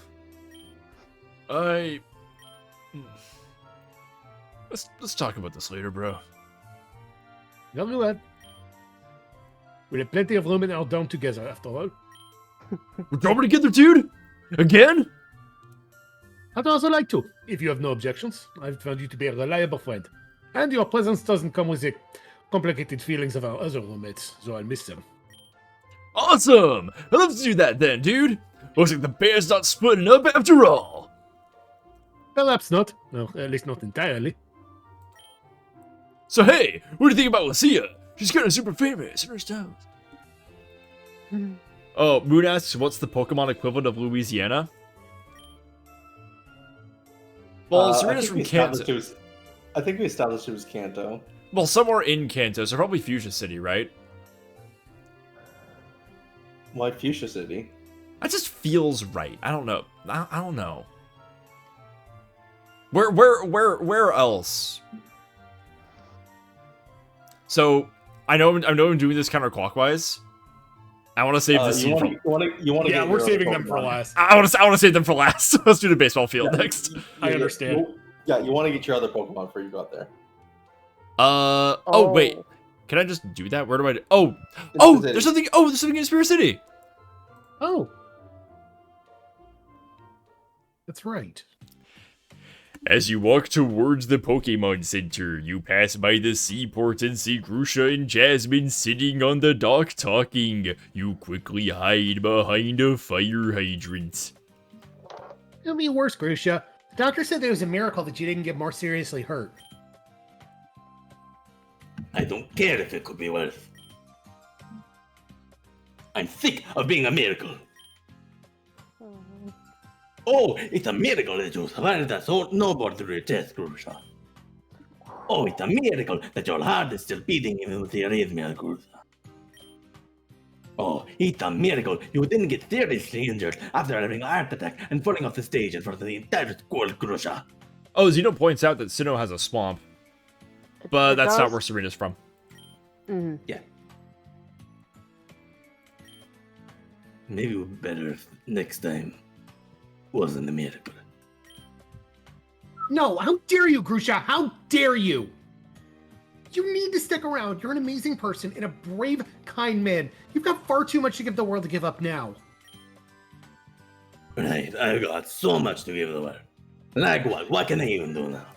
Let's talk about this later, bro. Very well. We'll have plenty of room in our dorm together, after all. We're dorming together, dude? Again? I'd also like to, if you have no objections. I've found you to be a reliable friend. And your presence doesn't come with the complicated feelings of our other roommates, so I'll miss them. Awesome! I'd love to do that then, dude. Looks like the bear's not splitting up after all. Perhaps not. No, at least not entirely. So hey, what do you think about Lucia? She's kind of super famous in her styles. Oh, Moon asks, what's the Pokemon equivalent of Louisiana? Well, Serena's from Kanto. I think we established it was Kanto. Well, somewhere in Kanto, so probably Fuchsia City, right? Why Fuchsia City? That just feels right. I don't know. I don't know. Where else? So I know I'm doing this counterclockwise. I want to save the scene. Yeah, we're saving them for last. I want to save them for last. Let's do the baseball field next. I understand. You want to get your other Pokemon before you go out there. Oh wait. Can I just do that? Where do I? There's something. Oh, there's something in Spirit City. Oh, that's right. As you walk towards the Pokemon Center, you pass by the seaport and see Grusha and Jasmine sitting on the dock talking. You quickly hide behind a fire hydrant. It'll be worse, Grusha. The doctor said it was a miracle that you didn't get more seriously hurt. I don't care if it could be worse. I'm sick of being a miracle. Oh, it's a miracle that you survived that snowboard test, Grusha. Oh, it's a miracle that your heart is still beating even with the arrhythmia, Grusha. Oh, it's a miracle you didn't get seriously injured after having a heart attack and falling off the stage in front of the entire school, Grusha. Oh, Zeno points out that Sinnoh has a swamp, but It that's not does? where Serena's from. Mhm. Maybe it would be better if next time wasn't a miracle. No, how dare you, Grusha? How dare you? You need to stick around. You're an amazing person and a brave, kind man. You've got far too much to give the world to give up now. Right, I've got so much to give the world. Like what? What can I even do now?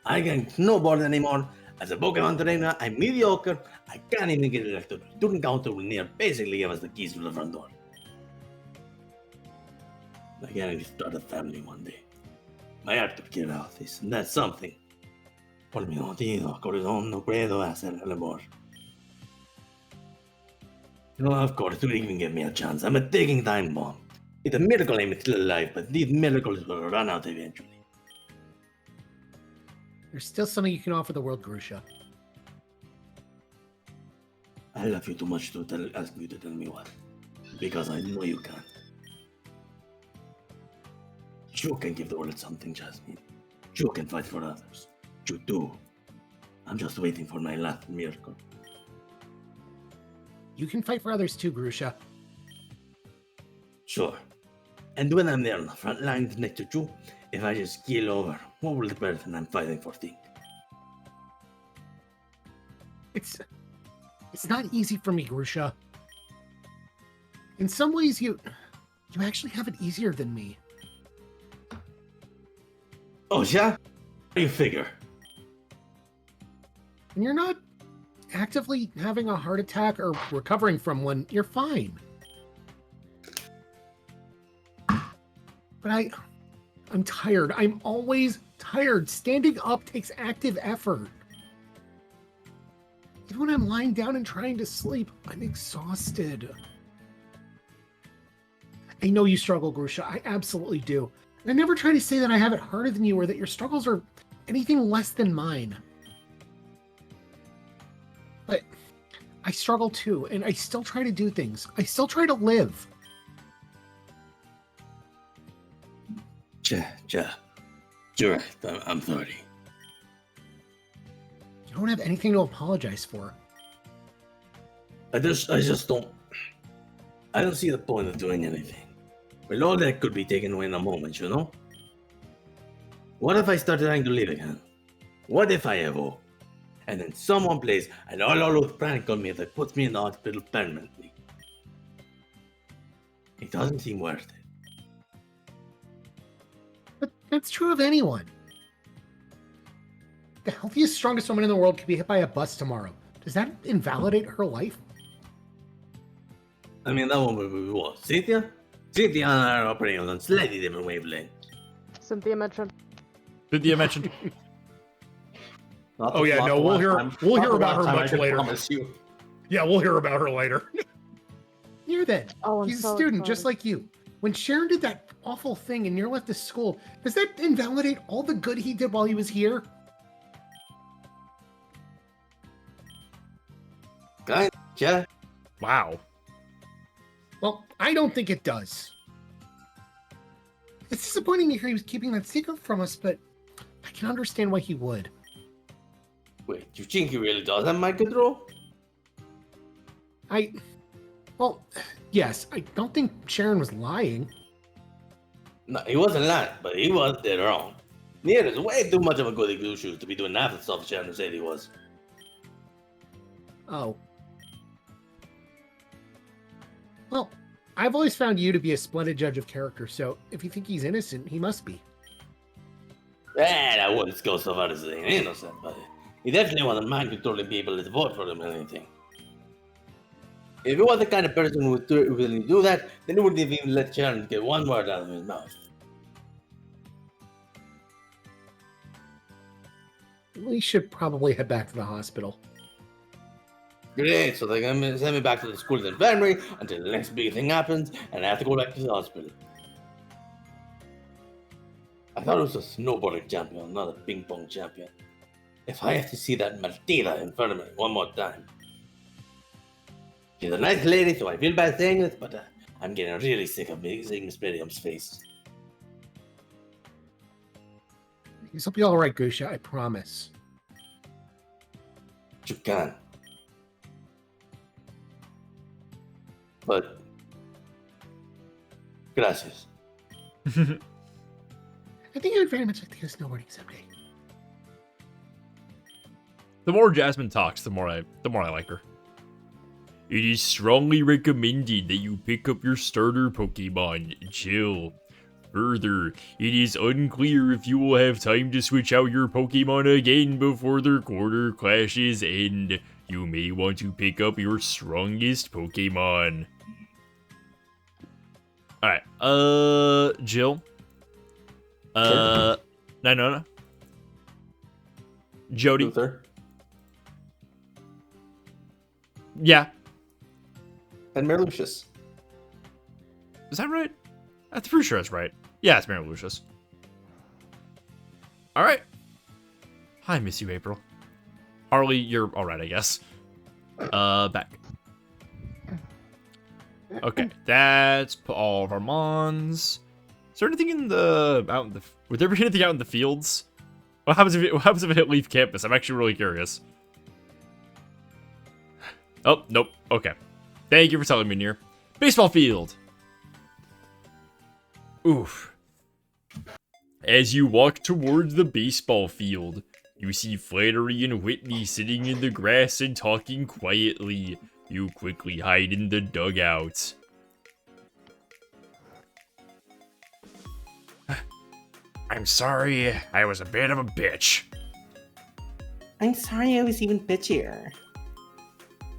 I can't snowboard anymore. As a Pokemon trainer, I'm mediocre. I can't even get elected. Student council will near basically give us the keys to the front door. I can't even start a family one day. My heart would get out this, and that's something. Por mi motivo, corazón, no puedo hacer el amor. No, of course, don't even give me a chance. I'm a ticking time bomb. It's a miracle I'm still alive, but these miracles will run out eventually. There's still something you can offer the world, Grusha. I love you too much to ask you to tell me what. Because I know you can. You can give the world something, Jasmine. You can fight for others. You do. I'm just waiting for my last miracle. You can fight for others too, Grusha. Sure. And when I'm there on the front lines next to you, if I just keel over, what will the person I'm fighting for think? It's not easy for me, Grusha. In some ways, you actually have it easier than me. Oh, yeah? How do you figure? When you're not actively having a heart attack or recovering from one, you're fine. But I'm tired. I'm always tired. Standing up takes active effort. Even when I'm lying down and trying to sleep, I'm exhausted. I know you struggle, Grusha. I absolutely do. And I never try to say that I have it harder than you or that your struggles are anything less than mine. But I struggle too, and I still try to do things. I still try to live. Yeah. You're right. I'm sorry. You don't have anything to apologize for. I just don't. I don't see the point of doing anything. Well, all that could be taken away in a moment, you know? What if I start trying to live again? What if I evolve? And then someone plays an all-out prank on me that puts me in the hospital permanently. It doesn't seem worth it. But that's true of anyone. The healthiest, strongest woman in the world could be hit by a bus tomorrow. Does that invalidate her life? I mean, that one would be what? Cynthia? Cynthia and I are operating on a slightly different wavelength. Cynthia mentioned. Cynthia mentioned. Not Oh, yeah, not no, the we'll last hear- time- we'll not hear the about last her time, I much can later. promise you. Yeah, we'll hear about her later. You're then. Oh, I'm He's so a student just excited. like you. When Sharon did that awful thing and near left the school, does that invalidate all the good he did while he was here? Kind yeah. Wow. Well, I don't think it does. It's disappointing to hear he was keeping that secret from us, but I can understand why he would. Wait, you think he really does have mind control? Well, yes, I don't think Sharon was lying. No, he wasn't lying, but he was dead wrong. Nier is way too much of a goody glue shoes to be doing half the stuff Sharon said he was. Oh. Well, I've always found you to be a splendid judge of character, so if you think he's innocent, he must be. I wouldn't go so far as saying innocent, but he definitely wasn't mind controlling people to vote for him or anything. If he was the kind of person who would really do that, then he wouldn't have even let Sharon get one word out of his mouth. We should probably head back to the hospital. Great, so they're gonna send me back to the school in infirmary until the next big thing happens, and I have to go back to the hospital. I thought it was a snowboarding champion, not a ping pong champion. If I have to see that Martina in front of me one more time. She's a nice lady, so I feel bad saying this, but I'm getting really sick of seeing Miss Miriam's face. You'll be all right, Gusha, I promise. You can. But gracias. I think I would very much like to go snowboarding someday. The more Jasmine talks, the more I like her. It is strongly recommended that you pick up your starter Pokemon, Jill. Further, it is unclear if you will have time to switch out your Pokemon again before their quarter clashes end. You may want to pick up your strongest Pokemon. Alright, Jill. No. Jody. Luther. Yeah. And Mayor Lucius. Is that right? I'm pretty sure that's right. Yeah, it's Mary Lucius. Alright. I miss you, April. Harley, you're alright, I guess. Back. Okay, that's all of our mons. Is there anything in the would there be anything out in the fields? What happens if it hit Leaf Campus? I'm actually really curious. Oh, nope. Okay. Thank you for telling me, Nier. Baseball field. Oof. As you walk towards the baseball field, you see Flannery and Whitney sitting in the grass and talking quietly. You quickly hide in the dugout. I'm sorry, I was a bit of a bitch. I'm sorry I was even bitchier.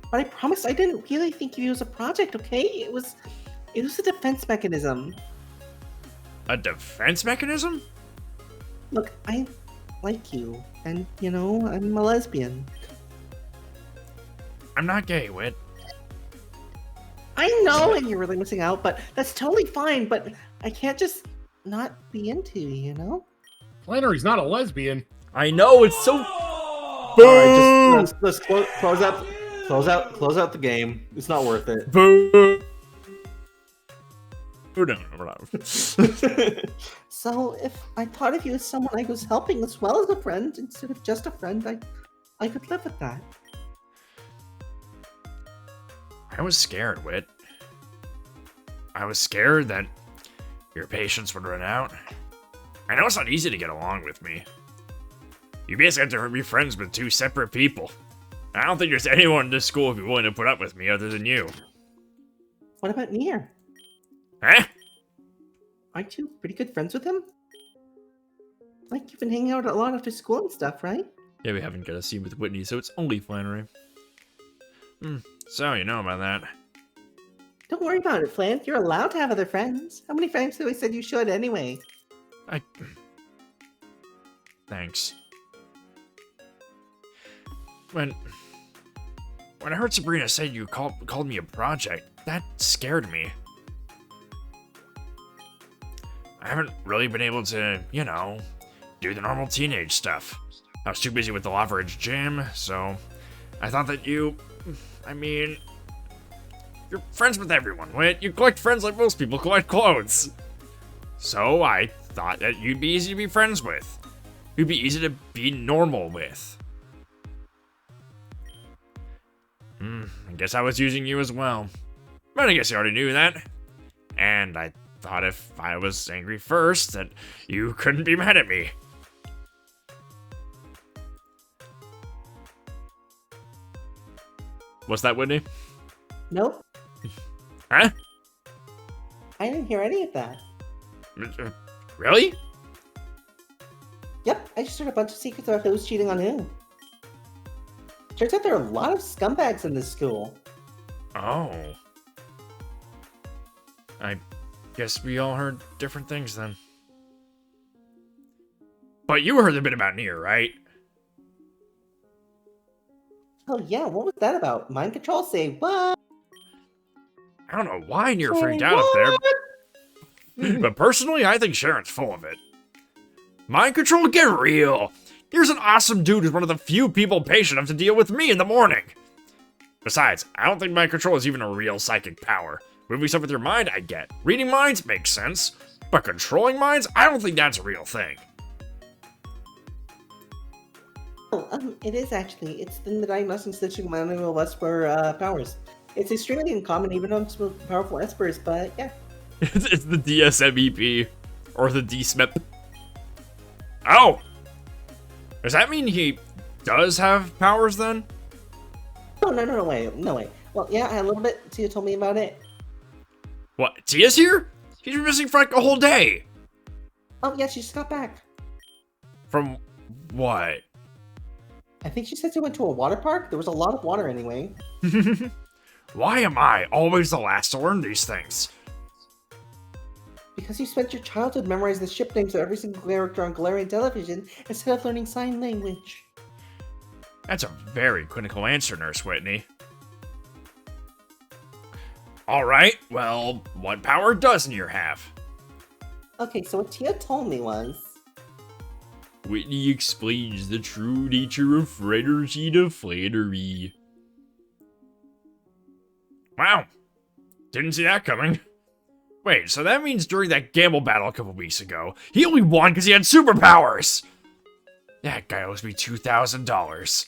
But I promise I didn't really think of you as a project, okay? It was a defense mechanism. A defense mechanism? Look, I like you, and you know, I'm a lesbian. I'm not gay, Whit. I know, and you're really missing out, but that's totally fine. But I can't just not be into you, you know? Flannery's not a lesbian. I know, it's so. All right, just let's close out the game. It's not worth it. Boo! Oh, no, we're not. So if I thought of you as someone I was helping as well as a friend instead of just a friend, I could live with that. I was scared, Whit. I was scared that your patience would run out. I know it's not easy to get along with me. You basically have to be friends with two separate people. I don't think there's anyone in this school who'd be willing to put up with me other than you. What about Nier? Huh? Aren't you pretty good friends with him? Like you've been hanging out a lot after school and stuff, right? Yeah, we haven't got a scene with Whitney, so it's only Flannery. So you know about that. Don't worry about it, Flan. You're allowed to have other friends. How many times have I said you should anyway? Thanks. When I heard Sabrina say you called me a project, that scared me. I haven't really been able to, you know, do the normal teenage stuff. I was too busy with the Lava-Ridge gym, so I thought that you're friends with everyone, Whit. You collect friends like most people collect clothes. So I thought that you'd be easy to be friends with. You'd be easy to be normal with. I guess I was using you as well. But I guess you already knew that. And I thought if I was angry first, that you couldn't be mad at me. What's that, Whitney? Nope. Huh? I didn't hear any of that. Really? Yep, I just heard a bunch of secrets about who's cheating on who. Turns out there are a lot of scumbags in this school. Oh. I guess we all heard different things then. But you heard a bit about Nier, right? Oh yeah, what was that about? Mind control? Say what? I don't know why Nier Say freaked out up there, what? but personally, I think Sharon's full of it. Mind control, get real! Here's an awesome dude who's one of the few people patient enough to deal with me in the morning. Besides, I don't think mind control is even a real psychic power. Moving stuff with your mind, I get. Reading minds makes sense. But controlling minds, I don't think that's a real thing. Oh, it is actually. It's in the diagnostic stitching manual of Esper powers. It's extremely uncommon even amongst powerful Espers, but yeah. It's the DSMEP. Or the DSMEP. Oh! Does that mean he does have powers then? Oh, no way. Well, yeah, a little bit. Tia told me about it. What, Tia's here? He's been missing for like a whole day. Oh, yeah, she just got back. From what? I think she said she went to a water park. There was a lot of water anyway. Why am I always the last to learn these things? Because you spent your childhood memorizing the ship names of every single character on Galarian television instead of learning sign language. That's a very clinical answer, Nurse Whitney. Alright, well, what power does Nier have? Okay, so what Tia told me was... Whitney explains the true nature of Frederica Flannery. Wow, didn't see that coming. Wait, so that means during that gamble battle a couple weeks ago, he only won because he had superpowers! That guy owes me $2,000.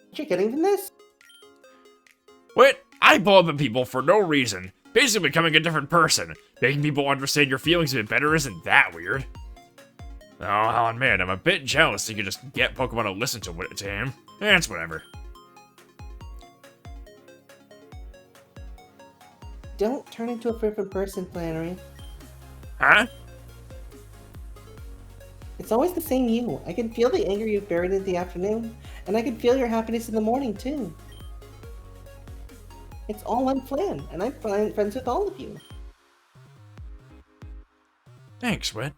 What you're getting from this? What? I blow up at people for no reason, basically becoming a different person. Making people understand your feelings a bit better isn't that weird. Oh, Alan, man, I'm a bit jealous he could just get Pokemon to listen to him. It's whatever. Don't turn into a different person, Flannery. Huh? It's always the same you. I can feel the anger you've buried in the afternoon, and I can feel your happiness in the morning, too. It's all unplanned, and I'm friends with all of you. Thanks, Whit.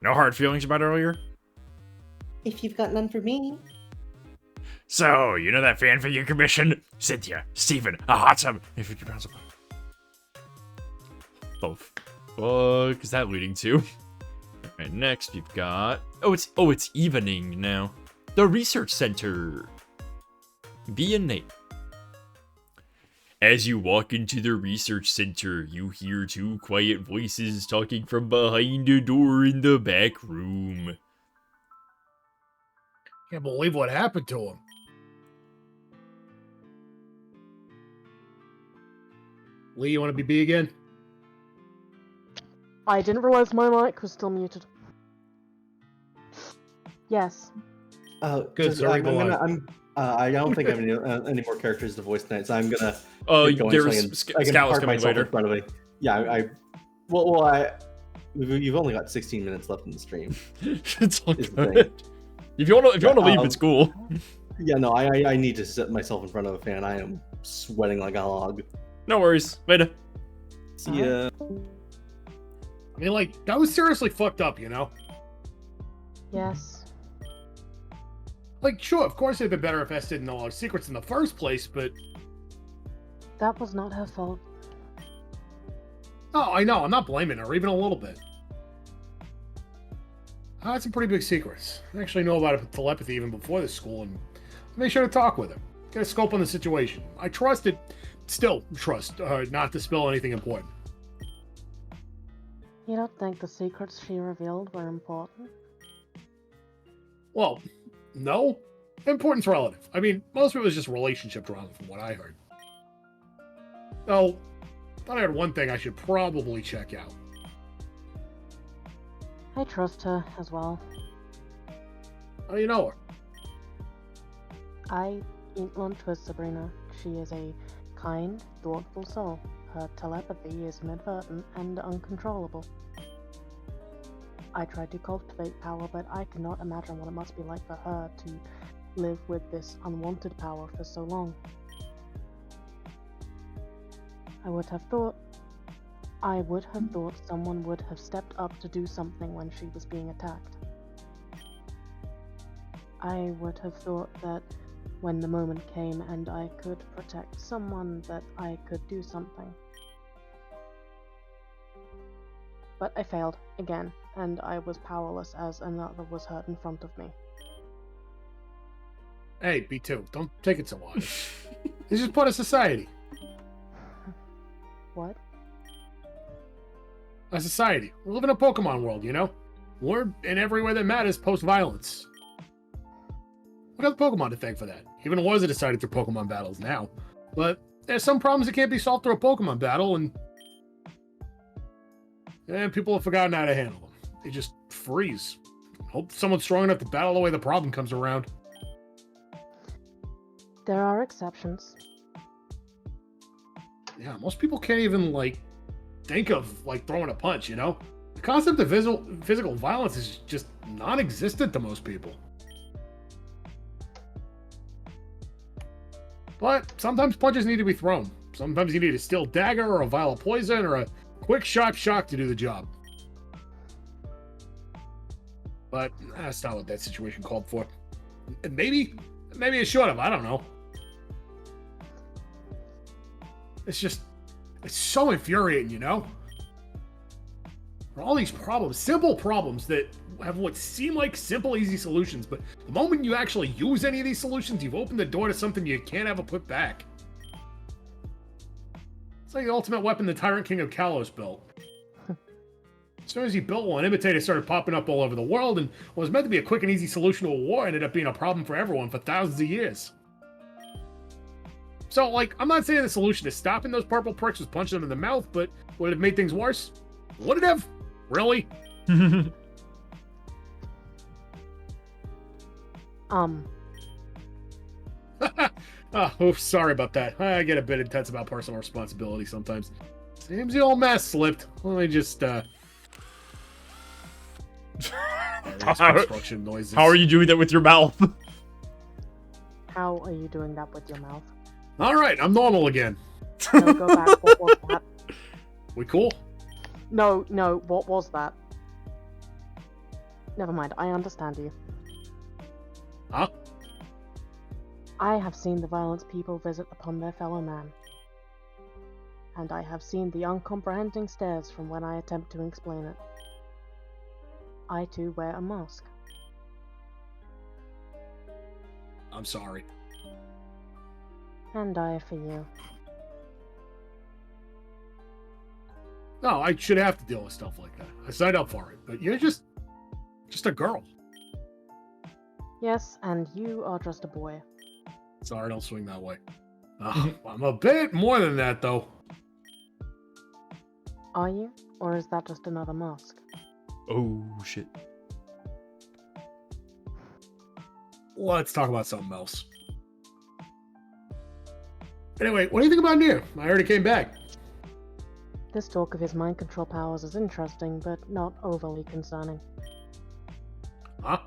No hard feelings about earlier? If you've got none for me. So, you know that fan figure commission? Cynthia, Steven, a hot tub, and 50 pounds of... The fuck is that leading to? Alright, next we've got... Oh, it's evening now. The research center. Be and Nate. As you walk into the research center, you hear two quiet voices talking from behind a door in the back room. Can't believe what happened to him. Lee, you want to be B again? I didn't realize my mic was still muted. Yes. Good, so read the line. I don't think I have any more characters to voice tonight, so I'm gonna. Oh, get going there's so I can Scala's park coming myself later. in front of me. Yeah, you've only got 16 minutes left in the stream. It's all is the good. If you want to leave, it's cool. Yeah, no, I need to sit myself in front of a fan. I am sweating like a hog. No worries. Later. See ya. I mean, like, that was seriously fucked up, you know? Yes. Like, sure, of course it'd been better if S didn't know our secrets in the first place, but... That was not her fault. Oh, I know, I'm not blaming her, even a little bit. I had some pretty big secrets. I actually know about it with telepathy even before this school, and I made sure to talk with her. Get a scope on the situation. I still trust her not to spill anything important. You don't think the secrets she revealed were important? Well, no. Importance relative. I mean, most of it was just relationship drama from what I heard. Oh, thought I had one thing I should probably check out. I trust her as well. How do you know her? I eat lunch with Sabrina. She is a kind, thoughtful soul. Her telepathy is inadvertent and uncontrollable. I tried to cultivate power, but I cannot imagine what it must be like for her to live with this unwanted power for so long. I would have thought someone would have stepped up to do something when she was being attacked. I would have thought that when the moment came and I could protect someone, that I could do something. But I failed again, and I was powerless as another was hurt in front of me. Hey, B2, don't take it so hard. This is part of society. What? A society. We live in a Pokemon world, you know? We're in everywhere that matters post-violence. We got the Pokemon to thank for that. Even wars are decided through Pokemon battles now. But there's some problems that can't be solved through a Pokemon battle, and people have forgotten how to handle them. They just freeze. Hope someone's strong enough to battle the way the problem comes around. There are exceptions. Yeah, most people can't even, think of, throwing a punch, you know? The concept of physical violence is just non-existent to most people. But sometimes punches need to be thrown. Sometimes you need a steel dagger or a vial of poison or a quick sharp shock to do the job. But that's not what that situation called for. Maybe it should have, I don't know. It's so infuriating, you know? For all these problems, simple problems that have what seem like simple, easy solutions, but the moment you actually use any of these solutions, you've opened the door to something you can't ever put back. It's like the ultimate weapon the Tyrant King of Kalos built. As soon as he built one, imitators started popping up all over the world, and what was meant to be a quick and easy solution to a war ended up being a problem for everyone for thousands of years. So, I'm not saying the solution is stopping those purple pricks with punching them in the mouth, but would it have made things worse? Would it have? Really? Oops, sorry about that. I get a bit intense about personal responsibility sometimes. Seems the old mask slipped. Let me just, construction noises. How are you doing that with your mouth? How are you doing that with your mouth? Alright, I'm normal again. No, go back. What was that? We cool? No, what was that? Never mind, I understand you. Huh? I have seen the violence people visit upon their fellow man. And I have seen the uncomprehending stares from when I attempt to explain it. I too wear a mask. I'm sorry. And I for you. No, I should have to deal with stuff like that. I signed up for it, but you're just a girl. Yes, and you are just a boy. Sorry, don't swing that way. I'm a bit more than that, though. Are you? Or is that just another mask? Oh, shit. Let's talk about something else. Anyway, what do you think about Nier? I already came back. This talk of his mind control powers is interesting, but not overly concerning. Huh?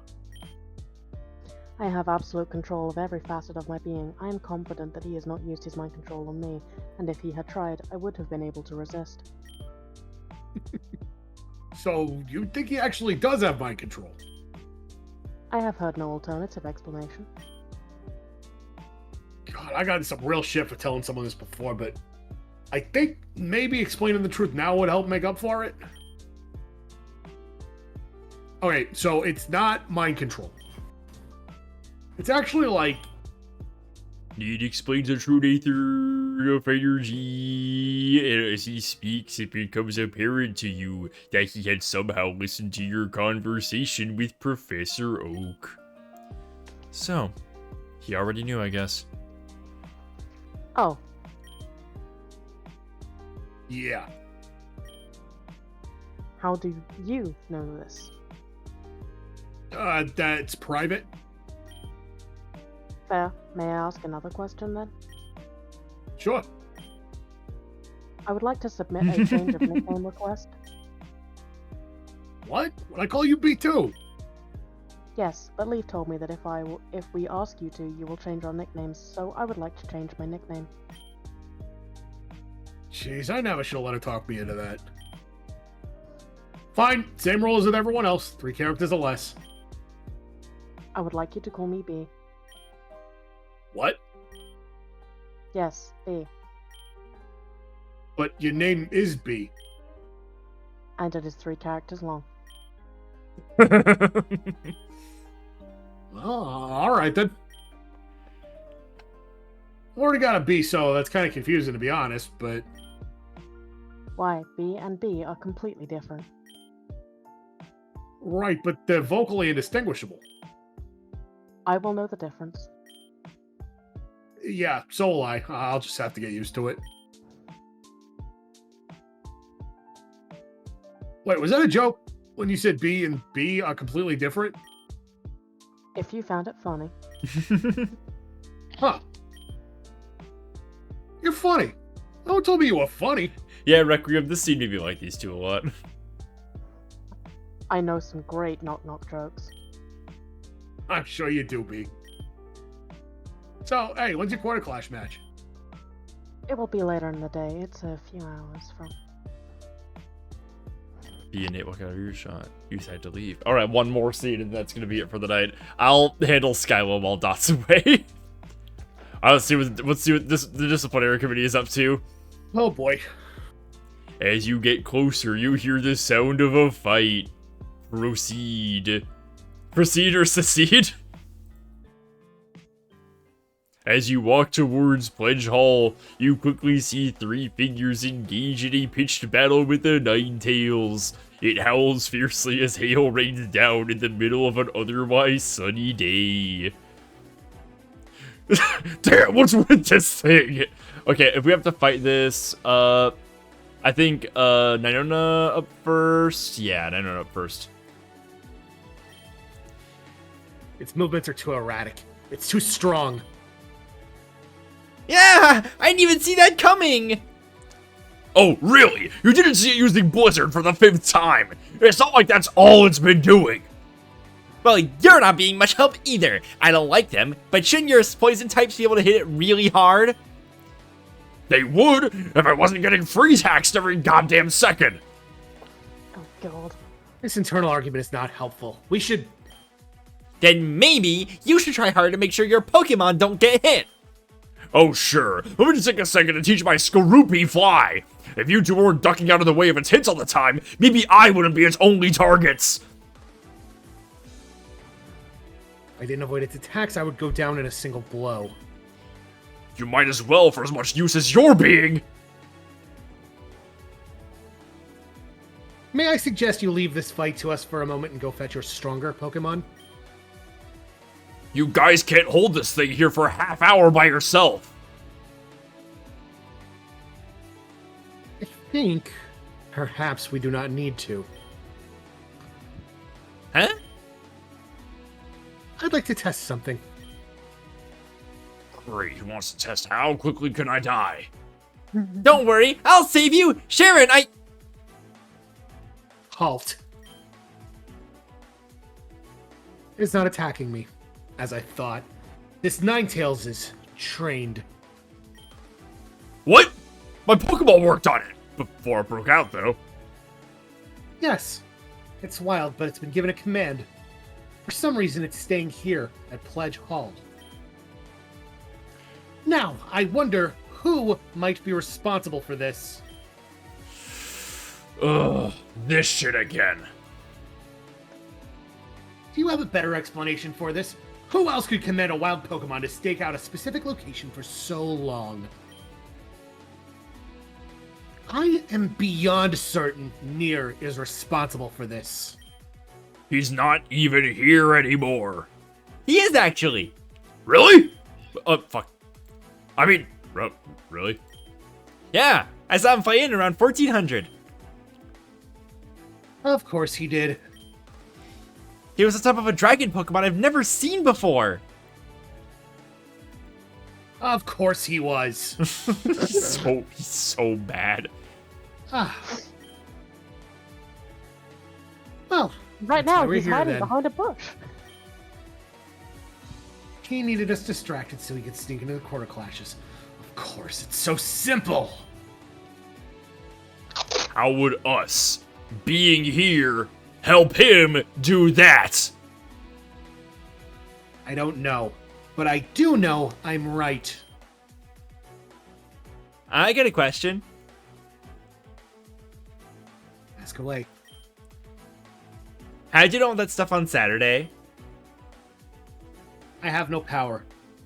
I have absolute control of every facet of my being. I am confident that he has not used his mind control on me, and if he had tried, I would have been able to resist. So, you think he actually does have mind control? I have heard no alternative explanation. God, I got in some real shit for telling someone this before, but I think maybe explaining the truth now would help make up for it. Okay, so it's not mind control. It's actually Need explains the true nature of energy. And as he speaks, it becomes apparent to you that he had somehow listened to your conversation with Professor Oak. So, he already knew, I guess. Oh, Yeah. how do you know this? That's private. Fair. May I ask another question then? Sure. I would like to submit a change of nickname request. What? Would I call you B2? Yes, but Leaf told me that if we ask you to, you will change our nicknames, so I would like to change my nickname. Jeez, I never should have let her talk me into that. Fine, same rule as with everyone else. 3 characters or less. I would like you to call me B. What? Yes, B. But your name is B. And it is 3 characters long. Oh, all right then. Already got a B, so that's kind of confusing to be honest, but Why, B and B are completely different. right, but they're vocally indistinguishable. I will know the difference. Yeah, so will I. I'll just have to get used to it. Wait, was that a joke when you said B and B are completely different? If you found it funny. Huh. You're funny. No one told me you were funny. Yeah, Requiem, this scene made me like these two a lot. I know some great knock-knock jokes. I'm sure you do, B. So, hey, when's your Quarter Clash match? It will be later in the day. It's a few hours from... B and Nate walk out of your shot. You decide to leave. Alright, one more scene and that's gonna be it for the night. I'll handle Skylo while Dot's away. Let's see what the disciplinary committee is up to. Oh boy. As you get closer, you hear the sound of a fight. Proceed. Proceed or secede? As you walk towards Pledge Hall, you quickly see 3 figures engage in a pitched battle with the Ninetales. It howls fiercely as hail rains down in the middle of an otherwise sunny day. Damn, what's with this thing? Okay, if we have to fight this, I think, Ninona up first? Yeah, Ninona up first. Its movements are too erratic. It's too strong. Yeah, I didn't even see that coming! Oh, really? You didn't see it using Blizzard for the 5th time? It's not like that's all it's been doing! Well, you're not being much help either. I don't like them, but shouldn't your poison types be able to hit it really hard? They would, if I wasn't getting freeze hacks every goddamn second! Oh, God. This internal argument is not helpful. We should... Then maybe you should try harder to make sure your Pokemon don't get hit! Oh, sure. Let me just take a second to teach my Skorupi fly. If you two weren't ducking out of the way of its hits all the time, maybe I wouldn't be its only targets. If I didn't avoid its attacks, I would go down in a single blow. You might as well for as much use as you're being. May I suggest you leave this fight to us for a moment and go fetch your stronger Pokemon? You guys can't hold this thing here for a half hour by yourself. I think perhaps we do not need to. Huh? I'd like to test something. Great, he wants to test how quickly can I die. Don't worry, I'll save you! Sharon, Halt. It's not attacking me, as I thought. This Ninetales is trained. What? My Pokeball worked on it! Before it broke out, though. Yes, it's wild, but it's been given a command. For some reason, it's staying here at Pledge Hall. Now, I wonder who might be responsible for this. Ugh, this shit again. Do you have a better explanation for this? Who else could command a wild Pokemon to stake out a specific location for so long? I am beyond certain Nier is responsible for this. He's not even here anymore. He is actually. Really? Fuck. I mean, really? Yeah, I saw him fight in around 1400. Of course he did. He was the type of a dragon Pokemon I've never seen before. Of course he was. He's so bad. Well, Right that's now, why we're he's here, hiding then. behind a bush. He needed us distracted so he could sneak into the Quarter Clashes. Of course, it's so simple. How would us, being here, help him do that? I don't know. But I do know I'm right. I got a question. Ask away. How'd you know all that stuff on Saturday? I have no power.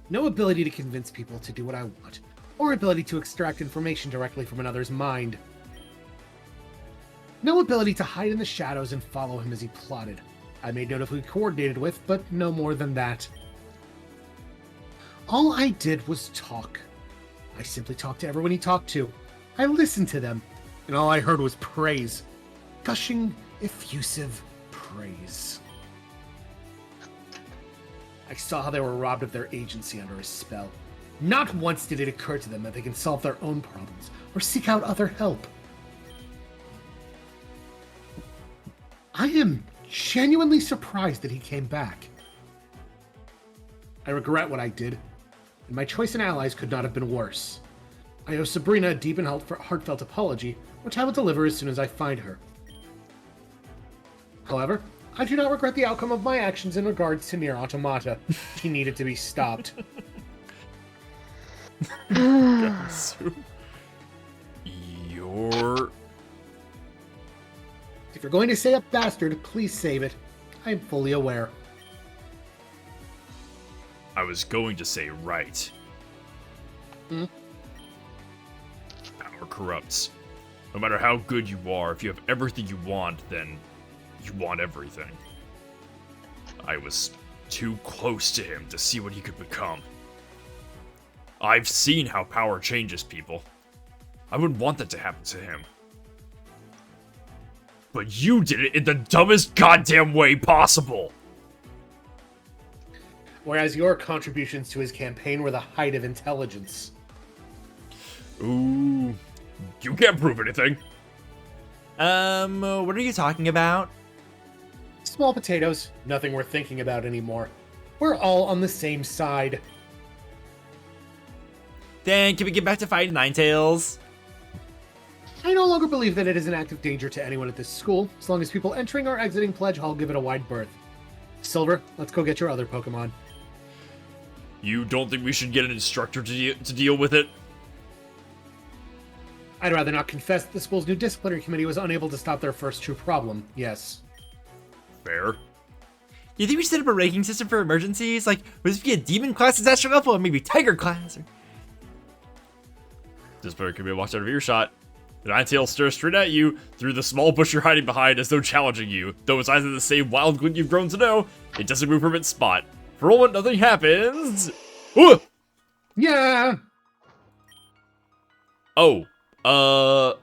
No ability to convince people to do what I want. Or ability to extract information directly from another's mind. No ability to hide in the shadows and follow him as he plotted. I made note of who he coordinated with, but no more than that. All I did was talk. I simply talked to everyone he talked to. I listened to them, and all I heard was praise. Gushing, effusive praise. I saw how they were robbed of their agency under his spell. Not once did it occur to them that they can solve their own problems or seek out other help. I am genuinely surprised that he came back. I regret what I did, and my choice in allies could not have been worse. I owe Sabrina a deep and heartfelt apology, which I will deliver as soon as I find her. However, I do not regret the outcome of my actions in regards to Nier Automata. He needed to be stopped. You're... If you're going to say a bastard, please save it. I am fully aware. I was going to say right. Hmm? Power corrupts. No matter how good you are, if you have everything you want, then you want everything. I was too close to him to see what he could become. I've seen how power changes people. I wouldn't want that to happen to him. But you did it in the dumbest goddamn way possible! Whereas your contributions to his campaign were the height of intelligence. Ooh, you can't prove anything. What are you talking about? Small potatoes, nothing worth thinking about anymore. We're all on the same side. Then can we get back to fighting Ninetales? I no longer believe that it is an act of danger to anyone at this school, as long as people entering or exiting Pledge Hall give it a wide berth. Silver, let's go get your other Pokemon. You don't think we should get an instructor to deal with it? I'd rather not confess that the school's new disciplinary committee was unable to stop their first true problem, yes. Fair. You think we should set up a ranking system for emergencies? Like, would this be a demon class disaster level or maybe tiger class? Or... This player could be watched out of earshot. The Ninetales stares straight at you through the small bush you're hiding behind as though challenging you. Though it's either the same wild glint you've grown to know, it doesn't move from its spot. For a moment, nothing happens. Ooh! Yeah! Oh. How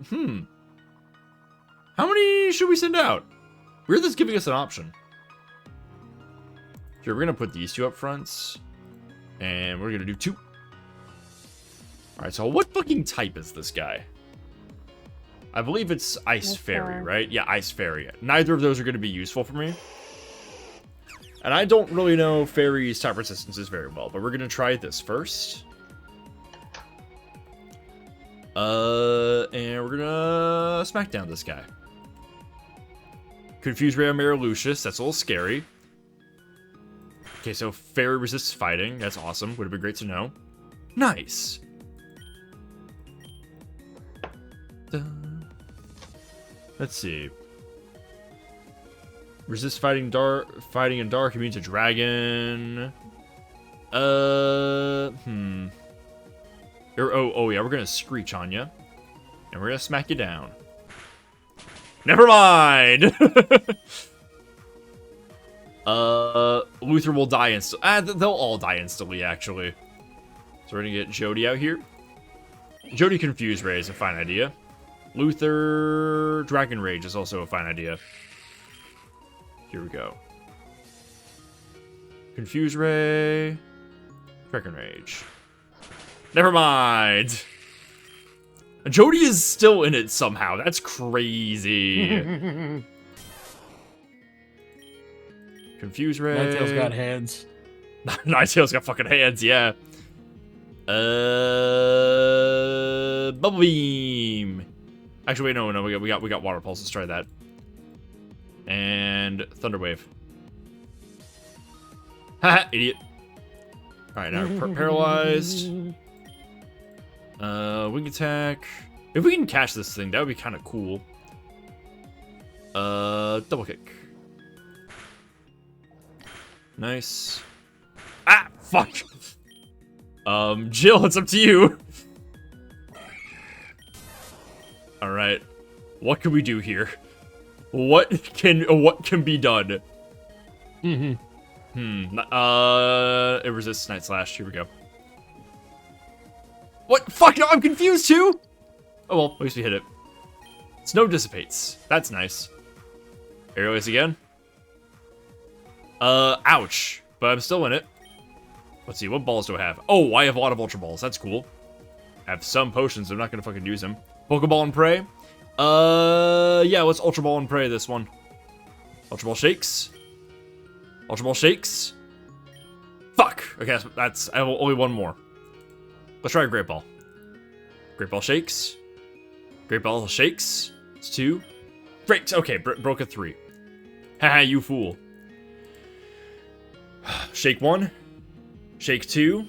many should we send out? Weirdly's giving us an option. Here, we're gonna put these two up front. And we're gonna do 2. Alright, so what fucking type is this guy? I believe it's Ice Fairy, right? Yeah, Ice Fairy. Neither of those are gonna be useful for me. And I don't really know Fairy's type resistances very well, but we're gonna try this first. And we're gonna smack down this guy. Confuse Ray on Lucius, that's a little scary. Okay, so Fairy resists fighting, that's awesome, would have been great to know. Nice! Let's see. Resist fighting in dark, immune to dragon. Oh yeah, we're gonna Screech on you. And we're gonna smack you down. Never mind! Luther will die instantly. They'll all die instantly, actually. So we're gonna get Jody out here. Jody Confuse Ray is a fine idea. Luther Dragon Rage is also a fine idea. Here we go. Confuse Ray. Dragon Rage. Never mind. Jody is still in it somehow. That's crazy. Confuse Ray. Ninetales got hands. Ninetales got fucking hands, yeah. Bubble Beam. Actually, wait, no, we got Water Pulse. Let's try that. And Thunder Wave. Haha, idiot. Alright, now we're paralyzed. Wing attack. If we can catch this thing, that would be kind of cool. Double kick. Nice. Ah, fuck. Jill, it's up to you. Alright. What can we do here? What can be done? It resists Night Slash. Here we go. What? Fuck no, I'm confused too! Oh well, at least we hit it. Snow dissipates. That's nice. Aerial Ace again. Ouch. But I'm still in it. Let's see, what balls do I have? Oh, I have a lot of Ultra Balls. That's cool. I have some potions, I'm not gonna fucking use them. Pokeball and Prey. Yeah, let's Ultra Ball and Prey this one. Ultra Ball shakes. Ultra Ball shakes. Fuck! Okay, that's I have only one more. Let's try a Great Ball. Great Ball shakes. Great Ball shakes. It's 2. Great! Okay, broke a 3. Haha, you fool. Shake 1. Shake 2.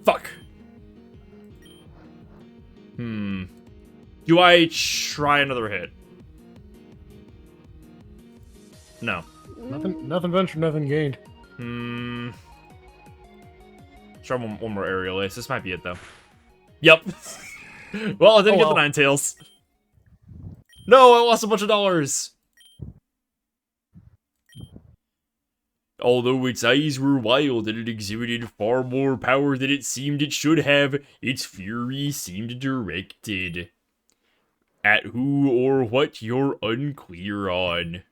Fuck. Do I try another hit? No. Nothing ventured, nothing gained. Let's try one more Aerial Ace. This might be it, though. Yep. Well, I didn't get the Ninetales. No, I lost a bunch of dollars. Although its eyes were wild and it exhibited far more power than it seemed it should have, its fury seemed directed at who or what you're unclear on.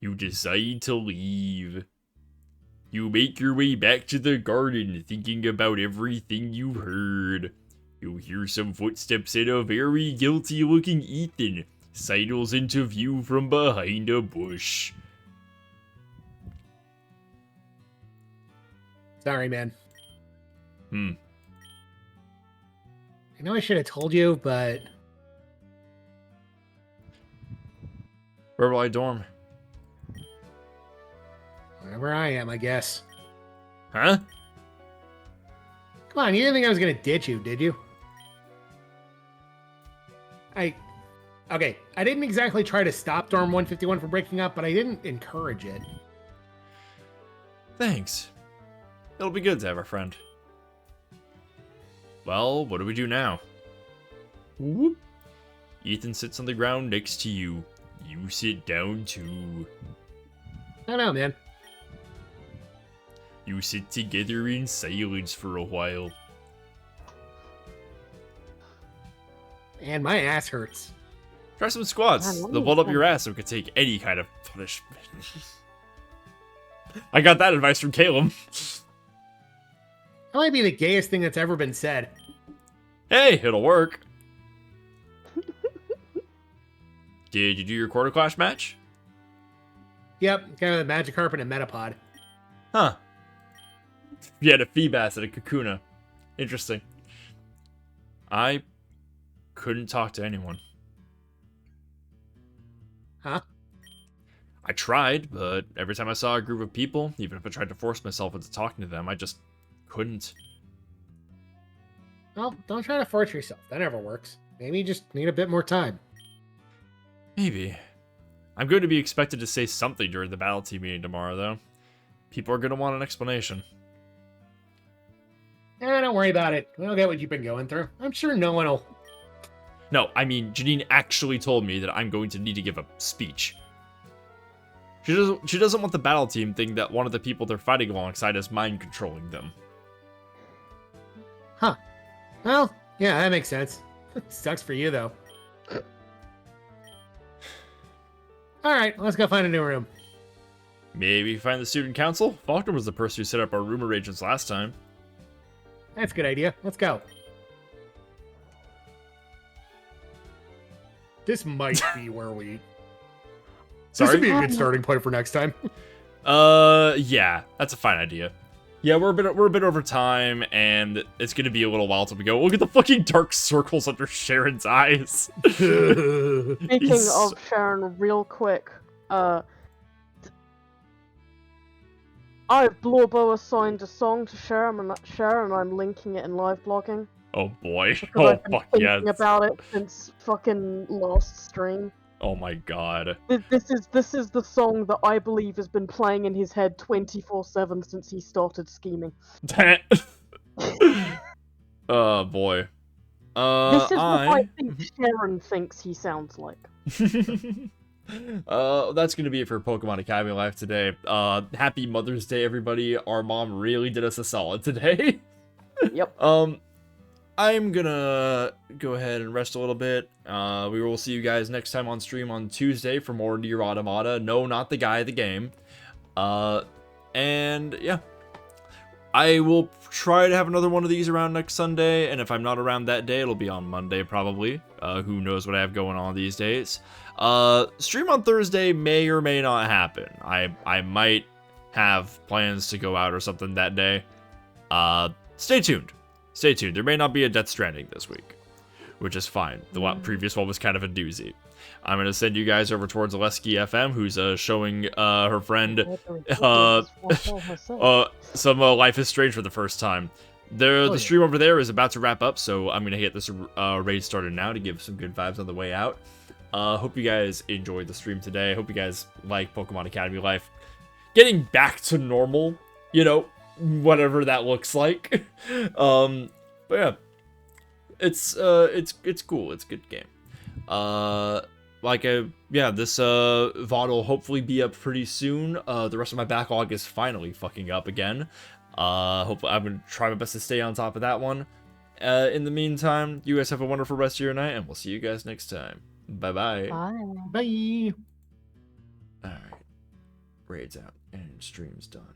You decide to leave. You make your way back to the garden, thinking about everything you've heard. You'll hear some footsteps and a very guilty-looking Ethan sidles into view from behind a bush. Sorry, man. I know I should have told you, but... Where will I dorm? Wherever I am, I guess. Huh? Come on, you didn't think I was gonna ditch you, did you? Okay, I didn't exactly try to stop Dorm 151 from breaking up, but I didn't encourage it. Thanks. It'll be good to have a friend. Well, what do we do now? Whoop. Ethan sits on the ground next to you. You sit down too. I don't know, man. You sit together in silence for a while. And my ass hurts. Try some squats. They'll build up your ass so it can take any kind of punishment. I got that advice from Caleb. That might be the gayest thing that's ever been said. Hey, it'll work. Did you do your quarter clash match? Yep, kind of the Magikarp and a Metapod. Huh. You had a Feebas and a Kakuna. Interesting. I couldn't talk to anyone. Huh? I tried, but every time I saw a group of people, even if I tried to force myself into talking to them, I just couldn't. Well, don't try to force yourself. That never works. Maybe you just need a bit more time. Maybe. I'm going to be expected to say something during the battle team meeting tomorrow, though. People are going to want an explanation. Don't worry about it. We'll get what you've been going through. I'm sure no one will... No, I mean, Janine actually told me that I'm going to need to give a speech. She doesn't want the battle team thing that one of the people they're fighting alongside is mind controlling them. Huh. Well, yeah, that makes sense. Sucks for you, though. Alright, let's go find a new room. Maybe find the student council? Faulkner was the person who set up our rumor agents last time. That's a good idea. Let's go. This might be where we... Sorry? This would be a good starting point for next time. Yeah, that's a fine idea. Yeah, we're a bit over time, and it's gonna be a little while till we go. Look at the fucking dark circles under Sharon's eyes. Speaking of Sharon, real quick, I Blorbo assigned a song to share, and I'm linking it in live blogging. Oh boy. Because Oh I've been fuck thinking yes. about it since fucking last stream. Oh my god. This is the song that I believe has been playing in his head 24/7 since he started scheming. Oh boy. This is what I think Sharon thinks he sounds like. That's gonna be it for Pokemon Academy Life today. Happy Mother's Day, everybody. Our mom really did us a solid today. Yep. I'm gonna go ahead and rest a little bit. We will see you guys next time on stream on Tuesday for more Nier Automata. No, not the guy, the game. And yeah. I will try to have another one of these around next Sunday, and if I'm not around that day, it'll be on Monday probably. Who knows what I have going on these days. Stream on Thursday may or may not happen. I might have plans to go out or something that day. Stay tuned. Stay tuned. There may not be a Death Stranding this week, which is fine. The previous one was kind of a doozy. I'm going to send you guys over towards Aleski FM, who's showing her friend some Life is Strange for the first time. The stream over there is about to wrap up, so I'm going to get this raid started now to give some good vibes on the way out. Hope you guys enjoyed the stream today. Hope you guys like Pokemon Academy Life. Getting back to normal, you know, whatever that looks like. But yeah, it's cool. It's a good game. This VOD will hopefully be up pretty soon. The rest of my backlog is finally fucking up again. Hopefully I'm gonna try my best to stay on top of that one. In the meantime, you guys have a wonderful rest of your night, and we'll see you guys next time. Bye-bye. Bye. Bye. Alright. Raid's out, and stream's done.